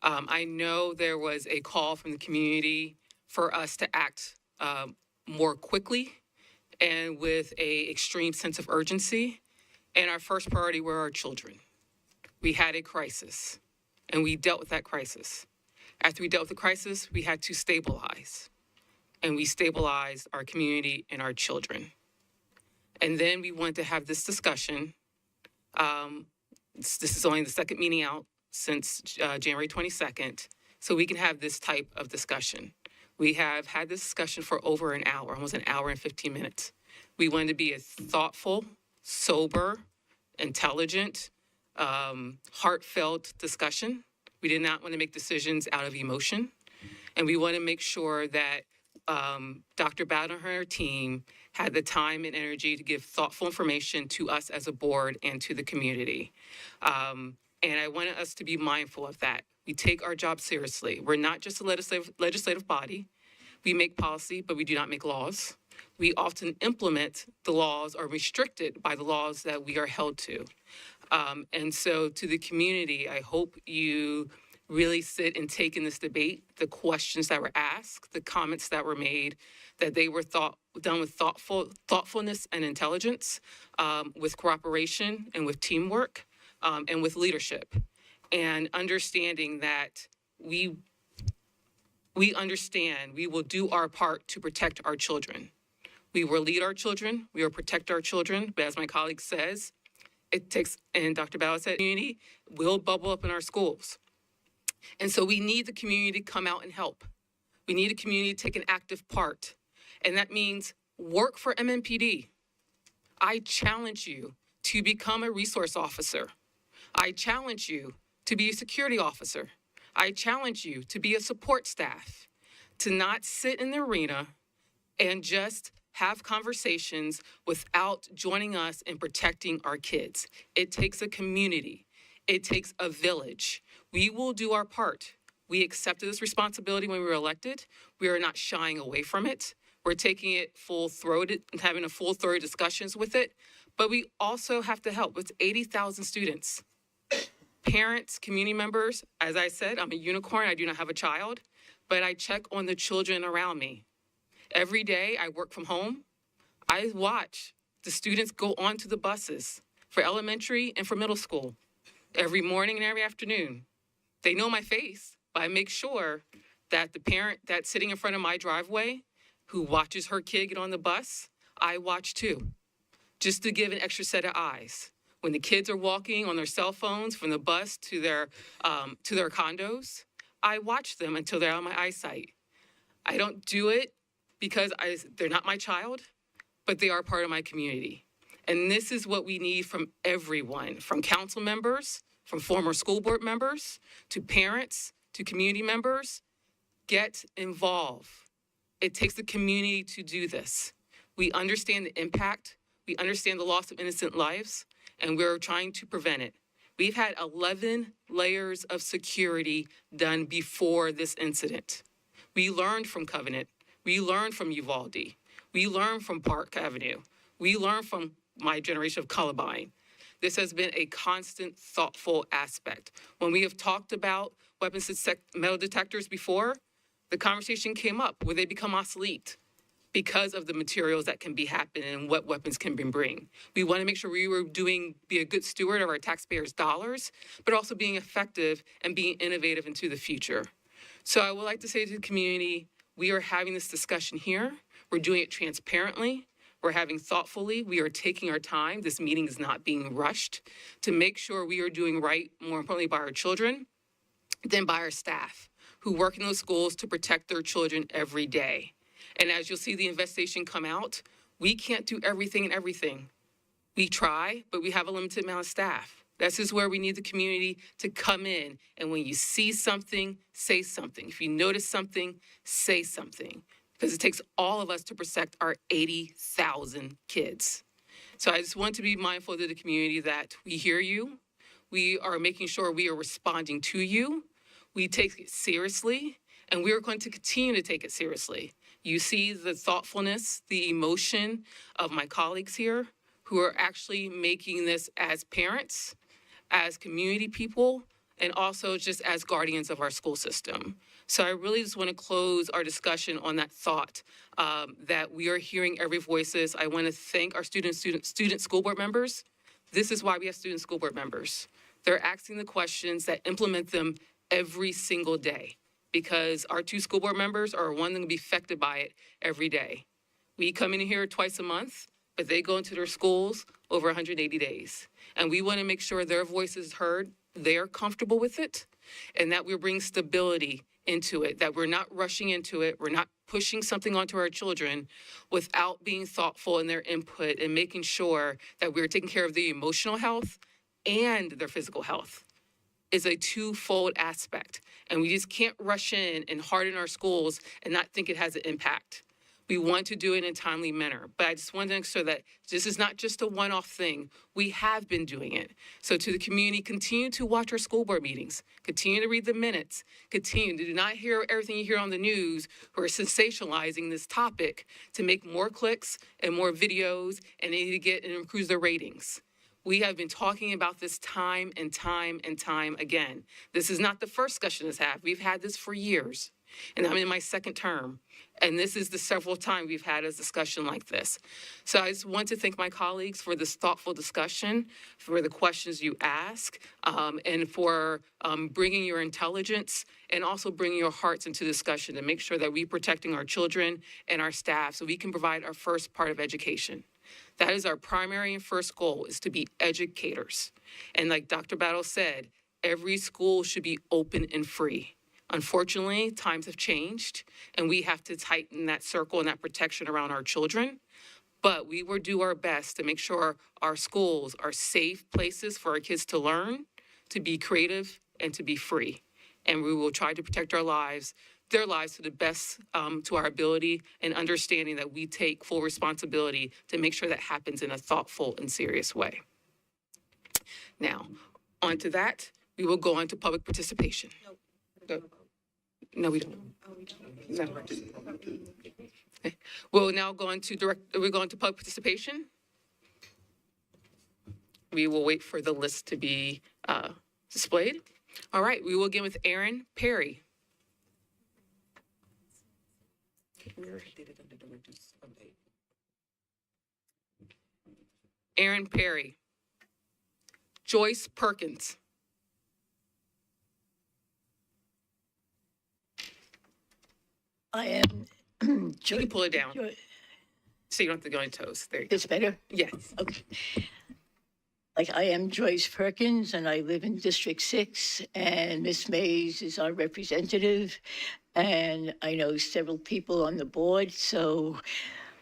I know there was a call from the community for us to act more quickly and with an extreme sense of urgency. And our first priority were our children. We had a crisis, and we dealt with that crisis. After we dealt with the crisis, we had to stabilize. And we stabilized our community and our children. And then we wanted to have this discussion. This is only the second meeting out since January 22nd, so we can have this type of discussion. We have had this discussion for over an hour, almost an hour and 15 minutes. We wanted to be a thoughtful, sober, intelligent, heartfelt discussion. We did not want to make decisions out of emotion. And we want to make sure that Dr. Battle and her team had the time and energy to give thoughtful information to us as a board and to the community. And I wanted us to be mindful of that. We take our job seriously. We're not just a legislative body. We make policy, but we do not make laws. We often implement the laws or restricted by the laws that we are held to. And so to the community, I hope you really sit and take in this debate, the questions that were asked, the comments that were made, that they were done with thoughtfulness and intelligence, with cooperation and with teamwork, and with leadership. And understanding that we understand we will do our part to protect our children. We will lead our children, we will protect our children, but as my colleague says, it takes, and Dr. Ballard said, community will bubble up in our schools. And so we need the community to come out and help. We need a community to take an active part. And that means work for MNPD. I challenge you to become a resource officer. I challenge you to be a security officer. I challenge you to be a support staff, to not sit in the arena and just have conversations without joining in in protecting our kids. It takes a community. It takes a village. We will do our part. We accepted this responsibility when we were elected. We are not shying away from it. We're taking it full-throated and having a full-throated discussions with it. But we also have to help with 80,000 students. Parents, community members, as I said, I'm a unicorn. I do not have a child, but I check on the children around me. Every day I work from home. I watch the students go onto the buses for elementary and for middle school every morning and every afternoon. They know my face, but I make sure that the parent that's sitting in front of my driveway who watches her kid get on the bus, I watch too, just to give an extra set of eyes. When the kids are walking on their cell phones from the bus to their condos, I watch them until they're out of my eyesight. I don't do it because they're not my child, but they are part of my community. And this is what we need from everyone, from council members, from former school board members, to parents, to community members. Get involved. It takes the community to do this. We understand the impact. We understand the loss of innocent lives, and we're trying to prevent it. We've had 11 layers of security done before this incident. We learned from Covenant. We learned from Uvalde. We learned from Park Avenue. We learned from my generation of Columbine. This has been a constant, thoughtful aspect. When we have talked about weapons metal detectors before, the conversation came up, will they become obsolete? because of the materials that can be happening and what weapons can bring. We want to make sure we were be a good steward of our taxpayers' dollars, but also being effective and being innovative into the future. So I would like to say to the community, we are having this discussion here. We're doing it transparently. We're having thoughtfully. We are taking our time. This meeting is not being rushed to make sure we are doing right, more importantly, by our children than by our staff who work in those schools to protect their children every day. And as you'll see the investigation come out, we can't do everything and everything. We try, but we have a limited amount of staff. This is where we need the community to come in. And when you see something, say something. If you notice something, say something. Because it takes all of us to protect our 80,000 kids. So I just want to be mindful to the community that we hear you. We are making sure we are responding to you. We take it seriously, and we are going to continue to take it seriously. You see the thoughtfulness, the emotion of my colleagues here who are actually making this as parents, as community people, and also just as guardians of our school system. So I really just want to close our discussion on that thought that we are hearing every voices. I want to thank our student school board members. This is why we have student school board members. They're asking the questions that implement them every single day, because our 2 school board members are one that will be affected by it every day. We come in here twice a month, but they go into their schools over 180 days. And we want to make sure their voice is heard, they're comfortable with it, and that we bring stability into it, that we're not rushing into it, we're not pushing something onto our children without being thoughtful in their input and making sure that we're taking care of their emotional health and their physical health. Is a twofold aspect. And we just can't rush in and harden our schools and not think it has an impact. We want to do it in a timely manner. But I just want to make sure that this is not just a one-off thing. We have been doing it. So to the community, continue to watch our school board meetings. Continue to read the minutes. Continue to do not hear everything you hear on the news who are sensationalizing this topic to make more clicks and more videos, and they need to get and improve their ratings. We have been talking about this time and time and time again. This is not the first discussion this had. We've had this for years, and I'm in my 2nd term. And this is the several times we've had a discussion like this. So I just want to thank my colleagues for this thoughtful discussion, for the questions you ask, and for bringing your intelligence and also bringing your hearts into discussion to make sure that we're protecting our children and our staff so we can provide our first part of education. That is our primary and first goal, is to be educators. And like Dr. Battle said, every school should be open and free. Unfortunately, times have changed, and we have to tighten that circle and that protection around our children. But we will do our best to make sure our schools are safe places for our kids to learn, to be creative, and to be free. And we will try to protect their lives to the best to our ability, and understanding that we take full responsibility to make sure that happens in a thoughtful and serious way. Now, on to that, we will go on to public participation. No, we don't. No. Okay. We'll now go on to public participation. We will wait for the list to be displayed. All right, we will begin with Aaron Perry. Aaron Perry. Joyce Perkins. I am. You can pull it down so you don't have to go on toes. There you go. It's better? Yes. Okay. Like, I am Joyce Perkins, and I live in District 6, and Miss Mays is our representative, and I know several people on the board, so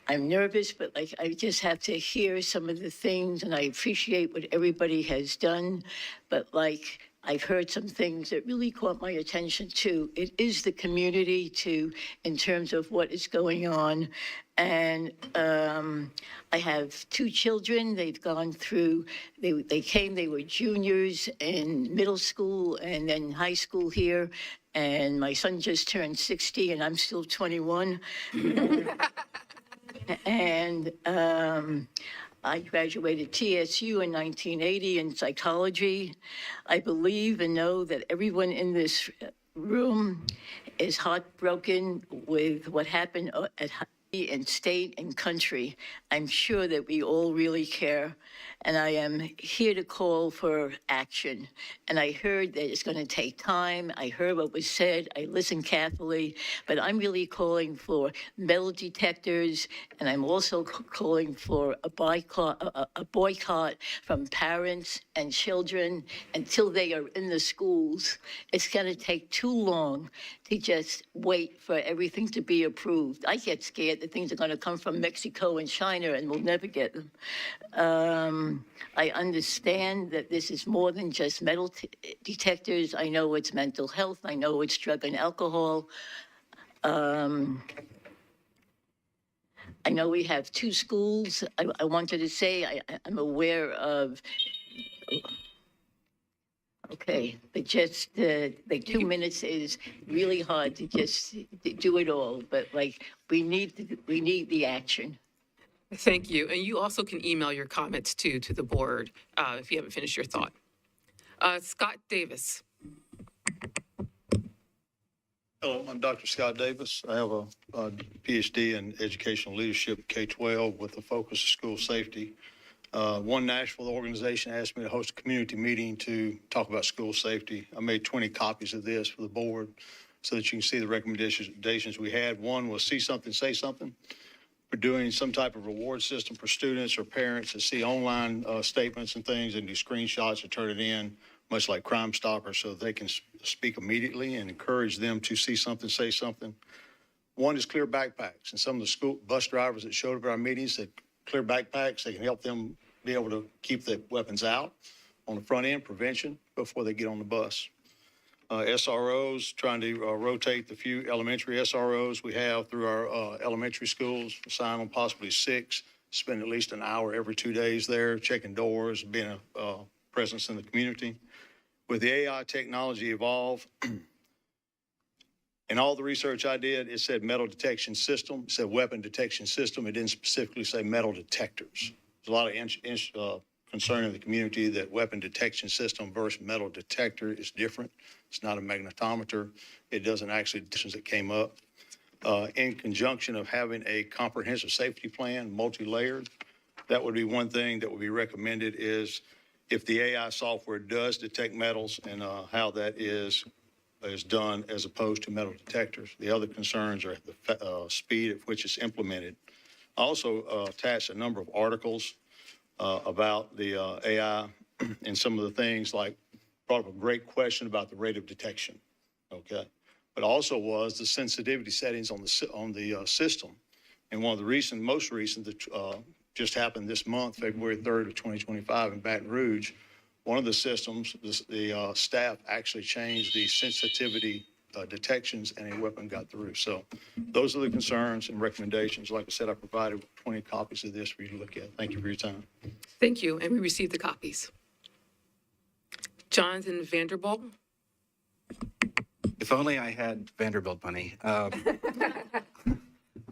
I'm nervous, but like, I just have to hear some of the things, and I appreciate what everybody has done, but like, I've heard some things that really caught my attention too. It is the community too, in terms of what is going on. And I have 2 children. They've gone through, they were juniors in middle school and then high school here. And my son just turned 60 and I'm still 21. And I graduated TSU in 1980 in psychology. I believe and know that everyone in this room is heartbroken with what happened in state and country. I'm sure that we all really care, and I am here to call for action. And I heard that it's going to take time. I heard what was said. I listened carefully, but I'm really calling for metal detectors, and I'm also calling for a boycott from parents and children until they are in the schools. It's going to take too long to just wait for everything to be approved. I get scared that things are going to come from Mexico and China and we'll never get them. I understand that this is more than just metal detectors. I know it's mental health. I know it's drug and alcohol. I know we have 2 schools. I wanted to say I'm aware of. Okay, but just like 2 minutes is really hard to just do it all. But like we need the action. Thank you. And you also can email your comments to the board if you haven't finished your thought. Scott Davis. Hello, I'm Dr. Scott Davis. I have a PhD in educational leadership, K-12, with a focus on school safety. One Nashville organization asked me to host a community meeting to talk about school safety. I made 20 copies of this for the board so that you can see the recommendations we had. One was see something, say something. We're doing some type of reward system for students or parents to see online statements and things and do screenshots or turn it in, much like Crime Stopper, so that they can speak immediately and encourage them to see something, say something. One is clear backpacks. And some of the school bus drivers that showed up at our meetings said clear backpacks, they can help them be able to keep the weapons out on the front end, prevention, before they get on the bus. SROs, trying to rotate the few elementary SROs we have through our elementary schools, assign them possibly 6, spend at least an hour every 2 days there, checking doors, being a presence in the community. With the AI technology evolve, in all the research I did, it said metal detection system, it said weapon detection system. It didn't specifically say metal detectors. There's a lot of concern in the community that weapon detection system versus metal detector is different. It's not a magnetometer. It doesn't actually, that came up. In conjunction of having a comprehensive safety plan, multi-layered, that would be one thing that would be recommended is if the AI software does detect metals and how that is done as opposed to metal detectors. The other concerns are the speed at which it's implemented. I also attached a number of articles about the AI and some of the things like brought up a great question about the rate of detection, okay? But also was the sensitivity settings on the system. And one of the most recent that just happened this month, February 3rd of 2025 in Baton Rouge, one of the systems, the staff actually changed the sensitivity detections and a weapon got through. So those are the concerns and recommendations. Like I said, I provided 20 copies of this for you to look at. Thank you for your time. Thank you. And we received the copies. Jonathan Vanderbilt. If only I had Vanderbilt money.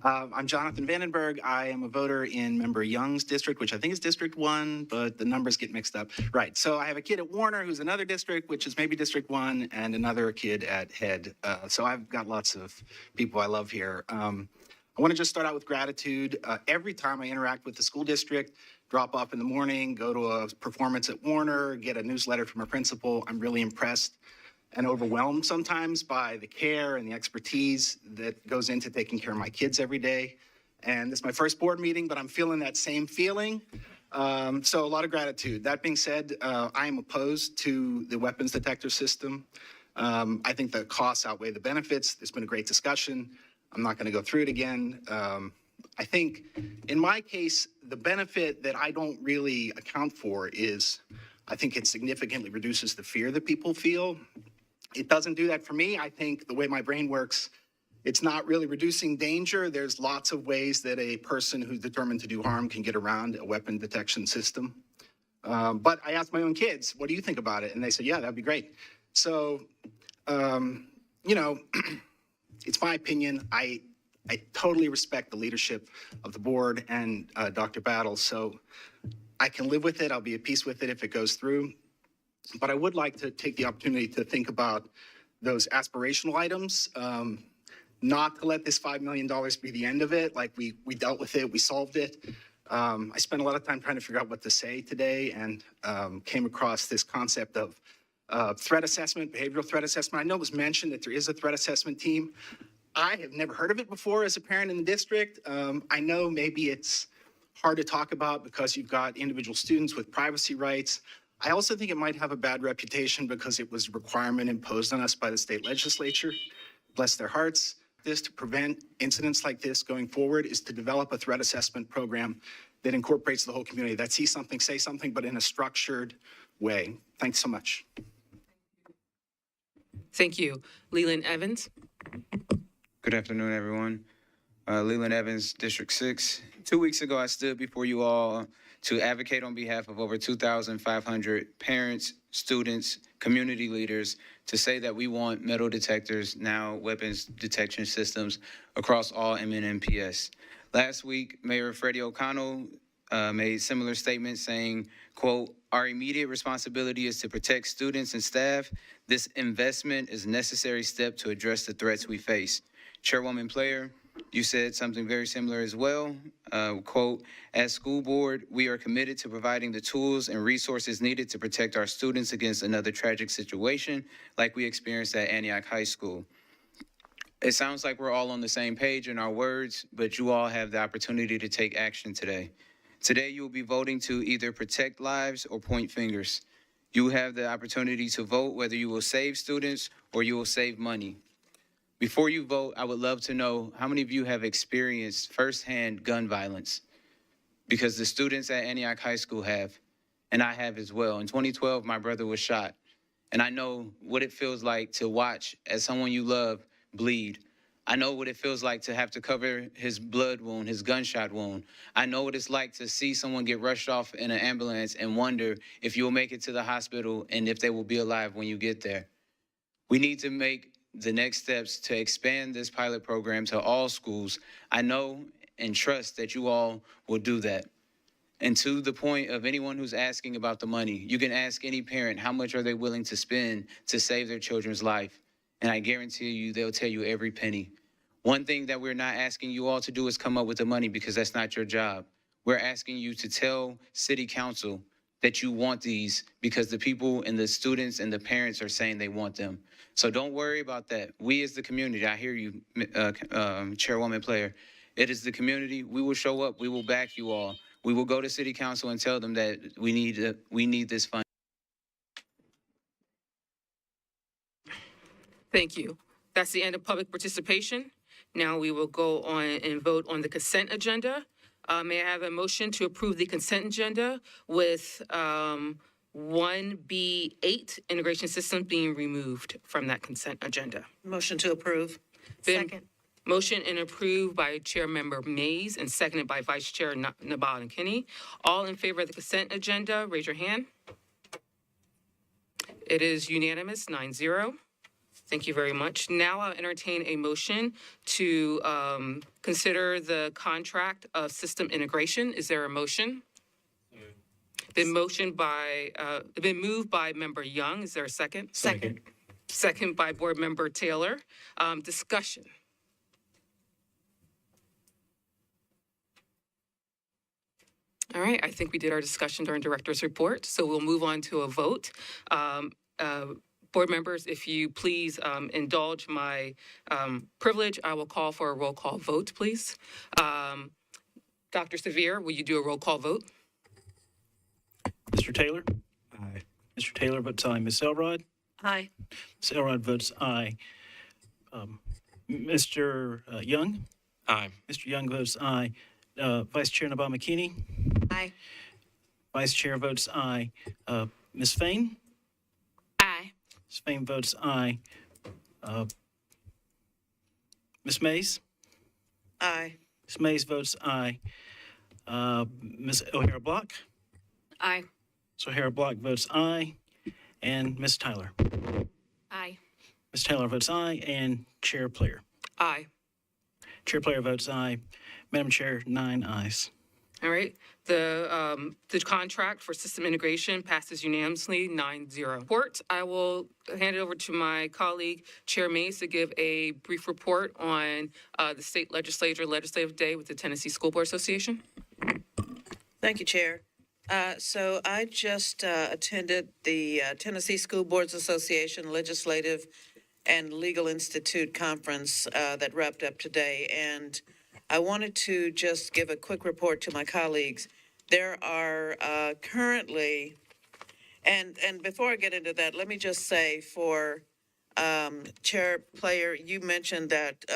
I'm Jonathan Vandenberg. I am a voter in Member Young's district, which I think is District 1, but the numbers get mixed up. Right. So I have a kid at Warner who's another district, which is maybe District 1, and another kid at Head. So I've got lots of people I love here. I want to just start out with gratitude. Every time I interact with the school district, drop off in the morning, go to a performance at Warner, get a newsletter from a principal, I'm really impressed and overwhelmed sometimes by the care and the expertise that goes into taking care of my kids every day. And this is my first board meeting, but I'm feeling that same feeling. So a lot of gratitude. That being said, I am opposed to the weapons detector system. I think the costs outweigh the benefits. There's been a great discussion. I'm not going to go through it again. I think in my case, the benefit that I don't really account for is I think it significantly reduces the fear that people feel. It doesn't do that for me. I think the way my brain works, it's not really reducing danger. There's lots of ways that a person who's determined to do harm can get around a weapon detection system. But I asked my own kids, what do you think about it? And they said, yeah, that'd be great. So, you know, it's my opinion. I totally respect the leadership of the board and Dr. Battle. So I can live with it. I'll be at peace with it if it goes through. But I would like to take the opportunity to think about those aspirational items. not to let this $5 million be the end of it. Like we dealt with it, we solved it. I spent a lot of time trying to figure out what to say today and came across this concept of threat assessment, behavioral threat assessment. I know it was mentioned that there is a threat assessment team. I have never heard of it before as a parent in the district. I know maybe it's hard to talk about because you've got individual students with privacy rights. I also think it might have a bad reputation because it was a requirement imposed on us by the state legislature. Bless their hearts. This to prevent incidents like this going forward is to develop a threat assessment program that incorporates the whole community, that sees something, say something, but in a structured way. Thanks so much. Thank you. Leland Evans. Good afternoon, everyone. Leland Evans, District 6. 2 weeks ago, I stood before you all to advocate on behalf of over 2,500 parents, students, community leaders to say that we want metal detectors, now weapons detection systems, across all MNPS. Last week, Mayor Freddie O'Connell made similar statements saying, quote, "Our immediate responsibility is to protect students and staff. This investment is a necessary step to address the threats we face." Chairwoman Player, you said something very similar as well. Quote, "As school board, we are committed to providing the tools and resources needed to protect our students against another tragic situation like we experienced at Antioch High School." It sounds like we're all on the same page in our words, but you all have the opportunity to take action today. Today, you will be voting to either protect lives or point fingers. You will have the opportunity to vote whether you will save students or you will save money. Before you vote, I would love to know how many of you have experienced firsthand gun violence, because the students at Antioch High School have, and I have as well. In 2012, my brother was shot, and I know what it feels like to watch as someone you love bleed. I know what it feels like to have to cover his blood wound, his gunshot wound. I know what it's like to see someone get rushed off in an ambulance and wonder if you'll make it to the hospital and if they will be alive when you get there. We need to make the next steps to expand this pilot program to all schools. I know and trust that you all will do that. And to the point of anyone who's asking about the money, you can ask any parent how much are they willing to spend to save their children's life. And I guarantee you, they'll tell you every penny. One thing that we're not asking you all to do is come up with the money, because that's not your job. We're asking you to tell City Council that you want these because the people and the students and the parents are saying they want them. So don't worry about that. We as the community, I hear you, Chairwoman Player. It is the community. We will show up. We will back you all. We will go to City Council and tell them that we need this fund. Thank you. That's the end of public participation. Now we will go on and vote on the consent agenda. May I have a motion to approve the consent agenda with 1B8, integration system, being removed from that consent agenda? Motion to approve. Second. Motion and approved by Chair Member Mays and seconded by Vice Chair Nabal and Kinney. All in favor of the consent agenda, raise your hand. It is unanimous, 9-0. Thank you very much. Now I'll entertain a motion to consider the contract of system integration. Is there a motion? Been moved by Member Young. Is there a second? Second. Second by Board Member Taylor. Discussion. All right, I think we did our discussion during Director's Report, so we'll move on to a vote. Board members, if you please indulge my privilege, I will call for a roll call vote, please. Dr. Sevier, will you do a roll call vote? Mr. Taylor? Aye. Mr. Taylor votes aye. Ms. Elrod? Aye. Ms. Elrod votes aye. Mr. Young? Aye. Mr. Young votes aye. Vice Chair Nabal McKinney? Aye. Vice Chair votes aye. Ms. Fain? Aye. Ms. Fain votes aye. Ms. Mays? Aye. Ms. Mays votes aye. Ms. O'Hara Block? Aye. Ms. O'Hara Block votes aye. And Ms. Tyler? Aye. Ms. Taylor votes aye. And Chair Player? Aye. Chair Player votes aye. Madam Chair, 9 ayes. All right, the contract for system integration passes unanimously, 9-0. Report, I will hand it over to my colleague, Chair Mays, to give a brief report on the state legislature legislative day with the Tennessee School Board Association. Thank you, Chair. So I just attended the Tennessee School Boards Association Legislative and Legal Institute Conference that wrapped up today, and I wanted to just give a quick report to my colleagues. There are currently, and before I get into that, let me just say for Chair Player, you mentioned that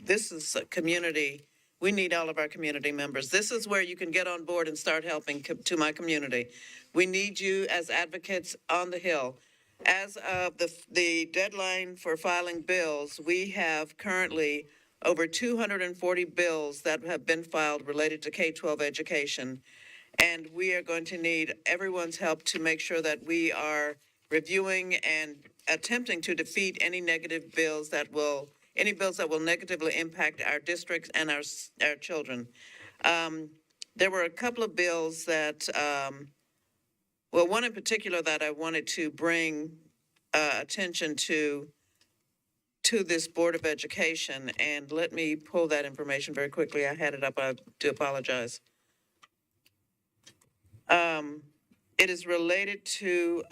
this is a community. We need all of our community members. This is where you can get on board and start helping to my community. We need you as advocates on the Hill. As of the deadline for filing bills, we have currently over 240 bills that have been filed related to K-12 education. And we are going to need everyone's help to make sure that we are reviewing and attempting to defeat any bills that will negatively impact our districts and our children. There were a couple of bills that, one in particular that I wanted to bring attention to this Board of Education, and let me pull that information very quickly. I had it up. I do apologize. It is related to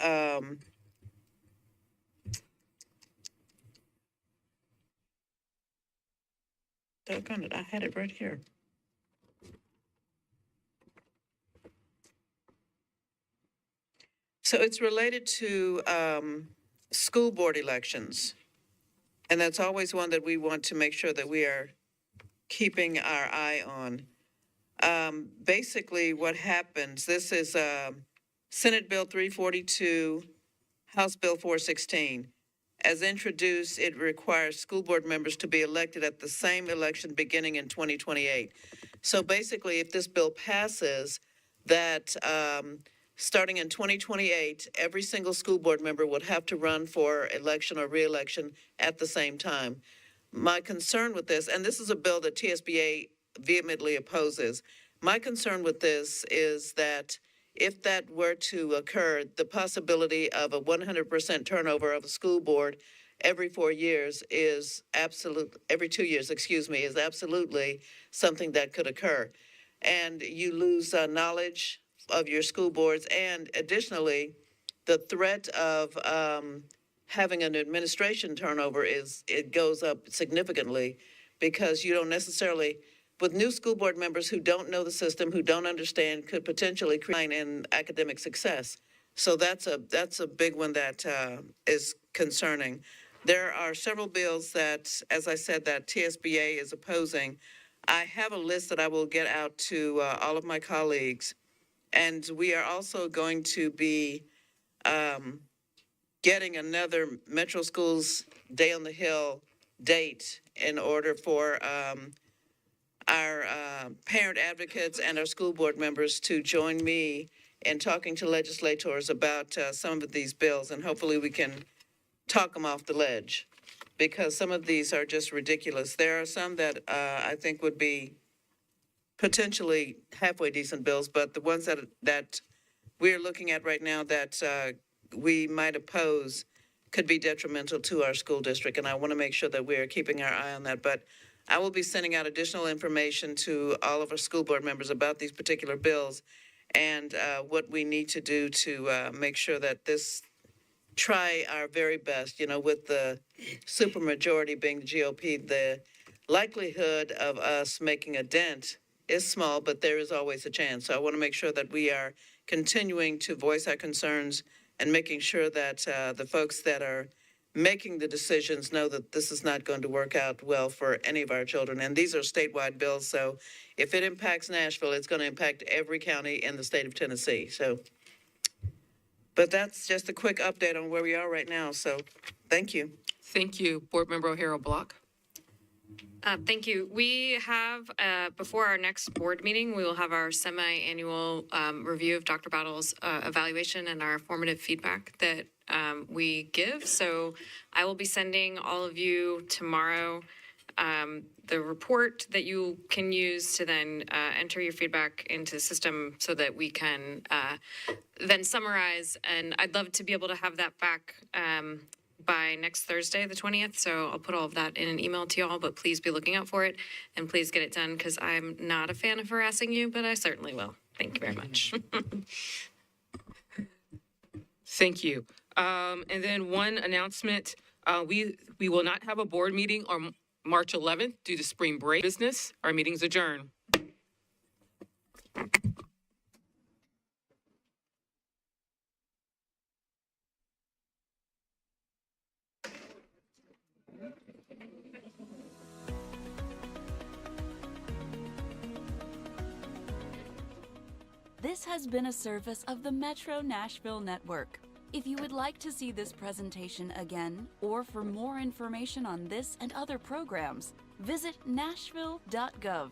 doggone it, I had it right here. So it's related to school board elections. And that's always one that we want to make sure that we are keeping our eye on. Basically, what happens, this is Senate Bill 342, House Bill 416. As introduced, it requires school board members to be elected at the same election beginning in 2028. So basically, if this bill passes, that starting in 2028, every single school board member would have to run for election or reelection at the same time. My concern with this, and this is a bill that TSBA vehemently opposes, my concern with this is that if that were to occur, the possibility of a 100% turnover of a school board every 4 years is every 2 years, is absolutely something that could occur. And you lose knowledge of your school boards, and additionally, the threat of having an administration turnover it goes up significantly, because you don't necessarily, with new school board members who don't know the system, who don't understand, could potentially create in academic success. So that's a big one that is concerning. There are several bills that, as I said, that TSBA is opposing. I have a list that I will get out to all of my colleagues. And we are also going to be getting another Metro Schools Day on the Hill date in order for our parent advocates and our school board members to join me in talking to legislators about some of these bills. And hopefully we can talk them off the ledge, because some of these are just ridiculous. There are some that I think would be potentially halfway decent bills, but the ones that we're looking at right now that we might oppose could be detrimental to our school district, and I want to make sure that we're keeping our eye on that. But I will be sending out additional information to all of our school board members about these particular bills and what we need to do to make sure that try our very best, with the supermajority being the GOP, the likelihood of us making a dent is small, but there is always a chance. So I want to make sure that we are continuing to voice our concerns and making sure that the folks that are making the decisions know that this is not going to work out well for any of our children. And these are statewide bills, so if it impacts Nashville, it's going to impact every county in the state of Tennessee. But that's just a quick update on where we are right now. So thank you. Thank you, Board Member O'Hara Block. Thank you. We have, before our next board meeting, we will have our semi-annual review of Dr. Battle's evaluation and our formative feedback that we give. So I will be sending all of you tomorrow the report that you can use to then enter your feedback into the system so that we can then summarize. And I'd love to be able to have that back by next Thursday, the 20th. So I'll put all of that in an email to y'all, but please be looking out for it and please get it done because I'm not a fan of harassing you, but I certainly will. Thank you very much. Thank you. And then one announcement, we will not have a board meeting on March 11th due to spring break business. Our meeting's adjourned. This has been a service of the Metro Nashville Network. If you would like to see this presentation again, or for more information on this and other programs, visit nashville.gov.